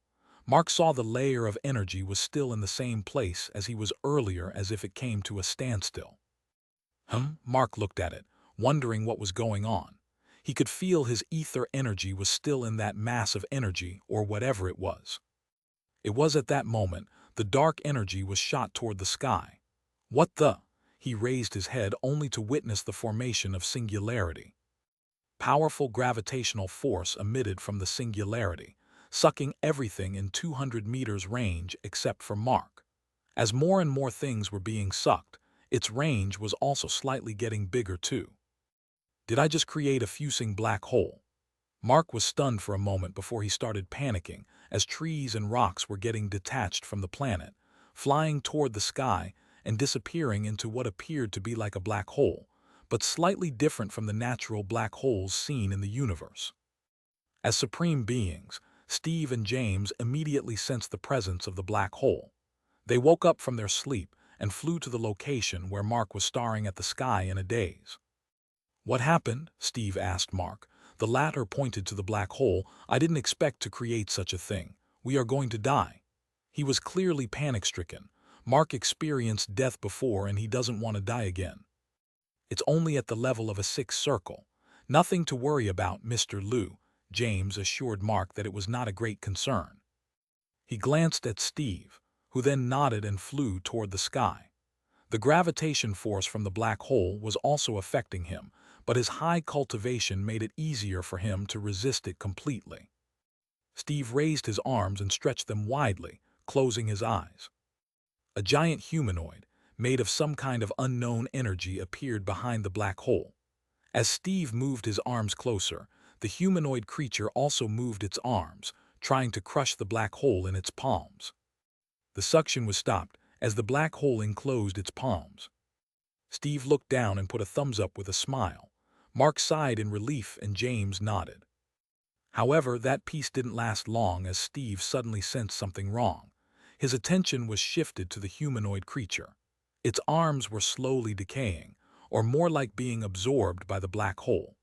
Mark saw the layer of energy was still in the same place as he was earlier, as if it came to a standstill. Mark looked at it, wondering what was going on. He could feel his ether energy was still in that mass of energy, or whatever it was. It was at that moment the dark energy was shot toward the sky. What the? He raised his head only to witness the formation of singularity. Powerful gravitational force emitted from the singularity, sucking everything in 200 meters range except for Mark. As more and more things were being sucked, its range was also slightly getting bigger too. Did I just create a fusing black hole? Mark was stunned for a moment before he started panicking, as trees and rocks were getting detached from the planet, flying toward the sky and disappearing into what appeared to be like a black hole, but slightly different from the natural black holes seen in the universe. As supreme beings, Steve and James immediately sensed the presence of the black hole. They woke up from their sleep and flew to the location where Mark was staring at the sky in a daze. "What happened?" Steve asked Mark. The latter pointed to the black hole. "I didn't expect to create such a thing. We are going to die." He was clearly panic-stricken. Mark experienced death before and he doesn't want to die again. "It's only at the level of a 6th circle. Nothing to worry about, Mr. Lu," James assured Mark that it was not a great concern. He glanced at Steve, who then nodded and flew toward the sky. The gravitation force from the black hole was also affecting him, but his high cultivation made it easier for him to resist it completely. Steve raised his arms and stretched them widely, closing his eyes. A giant humanoid, made of some kind of unknown energy, appeared behind the black hole. As Steve moved his arms closer, the humanoid creature also moved its arms, trying to crush the black hole in its palms. The suction was stopped as the black hole enclosed its palms. Steve looked down and put a thumbs up with a smile. Mark sighed in relief and James nodded. However, that peace didn't last long as Steve suddenly sensed something wrong. His attention was shifted to the humanoid creature. Its arms were slowly decaying, or more like being absorbed by the black hole.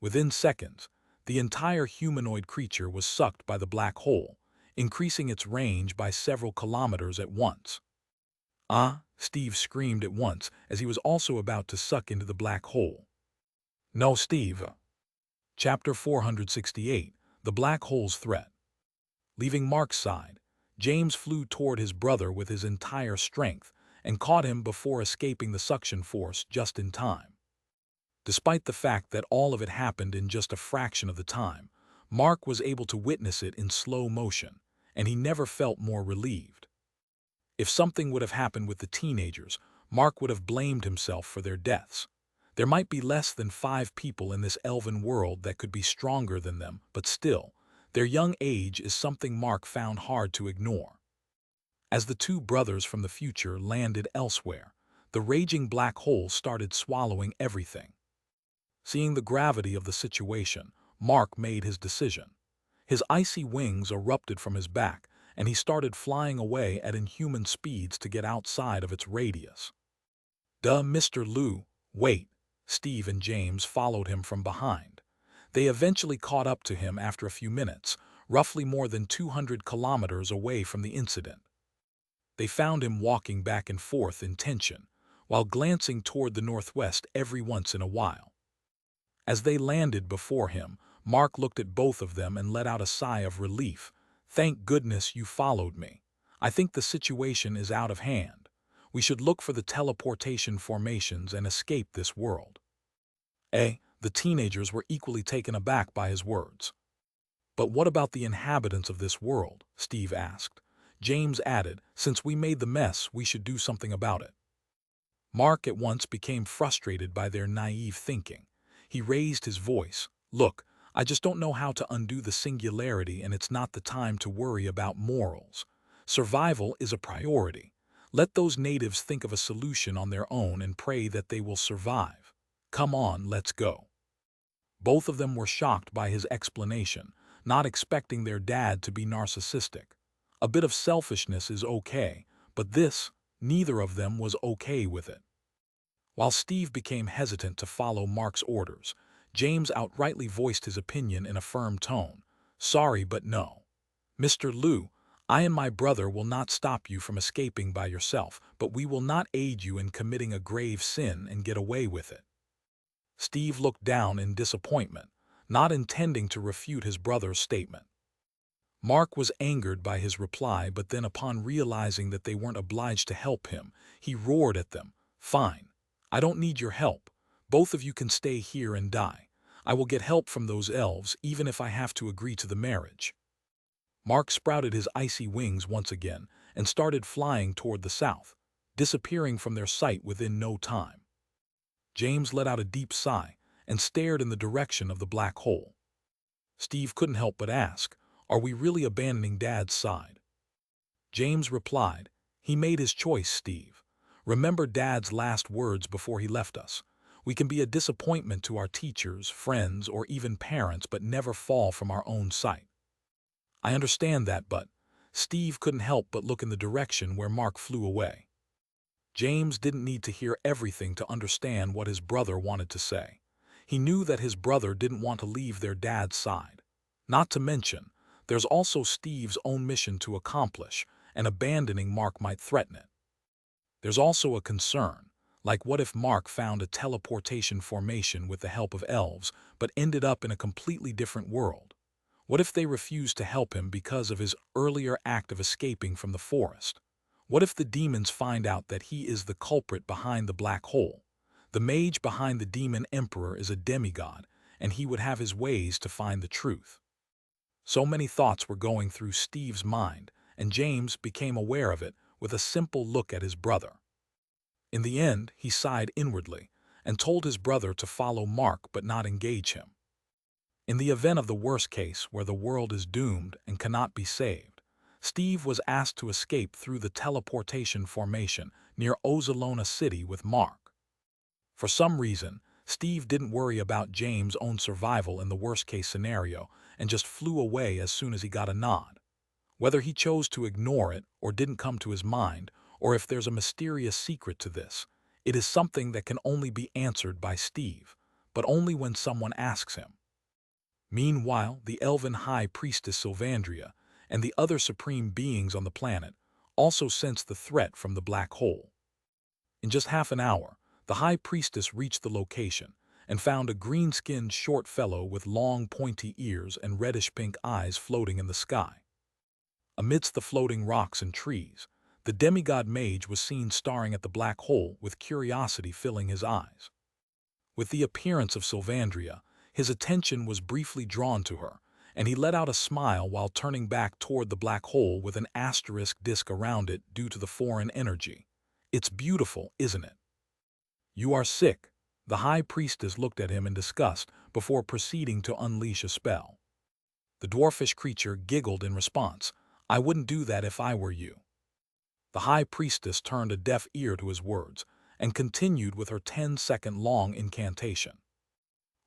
Within seconds, the entire humanoid creature was sucked by the black hole, increasing its range by several kilometers at once. "Ah!" Steve screamed at once as he was also about to suck into the black hole. "No, Steve." Chapter 468, The Black Hole's Threat. Leaving Mark's side, James flew toward his brother with his entire strength and caught him before escaping the suction force just in time. Despite the fact that all of it happened in just a fraction of the time, Mark was able to witness it in slow motion, and he never felt more relieved. If something would have happened with the teenagers, Mark would have blamed himself for their deaths. There might be less than 5 people in this elven world that could be stronger than them, but still, their young age is something Mark found hard to ignore. As the two brothers from the future landed elsewhere, the raging black hole started swallowing everything. Seeing the gravity of the situation, Mark made his decision. His icy wings erupted from his back, and he started flying away at inhuman speeds to get outside of its radius. Mr. Lu, wait!" Steve and James followed him from behind. They eventually caught up to him after a few minutes, roughly more than 200 kilometers away from the incident. They found him walking back and forth in tension, while glancing toward the northwest every once in a while. As they landed before him, Mark looked at both of them and let out a sigh of relief. "Thank goodness you followed me. I think the situation is out of hand. We should look for the teleportation formations and escape this world." The teenagers were equally taken aback by his words. "But what about the inhabitants of this world?" Steve asked. James added, "Since we made the mess, we should do something about it." Mark at once became frustrated by their naive thinking. He raised his voice. "Look, I just don't know how to undo the singularity, and it's not the time to worry about morals. Survival is a priority. Let those natives think of a solution on their own and pray that they will survive. Come on, let's go." Both of them were shocked by his explanation, not expecting their dad to be narcissistic. A bit of selfishness is okay, but neither of them was okay with it. While Steve became hesitant to follow Mark's orders, James outrightly voiced his opinion in a firm tone. "Sorry, but no. Mr. Lu, I and my brother will not stop you from escaping by yourself, but we will not aid you in committing a grave sin and get away with it." Steve looked down in disappointment, not intending to refute his brother's statement. Mark was angered by his reply, but then upon realizing that they weren't obliged to help him, he roared at them, "Fine. I don't need your help. Both of you can stay here and die. I will get help from those elves, even if I have to agree to the marriage." Mark sprouted his icy wings once again and started flying toward the south, disappearing from their sight within no time. James let out a deep sigh and stared in the direction of the black hole. Steve couldn't help but ask, "Are we really abandoning Dad's side?" James replied, "He made his choice, Steve. Remember Dad's last words before he left us. We can be a disappointment to our teachers, friends, or even parents, but never fall from our own sight." "I understand that, but—" Steve couldn't help but look in the direction where Mark flew away. James didn't need to hear everything to understand what his brother wanted to say. He knew that his brother didn't want to leave their dad's side. Not to mention, there's also Steve's own mission to accomplish, and abandoning Mark might threaten it. There's also a concern, like what if Mark found a teleportation formation with the help of elves, but ended up in a completely different world? What if they refused to help him because of his earlier act of escaping from the forest? What if the demons find out that he is the culprit behind the black hole? The mage behind the demon emperor is a demigod, and he would have his ways to find the truth. So many thoughts were going through Steve's mind, and James became aware of it with a simple look at his brother. In the end, he sighed inwardly and told his brother to follow Mark but not engage him. In the event of the worst case, where the world is doomed and cannot be saved, Steve was asked to escape through the teleportation formation near Ozalona City with Mark. For some reason, Steve didn't worry about James' own survival in the worst-case scenario and just flew away as soon as he got a nod. Whether he chose to ignore it or didn't come to his mind, or if there's a mysterious secret to this, it is something that can only be answered by Steve, but only when someone asks him. Meanwhile, the elven high priestess Sylvandria and the other supreme beings on the planet also sensed the threat from the black hole. In just half an hour, the high priestess reached the location and found a green-skinned short fellow with long pointy ears and reddish-pink eyes floating in the sky. Amidst the floating rocks and trees, the demigod mage was seen staring at the black hole with curiosity filling his eyes. With the appearance of Sylvandria, his attention was briefly drawn to her, and he let out a smile while turning back toward the black hole with an asterisk disk around it due to the foreign energy. "It's beautiful, isn't it?" "You are sick." The high priestess looked at him in disgust before proceeding to unleash a spell. The dwarfish creature giggled in response. "I wouldn't do that if I were you." The high priestess turned a deaf ear to his words and continued with her 10-second-long incantation.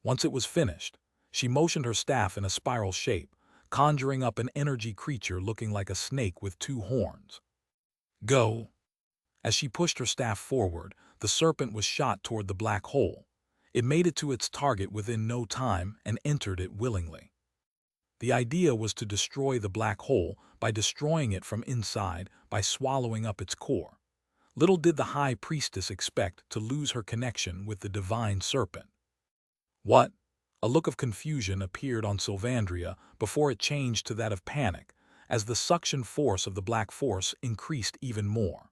Once it was finished, she motioned her staff in a spiral shape, conjuring up an energy creature looking like a snake with 2 horns. "Go!" As she pushed her staff forward, the serpent was shot toward the black hole. It made it to its target within no time and entered it willingly. The idea was to destroy the black hole by destroying it from inside by swallowing up its core. Little did the high priestess expect to lose her connection with the divine serpent. "What?" A look of confusion appeared on Sylvandria before it changed to that of panic, as the suction force of the black force increased even more.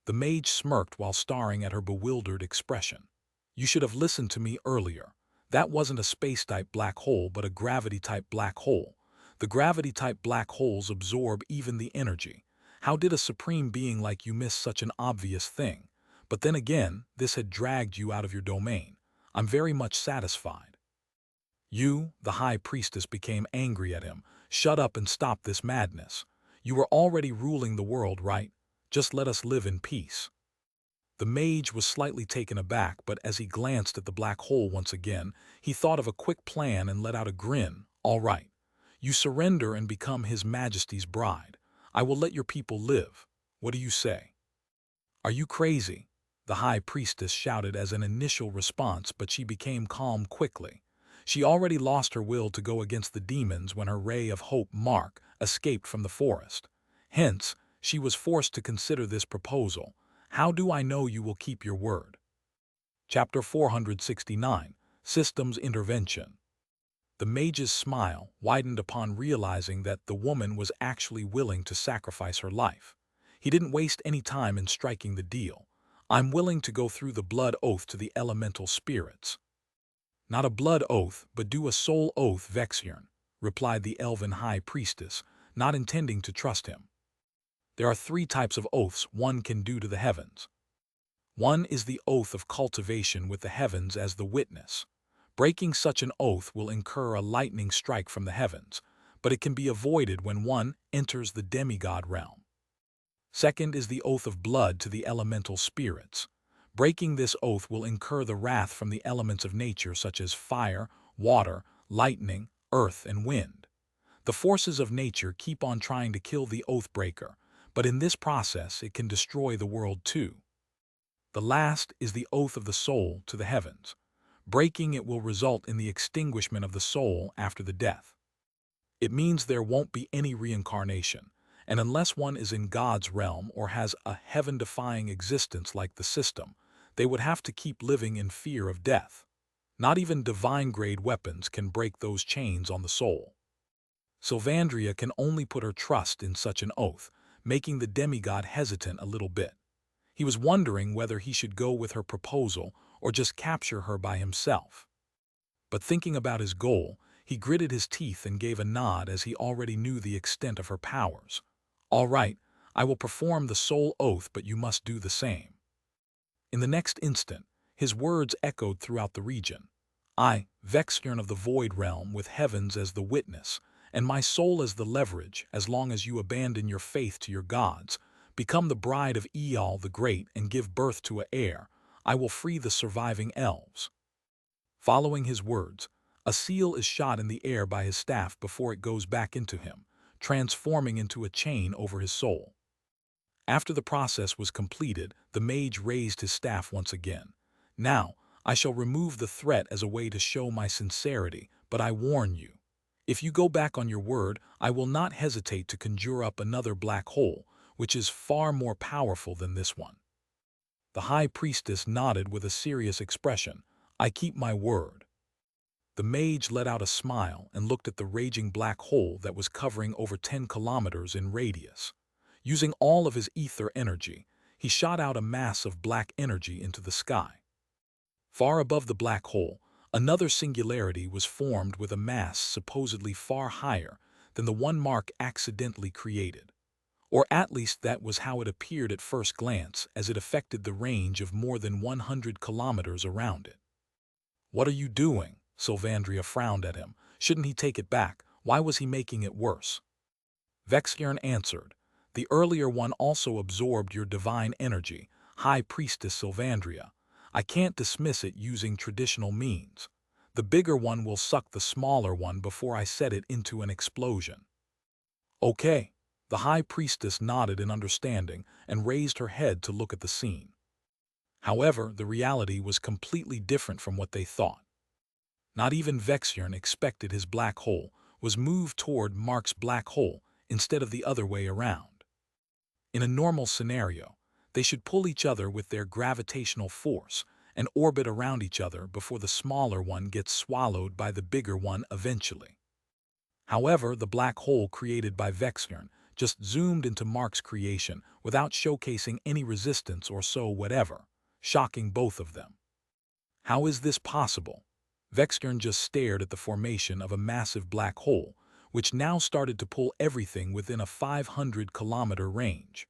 The mage smirked while staring at her bewildered expression. "You should have listened to me earlier. That wasn't a space-type black hole but a gravity-type black hole. The gravity-type black holes absorb even the energy. How did a supreme being like you miss such an obvious thing? But then again, this had dragged you out of your domain. I'm very much satisfied." You, the High Priestess, became angry at him. Shut up and stop this madness. You are already ruling the world, right? Just let us live in peace. The mage was slightly taken aback, but as he glanced at the black hole once again, he thought of a quick plan and let out a grin. All right. You surrender and become His Majesty's bride. I will let your people live. What do you say? Are you crazy? The High Priestess shouted as an initial response, but she became calm quickly. She already lost her will to go against the demons when her ray of hope, Mark, escaped from the forest. Hence, she was forced to consider this proposal. How do I know you will keep your word? Chapter 469, Systems Intervention. The mage's smile widened upon realizing that the woman was actually willing to sacrifice her life. He didn't waste any time in striking the deal. I'm willing to go through the blood oath to the elemental spirits. Not a blood oath, but do a soul oath, Vexion, replied the elven high priestess, not intending to trust him. There are 3 types of oaths one can do to the heavens. One is the oath of cultivation with the heavens as the witness. Breaking such an oath will incur a lightning strike from the heavens, but it can be avoided when one enters the demigod realm. Second is the oath of blood to the elemental spirits. Breaking this oath will incur the wrath from the elements of nature such as fire, water, lightning, earth, and wind. The forces of nature keep on trying to kill the oath breaker, but in this process it can destroy the world too. The last is the oath of the soul to the heavens. Breaking it will result in the extinguishment of the soul after the death. It means there won't be any reincarnation, and unless one is in God's realm or has a heaven-defying existence like the system, they would have to keep living in fear of death. Not even divine-grade weapons can break those chains on the soul. Sylvandria can only put her trust in such an oath, making the demigod hesitant a little bit. He was wondering whether he should go with her proposal or just capture her by himself. But thinking about his goal, he gritted his teeth and gave a nod as he already knew the extent of her powers. All right, I will perform the soul oath, but you must do the same. In the next instant, his words echoed throughout the region. I, Vexion of the Void Realm with heavens as the witness, and my soul as the leverage, as long as you abandon your faith to your gods, become the bride of Eol the Great and give birth to an heir, I will free the surviving elves. Following his words, a seal is shot in the air by his staff before it goes back into him, transforming into a chain over his soul. After the process was completed, the mage raised his staff once again. Now, I shall remove the threat as a way to show my sincerity, but I warn you. If you go back on your word, I will not hesitate to conjure up another black hole, which is far more powerful than this one. The high priestess nodded with a serious expression. I keep my word. The mage let out a smile and looked at the raging black hole that was covering over 10 kilometers in radius. Using all of his ether energy, he shot out a mass of black energy into the sky. Far above the black hole, another singularity was formed with a mass supposedly far higher than the one Mark accidentally created. Or at least that was how it appeared at first glance, as it affected the range of more than 100 kilometers around it. What are you doing? Sylvandria frowned at him. Shouldn't he take it back? Why was he making it worse? Vexion answered. The earlier one also absorbed your divine energy, High Priestess Sylvandria. I can't dismiss it using traditional means. The bigger one will suck the smaller one before I set it into an explosion. Okay. The High Priestess nodded in understanding and raised her head to look at the scene. However, the reality was completely different from what they thought. Not even Vexion expected his black hole was moved toward Mark's black hole instead of the other way around. In a normal scenario, they should pull each other with their gravitational force and orbit around each other before the smaller one gets swallowed by the bigger one eventually. However, the black hole created by Vexion just zoomed into Mark's creation without showcasing any resistance or so whatever, shocking both of them. How is this possible? Vexion just stared at the formation of a massive black hole, which now started to pull everything within a 500-kilometer range.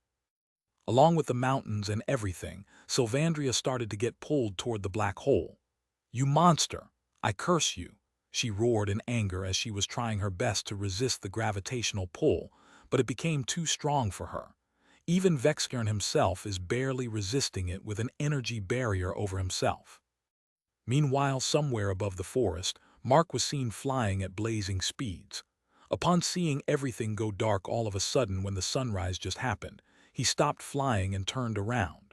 Along with the mountains and everything, Sylvandria started to get pulled toward the black hole. You monster! I curse you! she roared in anger as she was trying her best to resist the gravitational pull, but it became too strong for her. Even Vexkern himself is barely resisting it with an energy barrier over himself. Meanwhile, somewhere above the forest, Mark was seen flying at blazing speeds. Upon seeing everything go dark all of a sudden when the sunrise just happened, he stopped flying and turned around.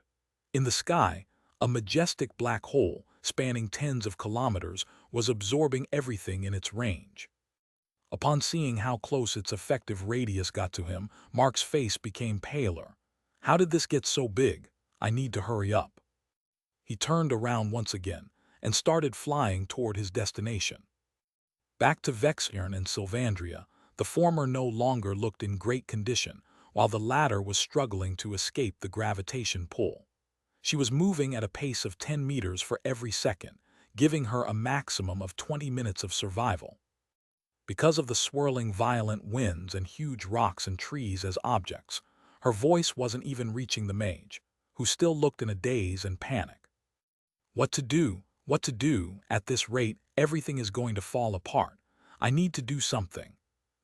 In the sky, a majestic black hole, spanning tens of kilometers, was absorbing everything in its range. Upon seeing how close its effective radius got to him, Mark's face became paler. How did this get so big? I need to hurry up. He turned around once again and started flying toward his destination. Back to Vexjern and Sylvandria, the former no longer looked in great condition, while the latter was struggling to escape the gravitation pull. She was moving at a pace of 10 meters for every second, giving her a maximum of 20 minutes of survival. Because of the swirling violent winds and huge rocks and trees as objects, her voice wasn't even reaching the mage, who still looked in a daze and panic. What to do? What to do? At this rate, everything is going to fall apart. I need to do something.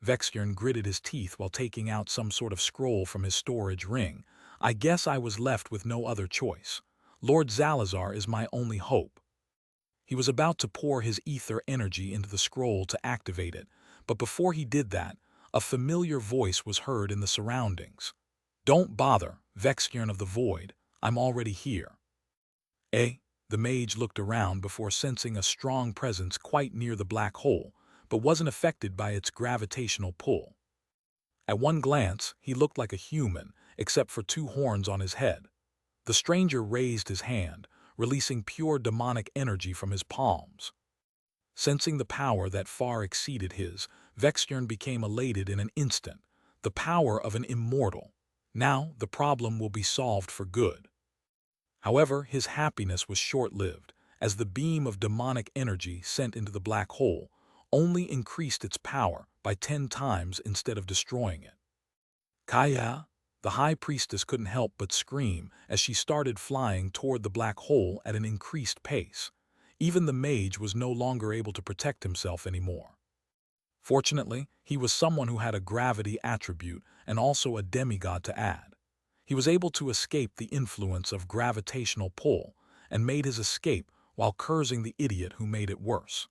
Vexjern gritted his teeth while taking out some sort of scroll from his storage ring. I guess I was left with no other choice. Lord Zalazar is my only hope. He was about to pour his ether energy into the scroll to activate it, but before he did that, a familiar voice was heard in the surroundings. Don't bother, Vexjern of the Void, I'm already here. Eh? The mage looked around before sensing a strong presence quite near the black hole, but wasn't affected by its gravitational pull. At one glance, he looked like a human, except for two horns on his head. The stranger raised his hand, releasing pure demonic energy from his palms. Sensing the power that far exceeded his, Vexjern became elated in an instant. The power of an immortal. Now, the problem will be solved for good. However, his happiness was short-lived, as the beam of demonic energy sent into the black hole only increased its power by 10 times instead of destroying it. Kaya, the high priestess couldn't help but scream as she started flying toward the black hole at an increased pace. Even the mage was no longer able to protect himself anymore. Fortunately, he was someone who had a gravity attribute and also a demigod to add. He was able to escape the influence of gravitational pull and made his escape while cursing the idiot who made it worse.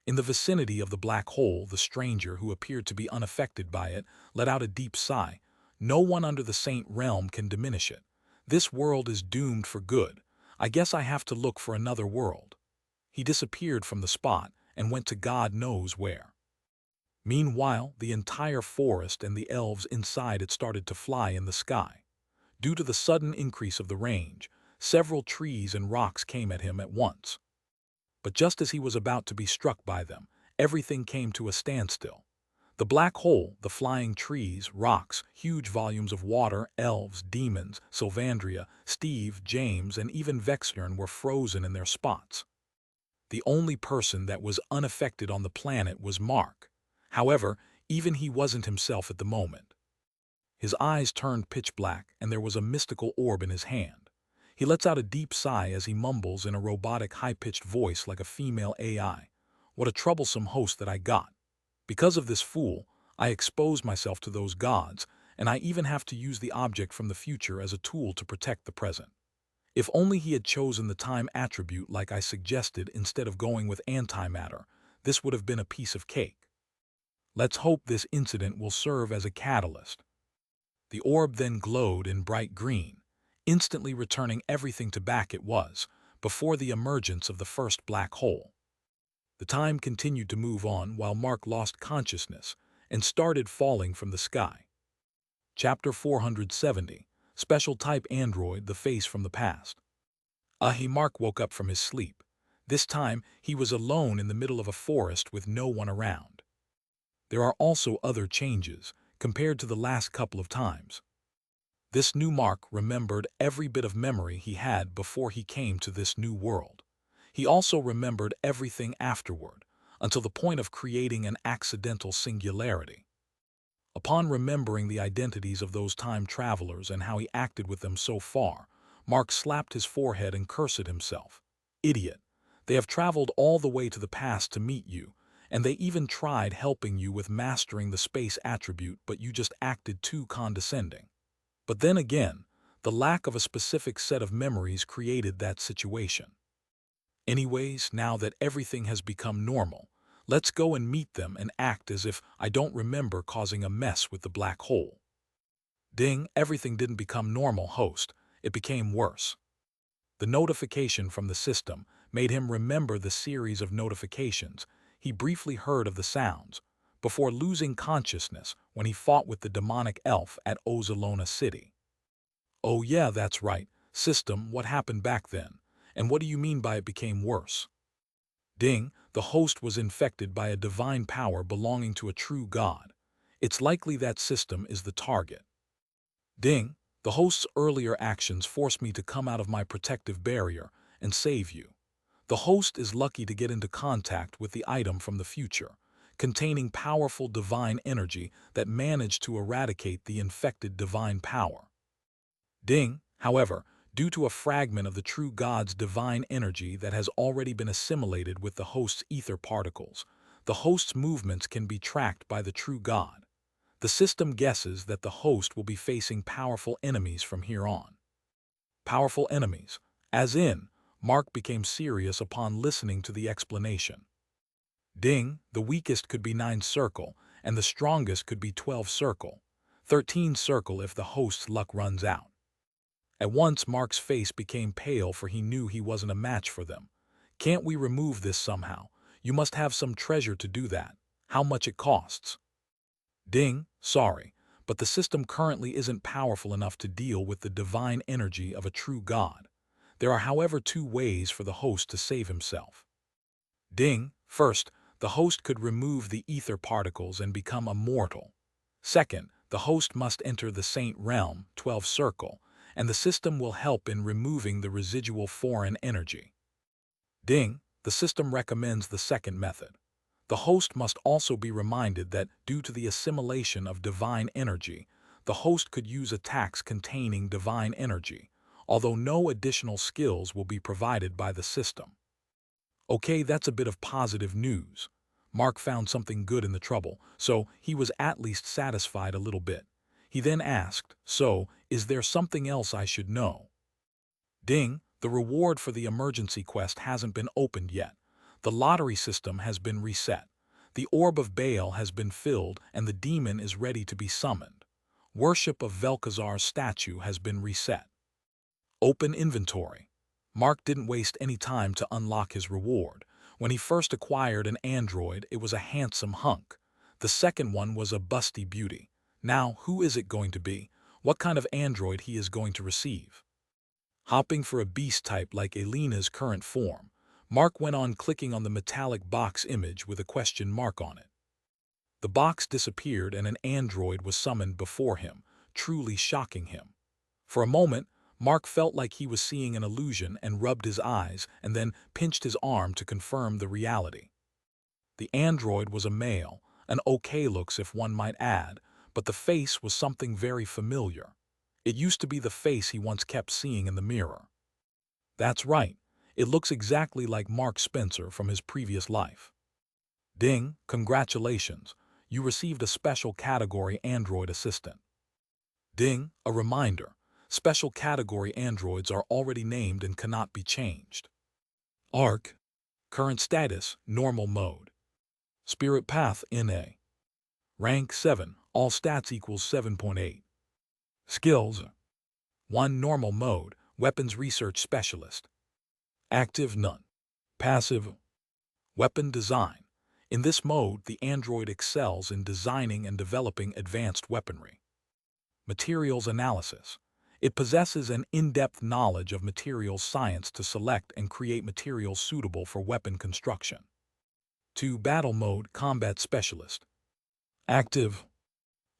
In the vicinity of the black hole, the stranger, who appeared to be unaffected by it, let out a deep sigh. No one under the Saint Realm can diminish it. This world is doomed for good. I guess I have to look for another world. He disappeared from the spot and went to God knows where. Meanwhile, the entire forest and the elves inside it started to fly in the sky. Due to the sudden increase of the range, several trees and rocks came at him at once. But just as he was about to be struck by them, everything came to a standstill. The black hole, the flying trees, rocks, huge volumes of water, elves, demons, Sylvandria, Steve, James, and even Vexjern were frozen in their spots. The only person that was unaffected on the planet was Mark. However, even he wasn't himself at the moment. His eyes turned pitch black, and there was a mystical orb in his hand. He lets out a deep sigh as he mumbles in a robotic, high-pitched voice like a female AI. What a troublesome host that I got. Because of this fool, I expose myself to those gods, and I even have to use the object from the future as a tool to protect the present. If only he had chosen the time attribute like I suggested instead of going with antimatter, this would have been a piece of cake. Let's hope this incident will serve as a catalyst. The orb then glowed in bright green, instantly returning everything to back it was, before the emergence of the first black hole. The time continued to move on while Mark lost consciousness and started falling from the sky. Chapter 470, Special Type Android, the Face from the Past. Mark woke up from his sleep. This time, he was alone in the middle of a forest with no one around. There are also other changes compared to the last couple of times. This new Mark remembered every bit of memory he had before he came to this new world. He also remembered everything afterward, until the point of creating an accidental singularity. Upon remembering the identities of those time travelers and how he acted with them so far, Mark slapped his forehead and cursed himself. Idiot! They have traveled all the way to the past to meet you, and they even tried helping you with mastering the space attribute, but you just acted too condescending. But then again, the lack of a specific set of memories created that situation. Anyways, now that everything has become normal, let's go and meet them and act as if I don't remember causing a mess with the black hole. Ding, everything didn't become normal, host. It became worse. The notification from the system made him remember the series of notifications he briefly heard of the sounds before losing consciousness when he fought with the demonic elf at Ozalona City. Oh yeah, that's right. System, what happened back then? And what do you mean by it became worse? Ding, the host was infected by a divine power belonging to a true god. It's likely that system is the target. Ding, the host's earlier actions forced me to come out of my protective barrier and save you. The host is lucky to get into contact with the item from the future, containing powerful divine energy that managed to eradicate the infected divine power. Ding, however, due to a fragment of the true god's divine energy that has already been assimilated with the host's ether particles, the host's movements can be tracked by the true god. The system guesses that the host will be facing powerful enemies from here on. Powerful enemies, as in, Mark became serious upon listening to the explanation. Ding, the weakest could be 9 circle, and the strongest could be 12 circle, 13 circle if the host's luck runs out. At once Mark's face became pale, for he knew he wasn't a match for them. Can't we remove this somehow? You must have some treasure to do that. How much it costs? Ding, sorry, but the system currently isn't powerful enough to deal with the divine energy of a true god. There are, however, 2 ways for the host to save himself. Ding, first, the host could remove the ether particles and become immortal. Second, the host must enter the Saint Realm, 12 circle, and the system will help in removing the residual foreign energy. Ding, the system recommends the second method. The host must also be reminded that, due to the assimilation of divine energy, the host could use attacks containing divine energy, although no additional skills will be provided by the system. Okay, that's a bit of positive news. Mark found something good in the trouble, so he was at least satisfied a little bit. He then asked, so, is there something else I should know? Ding, the reward for the emergency quest hasn't been opened yet. The lottery system has been reset. The orb of Baal has been filled and the demon is ready to be summoned. Worship of Velkazar's statue has been reset. Open inventory. Mark didn't waste any time to unlock his reward. When he first acquired an android, it was a handsome hunk. The second one was a busty beauty. Now, who is it going to be? What kind of android he is going to receive? Hopping for a beast type like Elena's current form, Mark went on clicking on the metallic box image with a question mark on it. The box disappeared and an android was summoned before him, truly shocking him. For a moment, Mark felt like he was seeing an illusion and rubbed his eyes and then pinched his arm to confirm the reality. The android was a male, an okay looks if one might add, but the face was something very familiar. It used to be the face he once kept seeing in the mirror. That's right. It looks exactly like Mark Spencer from his previous life. Ding, congratulations. You received a special category android assistant. Ding, a reminder. Special category androids are already named and cannot be changed. Arc. Current status, normal mode. Spirit path, NA. Rank 7, all stats equals 7.8. Skills. 1 normal mode, weapons research specialist. Active none. Passive. Weapon design. In this mode, the android excels in designing and developing advanced weaponry. Materials analysis. It possesses an in-depth knowledge of materials science to select and create materials suitable for weapon construction. 2 battle mode, combat specialist. Active.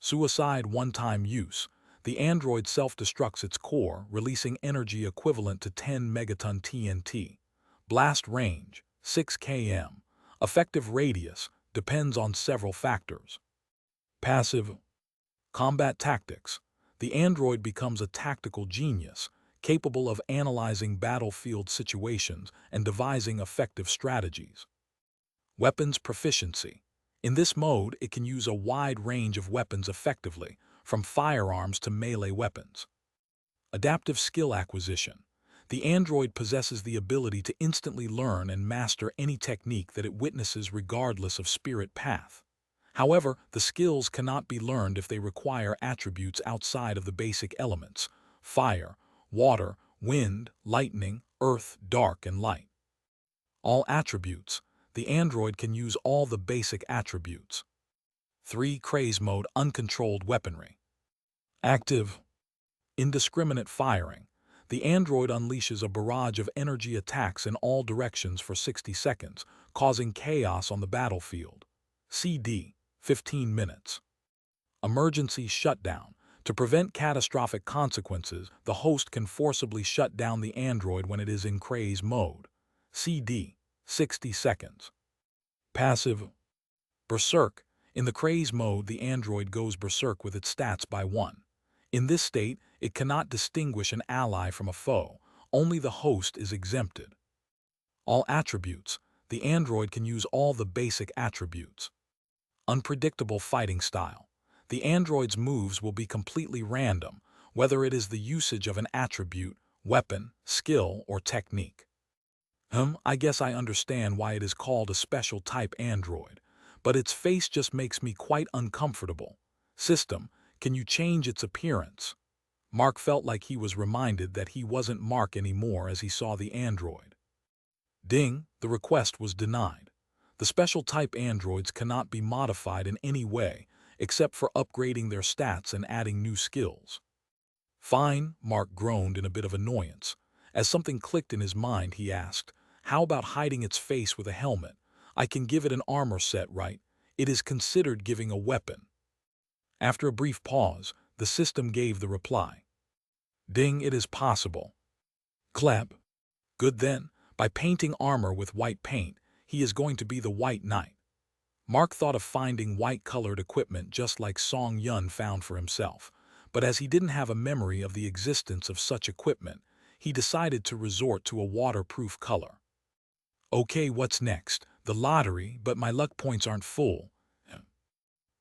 Suicide one-time use. The android self-destructs its core, releasing energy equivalent to 10 megaton TNT. Blast range, 6 km. Effective radius, depends on several factors. Passive. Combat tactics. The android becomes a tactical genius, capable of analyzing battlefield situations and devising effective strategies. Weapons proficiency. In this mode, it can use a wide range of weapons effectively, from firearms to melee weapons. Adaptive skill acquisition. The android possesses the ability to instantly learn and master any technique that it witnesses regardless of spirit path. However, the skills cannot be learned if they require attributes outside of the basic elements: fire, water, wind, lightning, earth, dark, and light. All attributes. The android can use all the basic attributes. 3. Craze mode uncontrolled weaponry. Active. Indiscriminate firing. The android unleashes a barrage of energy attacks in all directions for 60 seconds, causing chaos on the battlefield. CD. 15 minutes. Emergency shutdown. To prevent catastrophic consequences, the host can forcibly shut down the android when it is in craze mode. CD. 60 seconds. Passive. Berserk. In the craze mode, the android goes berserk with its stats by 1. In this state, it cannot distinguish an ally from a foe. Only the host is exempted. All attributes. The android can use all the basic attributes. Unpredictable fighting style. The android's moves will be completely random, whether it is the usage of an attribute, weapon, skill, or technique. I guess I understand why it is called a special type android, but its face just makes me quite uncomfortable. System, can you change its appearance? Mark felt like he was reminded that he wasn't Mark anymore as he saw the android. Ding, the request was denied. The special type androids cannot be modified in any way, except for upgrading their stats and adding new skills. Fine, Mark groaned in a bit of annoyance. As something clicked in his mind, he asked, how about hiding its face with a helmet? I can give it an armor set, right? It is considered giving a weapon. After a brief pause, the system gave the reply. Ding, it is possible. Clap. Good then, by painting armor with white paint, he is going to be the White Knight. Mark thought of finding white-colored equipment just like Song Yun found for himself, but as he didn't have a memory of the existence of such equipment, he decided to resort to a waterproof color. Okay, what's next? The lottery, but my luck points aren't full.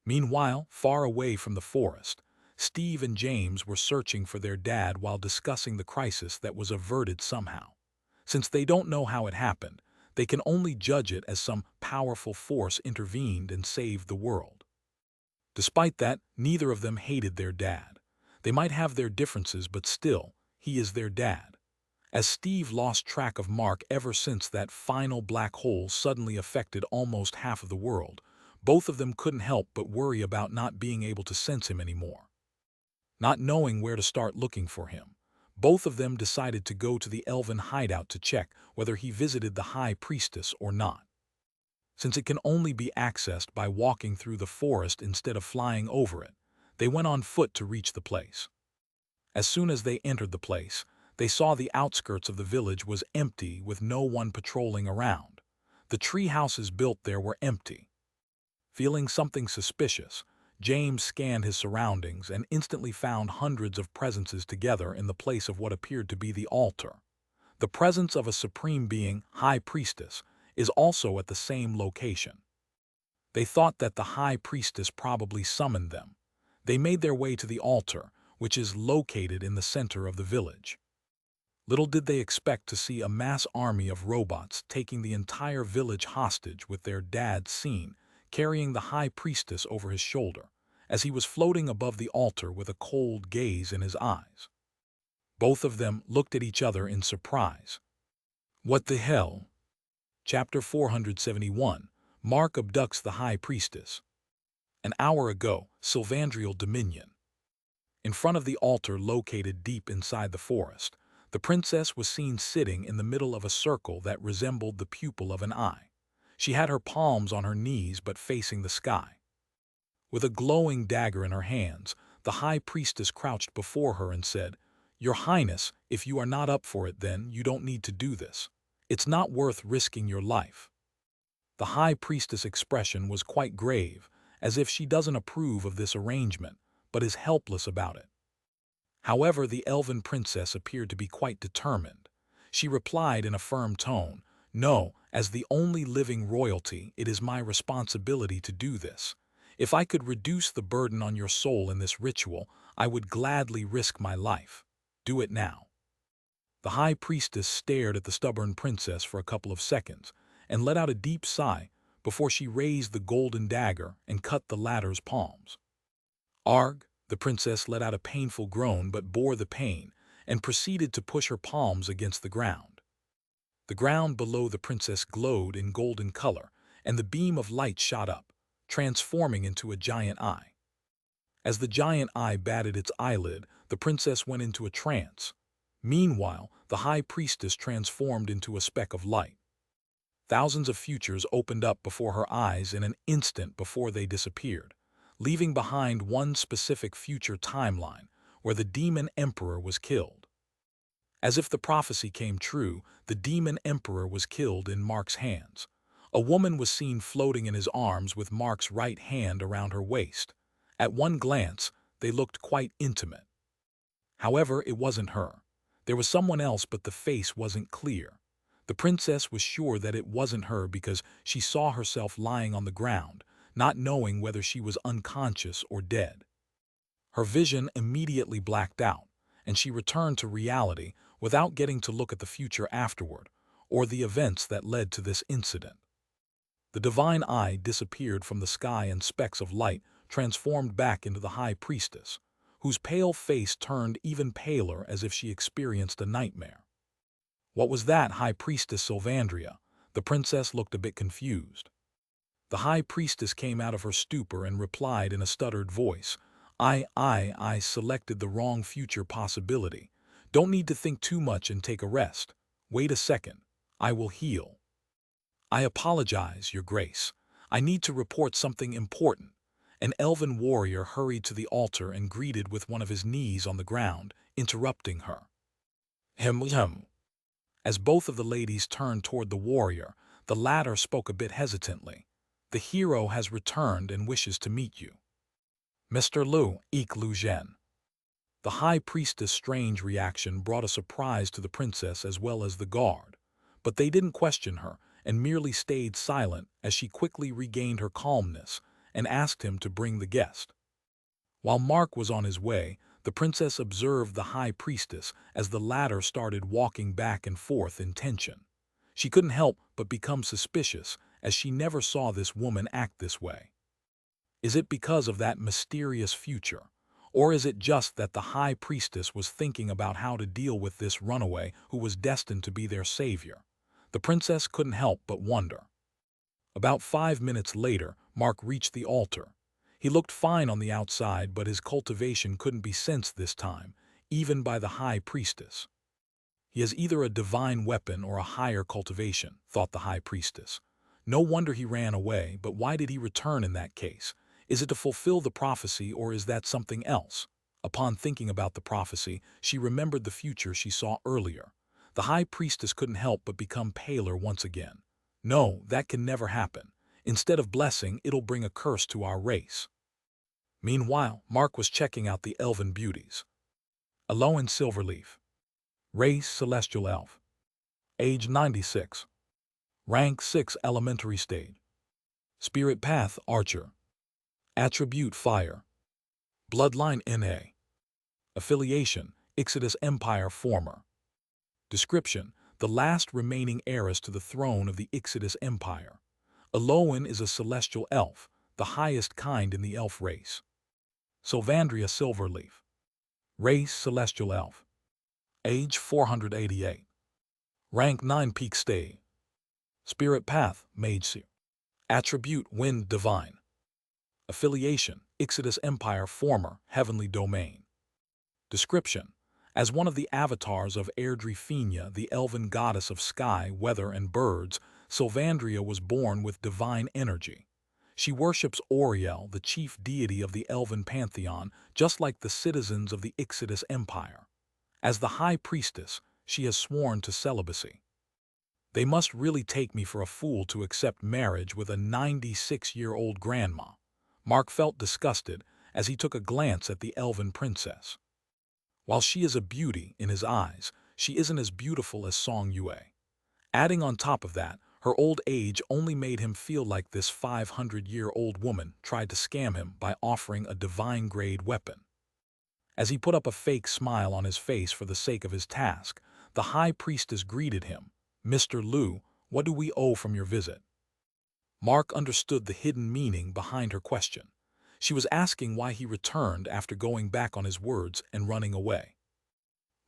Meanwhile, far away from the forest, Steve and James were searching for their dad while discussing the crisis that was averted somehow. Since they don't know how it happened, they can only judge it as some powerful force intervened and saved the world. Despite that, neither of them hated their dad. They might have their differences, but still, he is their dad. As Steve lost track of Mark ever since that final black hole suddenly affected almost half of the world, both of them couldn't help but worry about not being able to sense him anymore. Not knowing where to start looking for him, both of them decided to go to the elven hideout to check whether he visited the High Priestess or not. Since it can only be accessed by walking through the forest instead of flying over it, they went on foot to reach the place. As soon as they entered the place, they saw the outskirts of the village was empty with no one patrolling around. The tree houses built there were empty. Feeling something suspicious, James scanned his surroundings and instantly found hundreds of presences together in the place of what appeared to be the altar. The presence of a supreme being, High Priestess, is also at the same location. They thought that the High Priestess probably summoned them. They made their way to the altar, which is located in the center of the village. Little did they expect to see a mass army of robots taking the entire village hostage with their dad seen, carrying the High Priestess over his shoulder, as he was floating above the altar with a cold gaze in his eyes. Both of them looked at each other in surprise. What the hell? Chapter 471, Mark abducts the High Priestess. An hour ago, Sylvandrial Dominion. In front of the altar located deep inside the forest, the princess was seen sitting in the middle of a circle that resembled the pupil of an eye. She had her palms on her knees but facing the sky. With a glowing dagger in her hands, the High Priestess crouched before her and said, "Your Highness, if you are not up for it, then you don't need to do this. It's not worth risking your life." The High Priestess' expression was quite grave, as if she doesn't approve of this arrangement, but is helpless about it. However, the elven princess appeared to be quite determined. She replied in a firm tone, "No, as the only living royalty, it is my responsibility to do this. If I could reduce the burden on your soul in this ritual, I would gladly risk my life. Do it now." The high priestess stared at the stubborn princess for a couple of seconds and let out a deep sigh before she raised the golden dagger and cut the latter's palms. "Arg!" The princess let out a painful groan but bore the pain and proceeded to push her palms against the ground. The ground below the princess glowed in golden color, and the beam of light shot up, transforming into a giant eye. As the giant eye batted its eyelid, the princess went into a trance. Meanwhile, the high priestess transformed into a speck of light. Thousands of futures opened up before her eyes in an instant before they disappeared, leaving behind one specific future timeline where the demon emperor was killed. As if the prophecy came true, the demon emperor was killed in Mark's hands. A woman was seen floating in his arms with Mark's right hand around her waist. At one glance, they looked quite intimate. However, it wasn't her. There was someone else, but the face wasn't clear. The princess was sure that it wasn't her because she saw herself lying on the ground, not knowing whether she was unconscious or dead. Her vision immediately blacked out, and she returned to reality without getting to look at the future afterward, or the events that led to this incident. The divine eye disappeared from the sky and specks of light transformed back into the high priestess, whose pale face turned even paler as if she experienced a nightmare. "What was that, High Priestess Sylvandria?" The princess looked a bit confused. The high priestess came out of her stupor and replied in a stuttered voice, I selected the wrong future possibility. Don't need to think too much and take a rest. Wait a second. I will heal." "I apologize, Your Grace. I need to report something important." An elven warrior hurried to the altar and greeted with one of his knees on the ground, interrupting her. Hem. As both of the ladies turned toward the warrior, the latter spoke a bit hesitantly. "The hero has returned and wishes to meet you." "Mr. Lu Zhen." The high priestess' strange reaction brought a surprise to the princess as well as the guard, but they didn't question her and merely stayed silent as she quickly regained her calmness and asked him to bring the guest. While Mark was on his way, the princess observed the high priestess as the latter started walking back and forth in tension. She couldn't help but become suspicious as she never saw this woman act this way. Is it because of that mysterious future? Or is it just that the high priestess was thinking about how to deal with this runaway who was destined to be their savior? The princess couldn't help but wonder. About 5 minutes later, Mark reached the altar. He looked fine on the outside, but his cultivation couldn't be sensed this time, even by the high priestess. He has either a divine weapon or a higher cultivation, thought the high priestess. No wonder he ran away, but why did he return in that case? Is it to fulfill the prophecy, or is that something else? Upon thinking about the prophecy, she remembered the future she saw earlier. The high priestess couldn't help but become paler once again. No, that can never happen. Instead of blessing, it'll bring a curse to our race. Meanwhile, Mark was checking out the elven beauties. Alolan Silverleaf. Race Celestial Elf. Age 96. Rank 6 Elementary Stage. Spirit Path Archer. Attribute Fire. Bloodline NA. Affiliation Ixodus Empire Former. Description: the last remaining heiress to the throne of the Ixodus Empire. Alolan is a celestial elf, the highest kind in the elf race. Sylvandria Silverleaf. Race Celestial Elf. Age 488. Rank 9 Peak Stage. Spirit Path Mage Seer. Attribute Wind Divine. Affiliation Ixodus Empire Former Heavenly Domain. Description: as one of the avatars of Erdrefenia, the elven goddess of sky, weather, and birds, Sylvandria was born with divine energy. She worships Oriel, the chief deity of the elven pantheon, just like the citizens of the Ixodus Empire. As the high priestess, she has sworn to celibacy. They must really take me for a fool to accept marriage with a 96-year-old grandma. Mark felt disgusted as he took a glance at the elven princess. While she is a beauty in his eyes, she isn't as beautiful as Song Yue. Adding on top of that, her old age only made him feel like this 500-year-old woman tried to scam him by offering a divine-grade weapon. As he put up a fake smile on his face for the sake of his task, the high priestess greeted him. "Mr. Lu, what do we owe from your visit?" Mark understood the hidden meaning behind her question. She was asking why he returned after going back on his words and running away.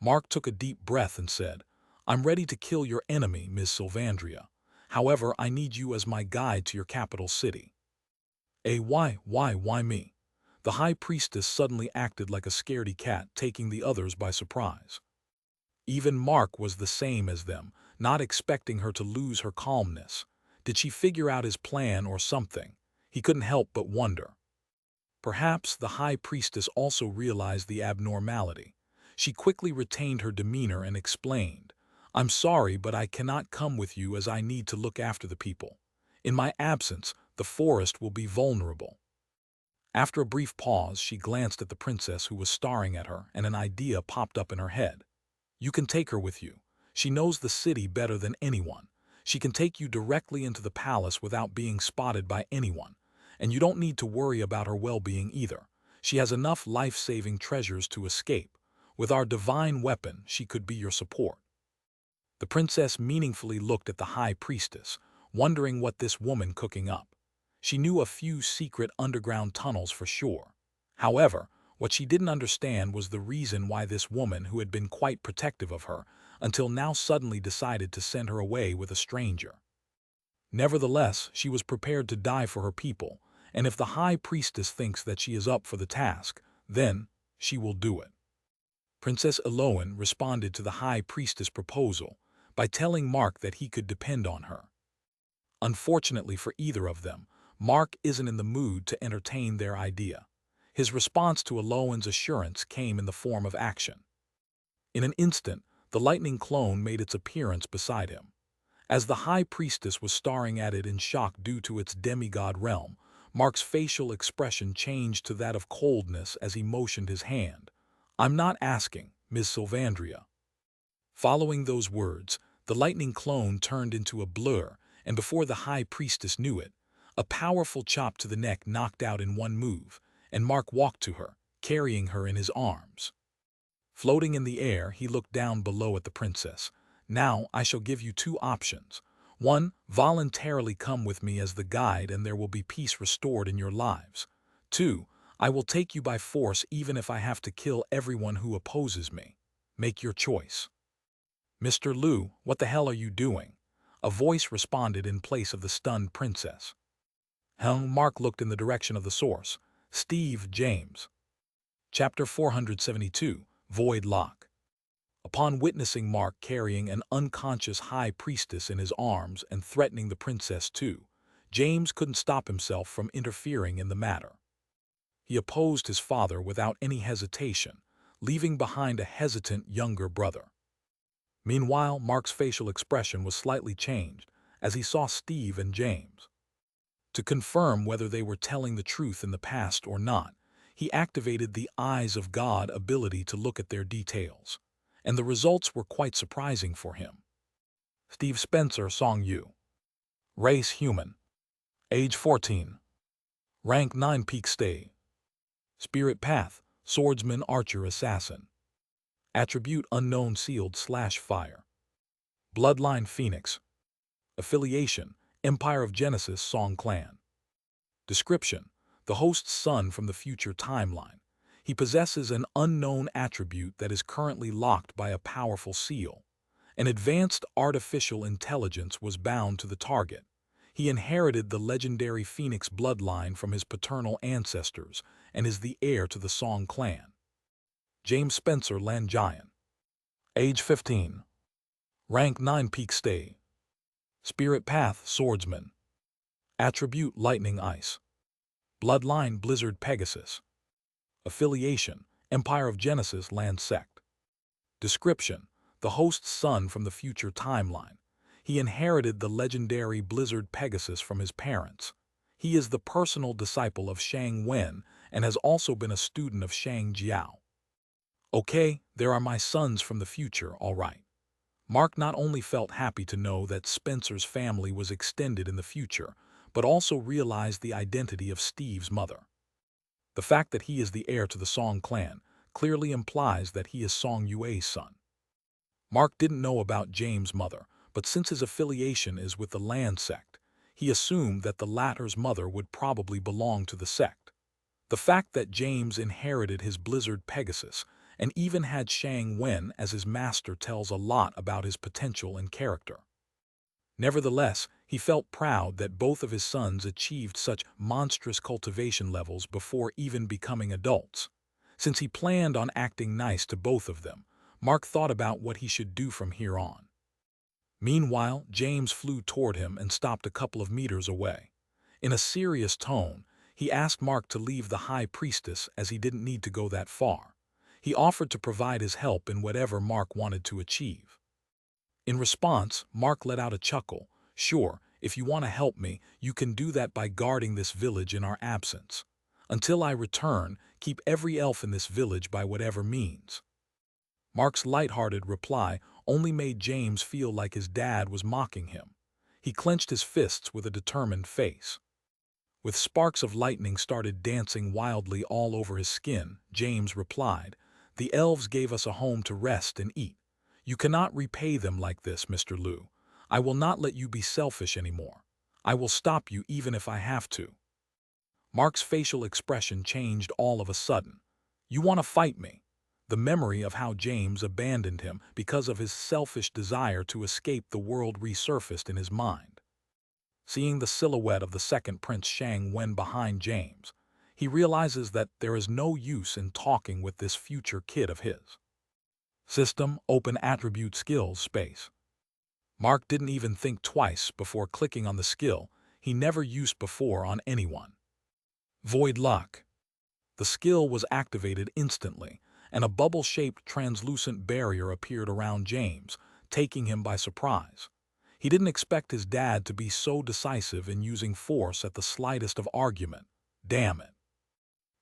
Mark took a deep breath and said, "I'm ready to kill your enemy, Ms. Sylvandria. However, I need you as my guide to your capital city." Why me? The high priestess suddenly acted like a scaredy cat, taking the others by surprise. Even Mark was the same as them, not expecting her to lose her calmness. Did she figure out his plan or something? He couldn't help but wonder. Perhaps the high priestess also realized the abnormality. She quickly retained her demeanor and explained, "I'm sorry, but I cannot come with you as I need to look after the people. In my absence, the forest will be vulnerable." After a brief pause, she glanced at the princess who was staring at her, and an idea popped up in her head. "You can take her with you. She knows the city better than anyone. She can take you directly into the palace without being spotted by anyone. And you don't need to worry about her well-being either. She has enough life-saving treasures to escape. With our divine weapon, she could be your support." The princess meaningfully looked at the high priestess, wondering what this woman cooking up. She knew a few secret underground tunnels for sure. However, what she didn't understand was the reason why this woman, who had been quite protective of her, until now suddenly decided to send her away with a stranger. Nevertheless, she was prepared to die for her people, and if the high priestess thinks that she is up for the task, then she will do it. Princess Eloan responded to the high priestess' proposal by telling Mark that he could depend on her. Unfortunately for either of them, Mark isn't in the mood to entertain their idea. His response to Eloan's assurance came in the form of action. In an instant, the lightning clone made its appearance beside him. As the high priestess was staring at it in shock due to its demigod realm, Mark's facial expression changed to that of coldness as he motioned his hand. "I'm not asking, Ms. Sylvandria." Following those words, the lightning clone turned into a blur, and before the high priestess knew it, a powerful chop to the neck knocked out in one move, and Mark walked to her, carrying her in his arms. Floating in the air, he looked down below at the princess. "Now I shall give you two options. 1. Voluntarily come with me as the guide and there will be peace restored in your lives. 2. I will take you by force even if I have to kill everyone who opposes me. Make your choice." "Mr. Lu, what the hell are you doing?" A voice responded in place of the stunned princess. Mark looked in the direction of the source. Steve James. Chapter 472, Void Lock. Upon witnessing Mark carrying an unconscious high priestess in his arms and threatening the princess too, James couldn't stop himself from interfering in the matter. He opposed his father without any hesitation, leaving behind a hesitant younger brother. Meanwhile, Mark's facial expression was slightly changed as he saw Steve and James. To confirm whether they were telling the truth in the past or not, he activated the Eyes of God ability to look at their details, and the results were quite surprising for him. Steve Spencer, Song Yu. Race human. Age 14. Rank 9 peak stay. Spirit path, swordsman, archer, assassin. Attribute unknown, sealed / fire. Bloodline Phoenix. Affiliation, Empire of Genesis Song Clan. Description, the host's son from the future timeline. He possesses an unknown attribute that is currently locked by a powerful seal. An advanced artificial intelligence was bound to the target. He inherited the legendary Phoenix bloodline from his paternal ancestors and is the heir to the Song clan. James Spencer, Land Giant. Age 15. Rank 9 peak stay. Spirit path, swordsman. Attribute lightning ice. Bloodline Blizzard Pegasus. Affiliation Empire of Genesis Land Sect. Description, the host's son from the future timeline. He inherited the legendary Blizzard Pegasus from his parents. He is the personal disciple of Shang Wen and has also been a student of Shang Jiao. Okay, there are my sons from the future, all right. Mark not only felt happy to know that Spencer's family was extended in the future, but also realized the identity of Steve's mother. The fact that he is the heir to the Song clan clearly implies that he is Song Yue's son. Mark didn't know about James' mother, but since his affiliation is with the Land sect, he assumed that the latter's mother would probably belong to the sect. The fact that James inherited his Blizzard Pegasus and even had Shang Wen as his master tells a lot about his potential and character. Nevertheless, he felt proud that both of his sons achieved such monstrous cultivation levels before even becoming adults. Since he planned on acting nice to both of them, Mark thought about what he should do from here on. Meanwhile, James flew toward him and stopped a couple of meters away. In a serious tone, he asked Mark to leave the High Priestess as he didn't need to go that far. He offered to provide his help in whatever Mark wanted to achieve. In response, Mark let out a chuckle. Sure, if you want to help me, you can do that by guarding this village in our absence. Until I return, keep every elf in this village by whatever means. Mark's light-hearted reply only made James feel like his dad was mocking him. He clenched his fists with a determined face. With sparks of lightning started dancing wildly all over his skin, James replied, "The elves gave us a home to rest and eat. You cannot repay them like this, Mr. Lu. I will not let you be selfish anymore. I will stop you even if I have to." Mark's facial expression changed all of a sudden. "You want to fight me?" The memory of how James abandoned him because of his selfish desire to escape the world resurfaced in his mind. Seeing the silhouette of the second Prince Shang Wen behind James, he realizes that there is no use in talking with this future kid of his. System Open Attribute Skills Space. Mark didn't even think twice before clicking on the skill he never used before on anyone. Void Lock. The skill was activated instantly, and a bubble-shaped translucent barrier appeared around James, taking him by surprise. He didn't expect his dad to be so decisive in using force at the slightest of argument. Damn it.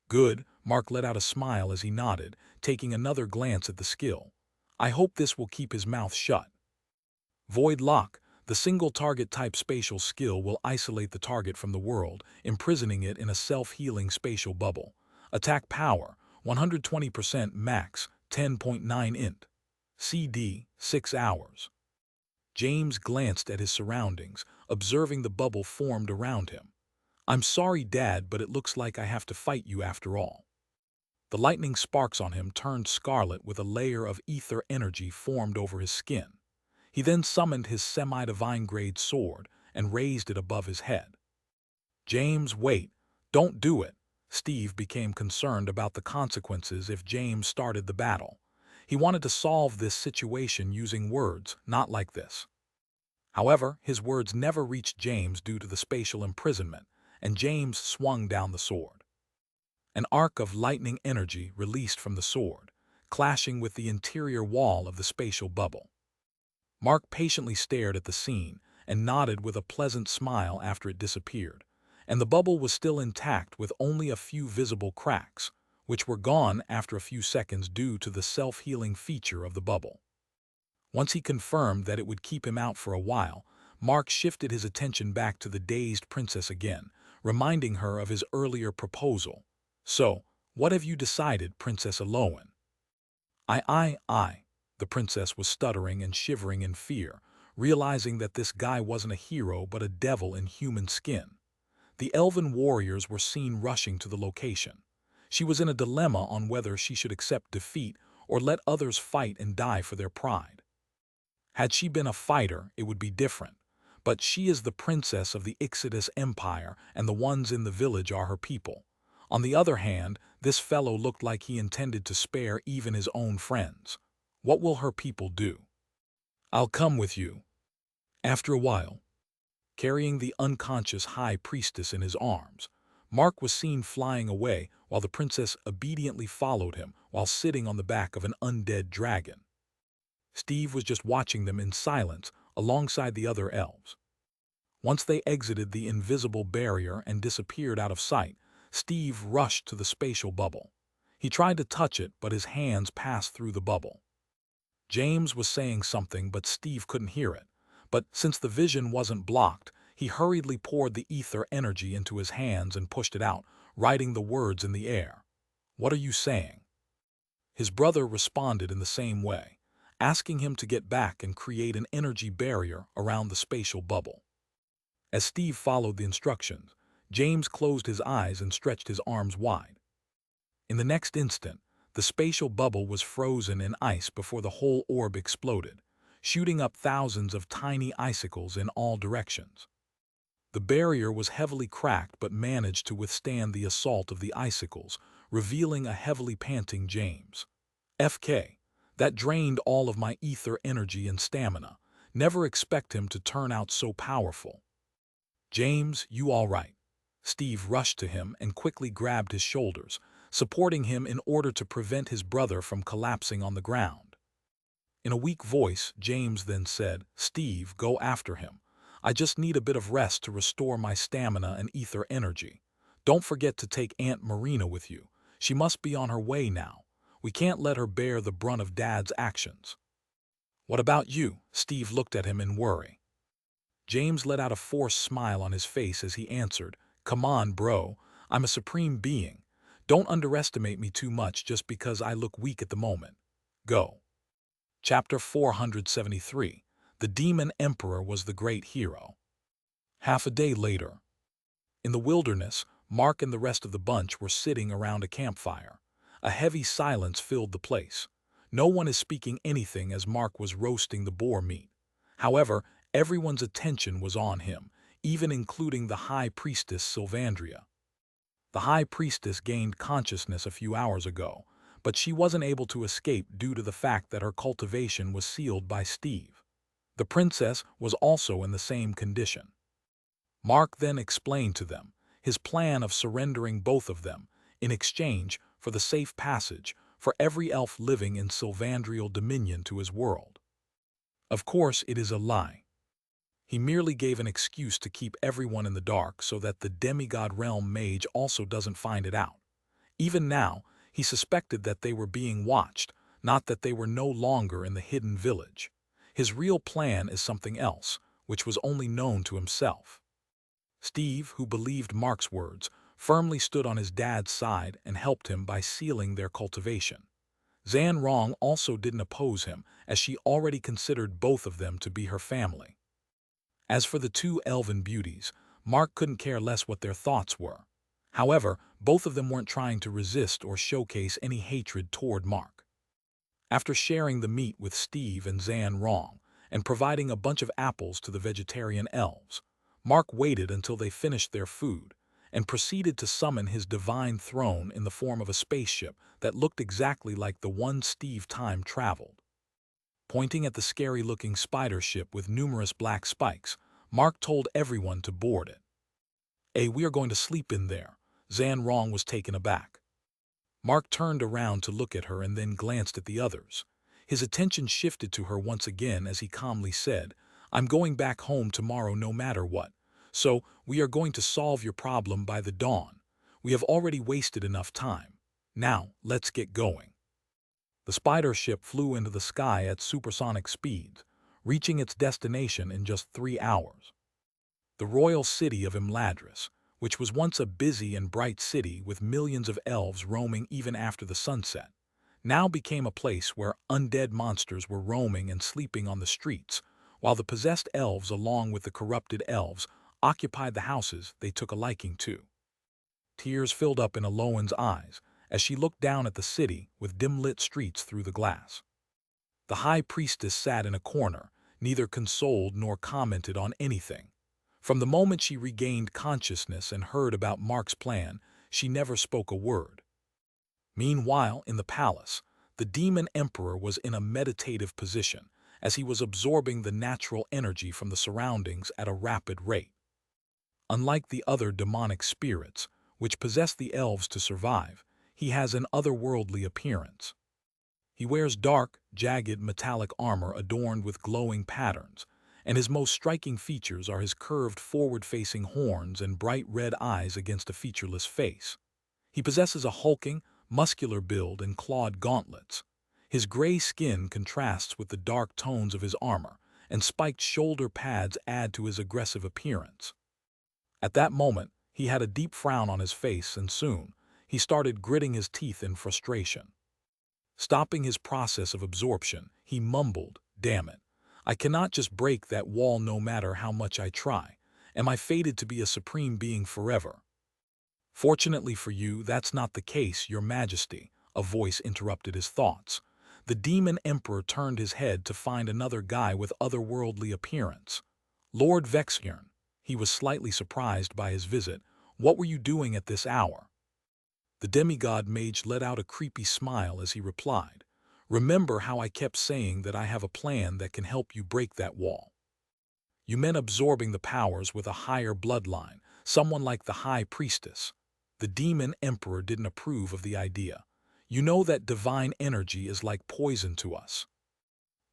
Good, Mark let out a smile as he nodded, taking another glance at the skill. I hope this will keep his mouth shut. Void Lock, the single target type spatial skill will isolate the target from the world, imprisoning it in a self-healing spatial bubble. Attack power, 120% max, 10.9 int. CD, 6 hours. James glanced at his surroundings, observing the bubble formed around him. I'm sorry, Dad, but it looks like I have to fight you after all. The lightning sparks on him turned scarlet with a layer of ether energy formed over his skin. He then summoned his semi-divine grade sword and raised it above his head. James, wait, don't do it. Steve became concerned about the consequences if James started the battle. He wanted to solve this situation using words, not like this. However, his words never reached James due to the spatial imprisonment, and James swung down the sword. An arc of lightning energy released from the sword, clashing with the interior wall of the spatial bubble. Mark patiently stared at the scene and nodded with a pleasant smile after it disappeared, and the bubble was still intact with only a few visible cracks, which were gone after a few seconds due to the self-healing feature of the bubble. Once he confirmed that it would keep him out for a while, Mark shifted his attention back to the dazed princess again, reminding her of his earlier proposal. So, what have you decided, Princess Aloan? I. The princess was stuttering and shivering in fear, realizing that this guy wasn't a hero but a devil in human skin. The elven warriors were seen rushing to the location. She was in a dilemma on whether she should accept defeat or let others fight and die for their pride. Had she been a fighter, it would be different, but she is the princess of the Ixodus Empire and the ones in the village are her people. On the other hand, this fellow looked like he intended to spare even his own friends. What will her people do? I'll come with you. After a while, carrying the unconscious high priestess in his arms, Mark was seen flying away while the princess obediently followed him while sitting on the back of an undead dragon. Steve was just watching them in silence alongside the other elves. Once they exited the invisible barrier and disappeared out of sight, Steve rushed to the spatial bubble. He tried to touch it, but his hands passed through the bubble. James was saying something, but Steve couldn't hear it. But since the vision wasn't blocked, he hurriedly poured the ether energy into his hands and pushed it out, writing the words in the air. "What are you saying?" His brother responded in the same way, asking him to get back and create an energy barrier around the spatial bubble. As Steve followed the instructions, James closed his eyes and stretched his arms wide. In the next instant, the spatial bubble was frozen in ice before the whole orb exploded, shooting up thousands of tiny icicles in all directions. The barrier was heavily cracked but managed to withstand the assault of the icicles, revealing a heavily panting James. "FK, that drained all of my ether energy and stamina. Never expect him to turn out so powerful." "James, you all right?" Steve rushed to him and quickly grabbed his shoulders, supporting him in order to prevent his brother from collapsing on the ground. In a weak voice, James then said, "Steve, go after him. I just need a bit of rest to restore my stamina and ether energy. Don't forget to take Aunt Marina with you. She must be on her way now. We can't let her bear the brunt of Dad's actions." "What about you?" Steve looked at him in worry. James let out a forced smile on his face as he answered, "Come on, bro. I'm a supreme being. Don't underestimate me too much just because I look weak at the moment. Go." Chapter 473. The Demon Emperor was the great hero. Half a day later. In the wilderness, Mark and the rest of the bunch were sitting around a campfire. A heavy silence filled the place. No one is speaking anything as Mark was roasting the boar meat. However, everyone's attention was on him, even including the High Priestess Sylvandria. The High Priestess gained consciousness a few hours ago, but she wasn't able to escape due to the fact that her cultivation was sealed by Steve. The princess was also in the same condition. Mark then explained to them his plan of surrendering both of them in exchange for the safe passage for every elf living in Sylvandrial dominion to his world. Of course, it is a lie. He merely gave an excuse to keep everyone in the dark so that the demigod realm mage also doesn't find it out. Even now, he suspected that they were being watched, not that they were no longer in the hidden village. His real plan is something else, which was only known to himself. Steve, who believed Mark's words, firmly stood on his dad's side and helped him by sealing their cultivation. Zan Rong also didn't oppose him, as she already considered both of them to be her family. As for the two elven beauties, Mark couldn't care less what their thoughts were. However, both of them weren't trying to resist or showcase any hatred toward Mark. After sharing the meat with Steve and Zan Rong, and providing a bunch of apples to the vegetarian elves, Mark waited until they finished their food, and proceeded to summon his divine throne in the form of a spaceship that looked exactly like the one Steve time traveled. Pointing at the scary-looking spider ship with numerous black spikes, Mark told everyone to board it. "Hey, we are going to sleep in there." Zan Rong was taken aback. Mark turned around to look at her and then glanced at the others. His attention shifted to her once again as he calmly said, "I'm going back home tomorrow no matter what, so we are going to solve your problem by the dawn. We have already wasted enough time. Now, let's get going." The spider ship flew into the sky at supersonic speeds, reaching its destination in just 3 hours. The royal city of Imladris, which was once a busy and bright city with millions of elves roaming even after the sunset, now became a place where undead monsters were roaming and sleeping on the streets, while the possessed elves along with the corrupted elves occupied the houses they took a liking to. Tears filled up in Aloan's eyes as she looked down at the city with dim-lit streets through the glass. The High Priestess sat in a corner, neither consoled nor commented on anything. From the moment she regained consciousness and heard about Mark's plan, she never spoke a word. Meanwhile, in the palace, the Demon Emperor was in a meditative position, as he was absorbing the natural energy from the surroundings at a rapid rate. Unlike the other demonic spirits, which possess the elves to survive, he has an otherworldly appearance. He wears dark, jagged metallic armor adorned with glowing patterns, and his most striking features are his curved forward-facing horns and bright red eyes against a featureless face. He possesses a hulking, muscular build and clawed gauntlets. His gray skin contrasts with the dark tones of his armor, and spiked shoulder pads add to his aggressive appearance. At that moment, he had a deep frown on his face, and soon, he started gritting his teeth in frustration. Stopping his process of absorption, he mumbled, "Damn it. I cannot just break that wall no matter how much I try. Am I fated to be a supreme being forever?" "Fortunately for you, that's not the case, Your Majesty," a voice interrupted his thoughts. The demon emperor turned his head to find another guy with otherworldly appearance. Lord Vexjern. He was slightly surprised by his visit. "What were you doing at this hour?" The demigod mage let out a creepy smile as he replied, "Remember how I kept saying that I have a plan that can help you break that wall? You meant absorbing the powers with a higher bloodline, someone like the High Priestess." The demon emperor didn't approve of the idea. "You know that divine energy is like poison to us."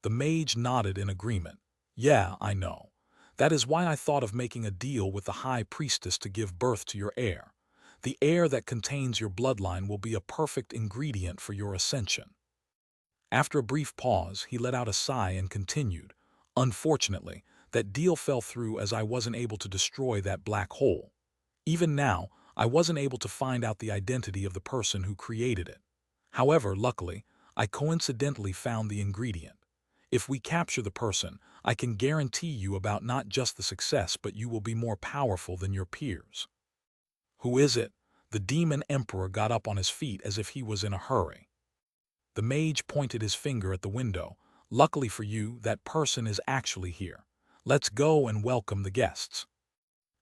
The mage nodded in agreement. "Yeah, I know. That is why I thought of making a deal with the High Priestess to give birth to your heir. The air that contains your bloodline will be a perfect ingredient for your ascension." After a brief pause, he let out a sigh and continued, "Unfortunately, that deal fell through as I wasn't able to destroy that black hole. Even now, I wasn't able to find out the identity of the person who created it. However, luckily, I coincidentally found the ingredient. If we capture the person, I can guarantee you about not just the success, but you will be more powerful than your peers." "Who is it?" The demon emperor got up on his feet as if he was in a hurry. The mage pointed his finger at the window. "Luckily for you, that person is actually here. Let's go and welcome the guests."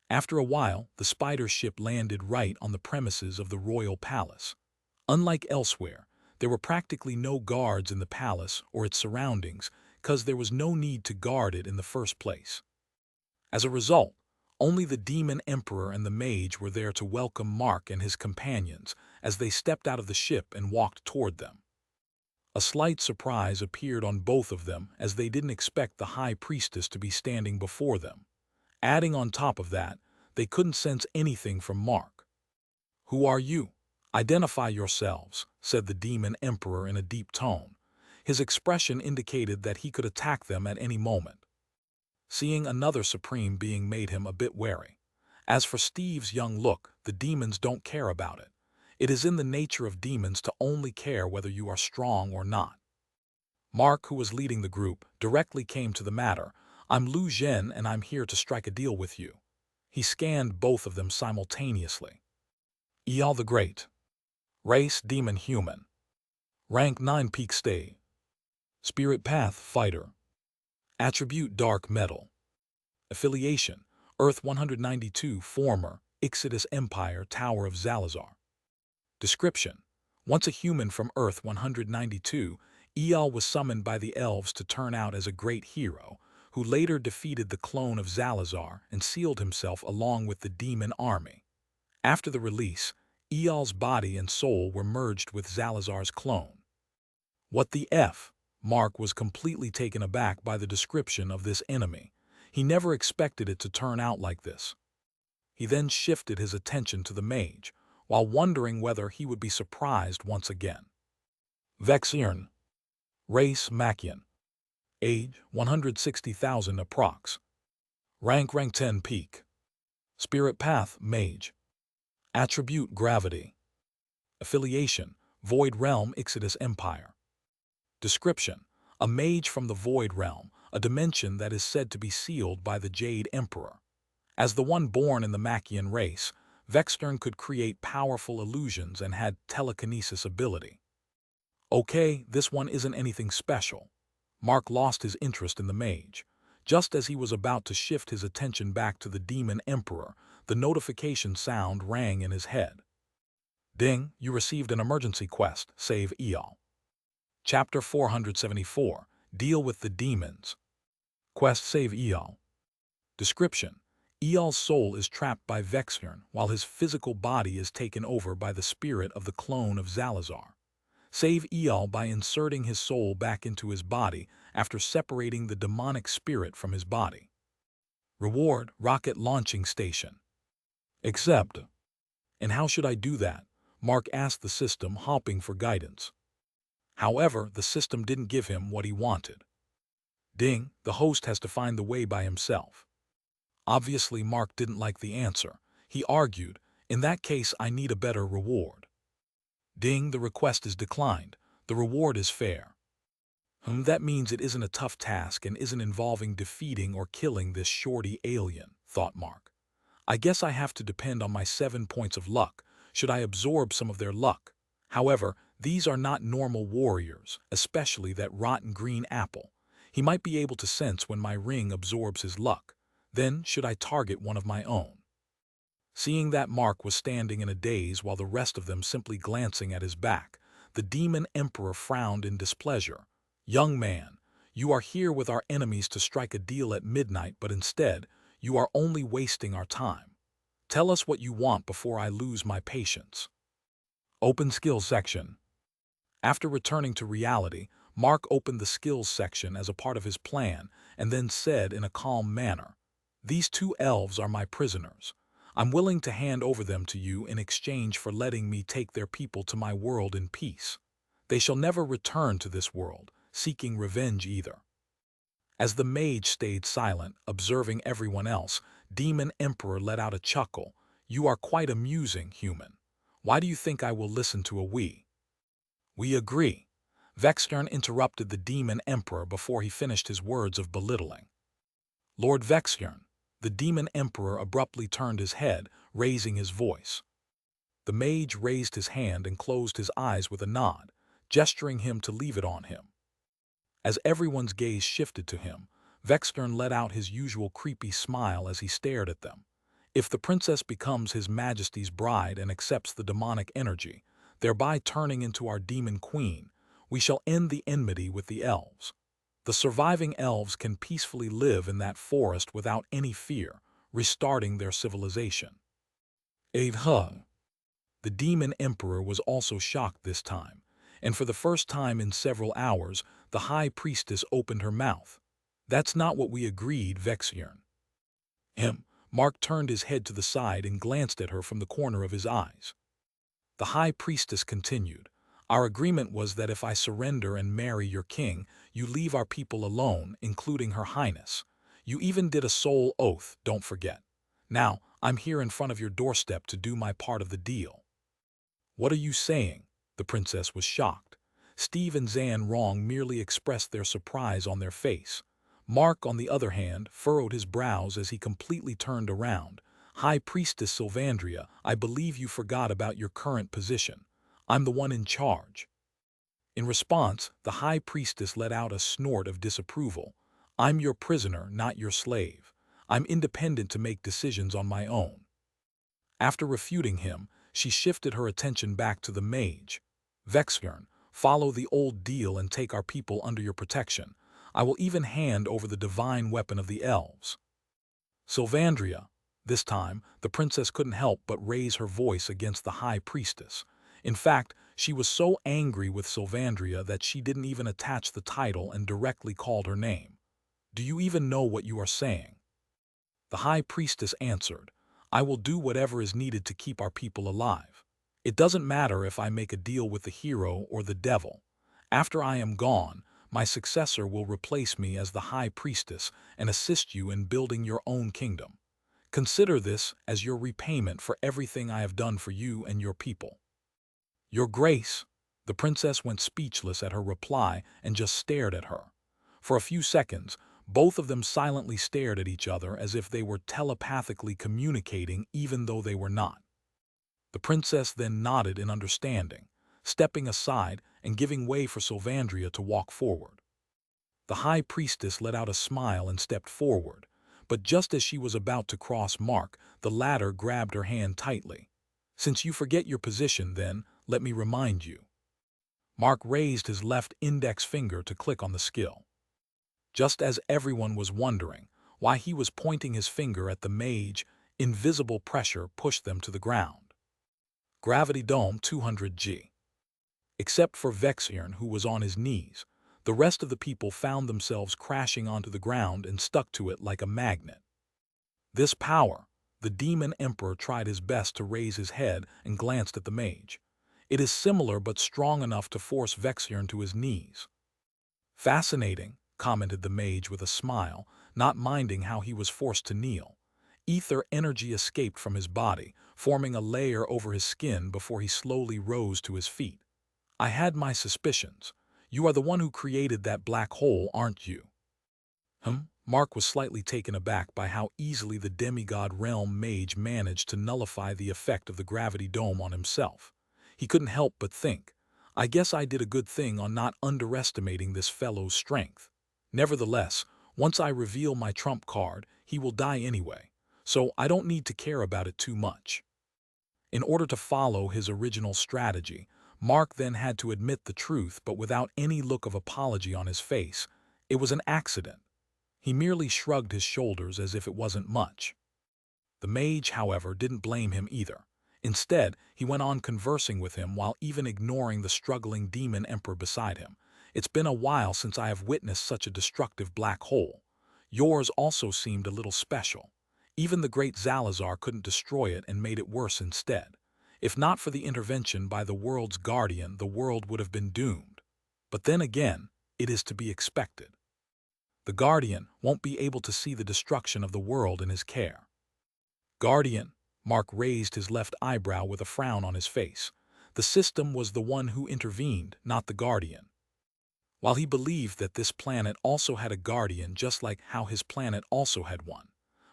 After a while, the spider ship landed right on the premises of the royal palace. Unlike elsewhere, there were practically no guards in the palace or its surroundings, because there was no need to guard it in the first place. As a result, only the demon emperor and the mage were there to welcome Mark and his companions as they stepped out of the ship and walked toward them. A slight surprise appeared on both of them as they didn't expect the High Priestess to be standing before them. Adding on top of that, they couldn't sense anything from Mark. "Who are you? Identify yourselves," said the demon emperor in a deep tone. His expression indicated that he could attack them at any moment. Seeing another supreme being made him a bit wary. As for Steve's young look, the demons don't care about it. It is in the nature of demons to only care whether you are strong or not. Mark, who was leading the group, directly came to the matter. "I'm Lu Zhen and I'm here to strike a deal with you." He scanned both of them simultaneously. Eyal the Great. Race Demon Human. Rank 9 Peak Stay. Spirit Path Fighter. Attribute Dark Metal. Affiliation Earth 192 Former Ixodus Empire Tower of Zalazar. Description: once a human from Earth 192, Eyal was summoned by the elves to turn out as a great hero, who later defeated the clone of Zalazar and sealed himself along with the demon army. After the release, Eyal's body and soul were merged with Zalazar's clone. What the F? Mark was completely taken aback by the description of this enemy. He never expected it to turn out like this. He then shifted his attention to the mage, while wondering whether he would be surprised once again. Vexjern. Race Machian. Age 160,000 approx. Rank 10 Peak. Spirit Path Mage. Attribute Gravity. Affiliation Void Realm Ixodus Empire. Description: a mage from the Void Realm, a dimension that is said to be sealed by the Jade Emperor. As the one born in the Machian race, Vexjern could create powerful illusions and had telekinesis ability. Okay, this one isn't anything special. Mark lost his interest in the mage. Just as he was about to shift his attention back to the Demon Emperor, the notification sound rang in his head. Ding, you received an emergency quest, Save Eyal. Chapter 474, Deal with the Demons. Quest Save Eyal. Description: Eyal's soul is trapped by Vexjern while his physical body is taken over by the spirit of the clone of Zalazar. Save Eyal by inserting his soul back into his body after separating the demonic spirit from his body. Reward: Rocket Launching Station. Accept. And how should I do that? Mark asked the system, hoping for guidance. However, the system didn't give him what he wanted. Ding, the host has to find the way by himself. Obviously, Mark didn't like the answer. He argued, in that case, I need a better reward. Ding, the request is declined. The reward is fair. That means it isn't a tough task and isn't involving defeating or killing this shorty alien, thought Mark. I guess I have to depend on my 7 points of luck. Should I absorb some of their luck? However, these are not normal warriors, especially that rotten green apple. He might be able to sense when my ring absorbs his luck. Then, should I target one of my own? Seeing that Mark was standing in a daze while the rest of them simply glancing at his back, the demon emperor frowned in displeasure. Young man, you are here with our enemies to strike a deal at midnight, but instead, you are only wasting our time. Tell us what you want before I lose my patience. Open skills section. After returning to reality, Mark opened the skills section as a part of his plan and then said in a calm manner, "These 2 elves are my prisoners. I'm willing to hand over them to you in exchange for letting me take their people to my world in peace. They shall never return to this world, seeking revenge either." As the mage stayed silent, observing everyone else, Demon Emperor let out a chuckle. "You are quite amusing, human. Why do you think I will listen to a we?" "We agree." Vextern interrupted the Demon Emperor before he finished his words of belittling. "Lord Vextern." The Demon Emperor abruptly turned his head, raising his voice. The mage raised his hand and closed his eyes with a nod, gesturing him to leave it on him. As everyone's gaze shifted to him, Vextern let out his usual creepy smile as he stared at them. If the princess becomes His Majesty's bride and accepts the demonic energy, thereby turning into our demon queen, we shall end the enmity with the elves. The surviving elves can peacefully live in that forest without any fear, restarting their civilization. The Demon Emperor was also shocked this time, and for the first time in several hours, the High Priestess opened her mouth. "That's not what we agreed, Vextern." Mark turned his head to the side and glanced at her from the corner of his eyes. The High Priestess continued, "Our agreement was that if I surrender and marry your king, you leave our people alone, including Her Highness. You even did a soul oath, don't forget. Now, I'm here in front of your doorstep to do my part of the deal." "What are you saying?" The princess was shocked. Steve and Zan Rong merely expressed their surprise on their face. Mark, on the other hand, furrowed his brows as he completely turned around. "High Priestess Sylvandria, I believe you forgot about your current position. I'm the one in charge." In response, the High Priestess let out a snort of disapproval. "I'm your prisoner, not your slave. I'm independent to make decisions on my own." After refuting him, she shifted her attention back to the mage. "Vextern, follow the old deal and take our people under your protection. I will even hand over the divine weapon of the elves." "Sylvandria." This time, the princess couldn't help but raise her voice against the High Priestess. In fact, she was so angry with Sylvandria that she didn't even attach the title and directly called her name. "Do you even know what you are saying?" The High Priestess answered, "I will do whatever is needed to keep our people alive. It doesn't matter if I make a deal with the hero or the devil. After I am gone, my successor will replace me as the High Priestess and assist you in building your own kingdom. Consider this as your repayment for everything I have done for you and your people." "Your Grace." The princess went speechless at her reply and just stared at her. For a few seconds, both of them silently stared at each other as if they were telepathically communicating even though they were not. The princess then nodded in understanding, stepping aside and giving way for Sylvandria to walk forward. The High Priestess let out a smile and stepped forward, but just as she was about to cross Mark, the latter grabbed her hand tightly. "Since you forget your position, then, let me remind you." Mark raised his left index finger to click on the skill. Just as everyone was wondering why he was pointing his finger at the mage, invisible pressure pushed them to the ground. Gravity Dome 200G. Except for Vextern, who was on his knees, the rest of the people found themselves crashing onto the ground and stuck to it like a magnet. This power, the Demon Emperor tried his best to raise his head and glanced at the mage. It is similar but strong enough to force Vexjorn to his knees. Fascinating, commented the mage with a smile, not minding how he was forced to kneel. Ether energy escaped from his body, forming a layer over his skin before he slowly rose to his feet. I had my suspicions. You are the one who created that black hole, aren't you? Mark was slightly taken aback by how easily the demigod realm mage managed to nullify the effect of the gravity dome on himself. He couldn't help but think, I guess I did a good thing on not underestimating this fellow's strength. Nevertheless, once I reveal my trump card, he will die anyway, so I don't need to care about it too much. In order to follow his original strategy, Mark then had to admit the truth, but without any look of apology on his face. It was an accident. He merely shrugged his shoulders as if it wasn't much. The mage, however, didn't blame him either. Instead, he went on conversing with him while even ignoring the struggling demon emperor beside him. It's been a while since I have witnessed such a destructive black hole. Yours also seemed a little special. Even the great Zalazar couldn't destroy it and made it worse instead. If not for the intervention by the world's guardian, the world would have been doomed. But then again, it is to be expected. The Guardian won't be able to see the destruction of the world in his care. Guardian, Mark raised his left eyebrow with a frown on his face. The system was the one who intervened, not the Guardian. While he believed that this planet also had a Guardian just like how his planet also had one,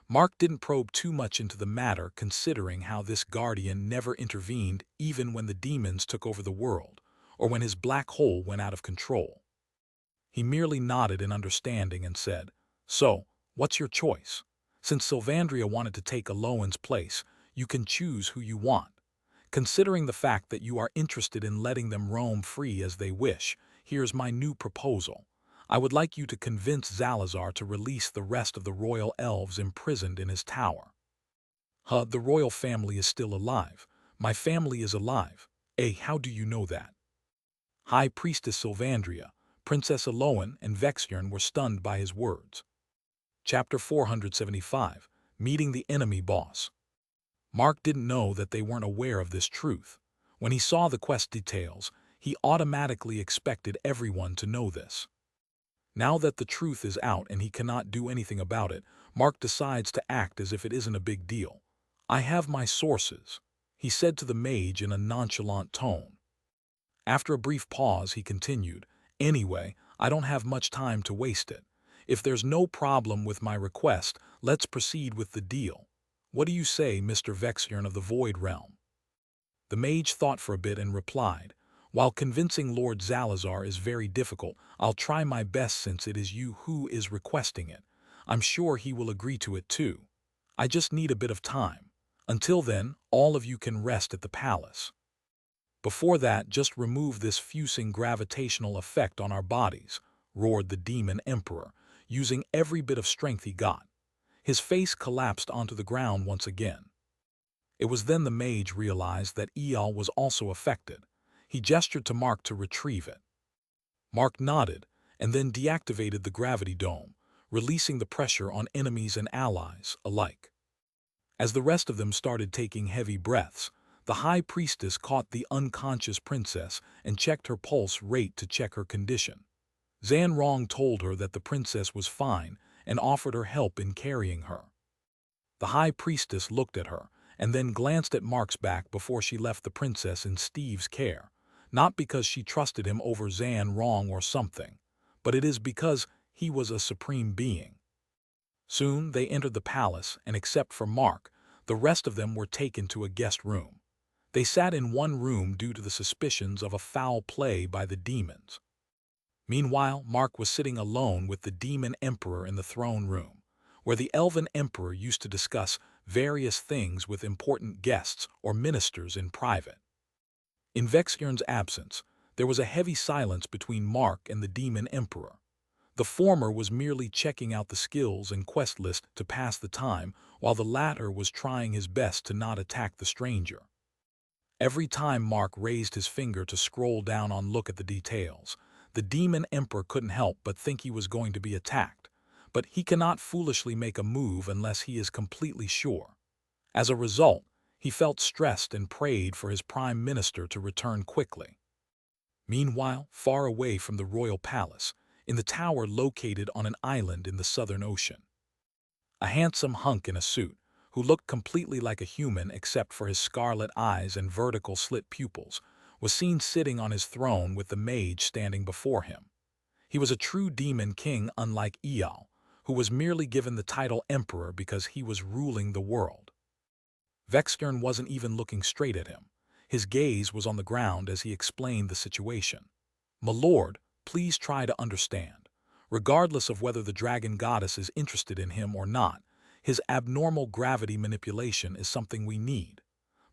Mark didn't probe too much into the matter, considering how this Guardian never intervened even when the demons took over the world, or when his black hole went out of control. He merely nodded in understanding and said, So, what's your choice? Since Sylvandria wanted to take Aloan's place, you can choose who you want. Considering the fact that you are interested in letting them roam free as they wish, here's my new proposal. I would like you to convince Zalazar to release the rest of the royal elves imprisoned in his tower. The royal family is still alive. My family is alive. How do you know that? High Priestess Sylvandria, Princess Aloan, and Vexjorn were stunned by his words. Chapter 475, Meeting the Enemy Boss. Mark didn't know that they weren't aware of this truth. When he saw the quest details, he automatically expected everyone to know this. Now that the truth is out and he cannot do anything about it, Mark decides to act as if it isn't a big deal. I have my sources, he said to the mage in a nonchalant tone. After a brief pause, he continued, Anyway, I don't have much time to waste it. If there's no problem with my request, let's proceed with the deal. What do you say, Mr. Vexjorn of the Void Realm? The mage thought for a bit and replied, While convincing Lord Zalazar is very difficult, I'll try my best since it is you who is requesting it. I'm sure he will agree to it too. I just need a bit of time. Until then, all of you can rest at the palace. Before that, just remove this fusing gravitational effect on our bodies, roared the demon emperor, using every bit of strength he got. His face collapsed onto the ground once again. It was then the mage realized that Eyal was also affected. He gestured to Mark to retrieve it. Mark nodded, and then deactivated the gravity dome, releasing the pressure on enemies and allies alike. As the rest of them started taking heavy breaths, the High Priestess caught the unconscious princess and checked her pulse rate to check her condition. Zan Rong told her that the princess was fine and offered her help in carrying her. The High Priestess looked at her and then glanced at Mark's back before she left the princess in Steve's care, not because she trusted him over Zan Rong or something, but it is because he was a supreme being. Soon they entered the palace, and except for Mark, the rest of them were taken to a guest room. They sat in one room due to the suspicions of a foul play by the demons. Meanwhile, Mark was sitting alone with the demon emperor in the throne room, where the elven emperor used to discuss various things with important guests or ministers in private. In Vexjorn's absence, there was a heavy silence between Mark and the demon emperor. The former was merely checking out the skills and quest list to pass the time, while the latter was trying his best to not attack the stranger. Every time Mark raised his finger to scroll down on look at the details, the demon emperor couldn't help but think he was going to be attacked, but he cannot foolishly make a move unless he is completely sure. As a result, He felt stressed and prayed for his prime minister to return quickly. Meanwhile, far away from the royal palace, in the tower located on an island in the Southern Ocean, a handsome hunk in a suit, who looked completely like a human except for his scarlet eyes and vertical slit pupils, was seen sitting on his throne with the mage standing before him. He was a true demon king, unlike Eyal, who was merely given the title emperor because he was ruling the world. Vextern wasn't even looking straight at him. His gaze was on the ground as he explained the situation. "My lord, please try to understand. Regardless of whether the dragon goddess is interested in him or not, his abnormal gravity manipulation is something we need.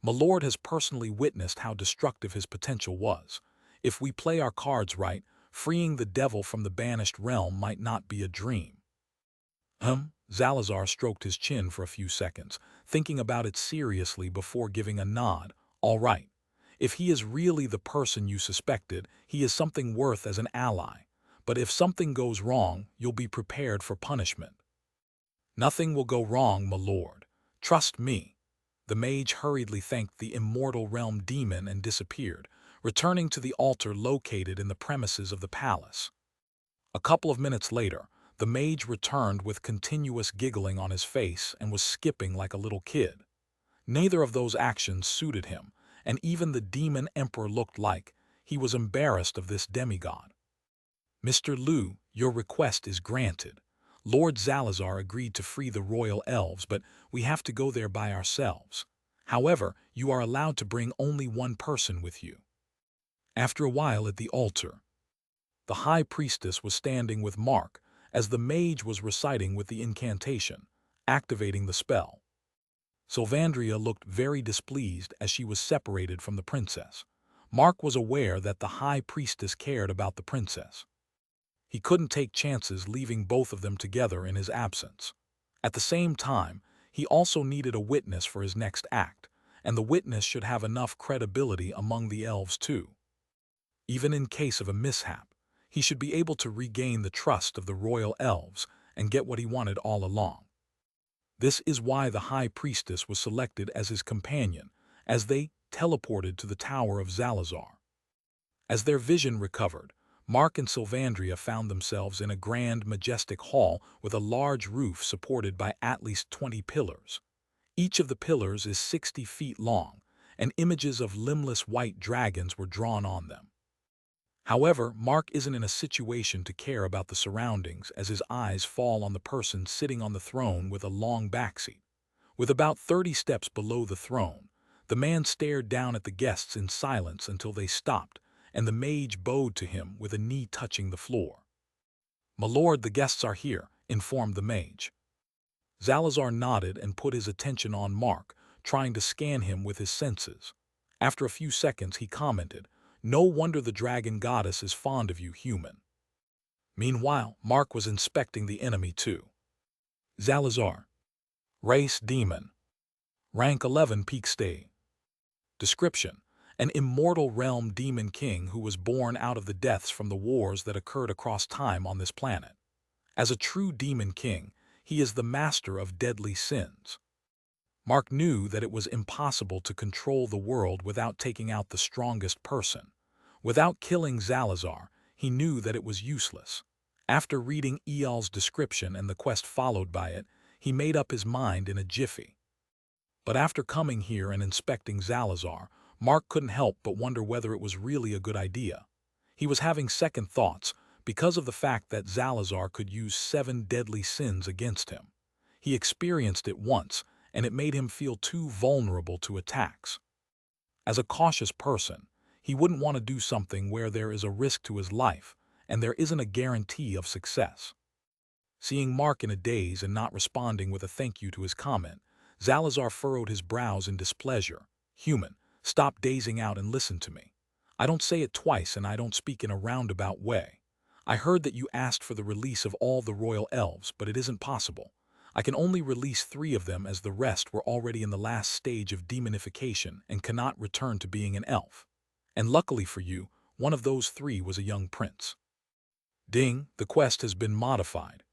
My lord has personally witnessed how destructive his potential was. If we play our cards right, freeing the devil from the banished realm might not be a dream." Zalazar stroked his chin for a few seconds, thinking about it seriously before giving a nod. "All right. If he is really the person you suspected, he is something worth as an ally. But if something goes wrong, you'll be prepared for punishment." "Nothing will go wrong, my lord. Trust me." The mage hurriedly thanked the immortal realm demon and disappeared, returning to the altar located in the premises of the palace. A couple of minutes later, the mage returned with continuous giggling on his face and was skipping like a little kid. Neither of those actions suited him, and even the demon emperor looked like he was embarrassed of this demigod. "Mr. Lu, your request is granted. Lord Zalazar agreed to free the royal elves, but we have to go there by ourselves. However, you are allowed to bring only one person with you." After a while at the altar, the high priestess was standing with Mark as the mage was reciting with the incantation, activating the spell. Sylvandria looked very displeased as she was separated from the princess. Mark was aware that the high priestess cared about the princess. He couldn't take chances leaving both of them together in his absence. At the same time, he also needed a witness for his next act, and the witness should have enough credibility among the elves too. Even in case of a mishap, he should be able to regain the trust of the royal elves and get what he wanted all along. This is why the high priestess was selected as his companion, as they teleported to the Tower of Zalazar. As their vision recovered, Mark and Sylvandria found themselves in a grand, majestic hall with a large roof supported by at least 20 pillars. Each of the pillars is 60 feet long, and images of limbless white dragons were drawn on them. However, Mark isn't in a situation to care about the surroundings as his eyes fall on the person sitting on the throne with a long backseat. With about 30 steps below the throne, the man stared down at the guests in silence until they stopped, and the mage bowed to him with a knee touching the floor. "My lord, the guests are here," informed the mage. Zalazar nodded and put his attention on Mark, trying to scan him with his senses. After a few seconds, he commented, "No wonder the dragon goddess is fond of you, human." Meanwhile, Mark was inspecting the enemy too. Zalazar. Race demon. Rank 11 peak stay. Description: an immortal realm demon king who was born out of the deaths from the wars that occurred across time on this planet. As a true demon king, he is the master of deadly sins. Mark knew that it was impossible to control the world without taking out the strongest person. Without killing Zalazar, he knew that it was useless. After reading Eyal's description and the quest followed by it, he made up his mind in a jiffy. But after coming here and inspecting Zalazar, Mark couldn't help but wonder whether it was really a good idea. He was having second thoughts because of the fact that Zalazar could use 7 deadly sins against him. He experienced it once, and it made him feel too vulnerable to attacks. As a cautious person, he wouldn't want to do something where there is a risk to his life, and there isn't a guarantee of success. Seeing Mark in a daze and not responding with a thank you to his comment, Zalazar furrowed his brows in displeasure. "Human, stop dazing out and listen to me. I don't say it twice and I don't speak in a roundabout way. I heard that you asked for the release of all the royal elves, but it isn't possible. I can only release 3 of them as the rest were already in the last stage of demonification and cannot return to being an elf. And luckily for you, one of those 3 was a young prince. Ding, the quest has been modified.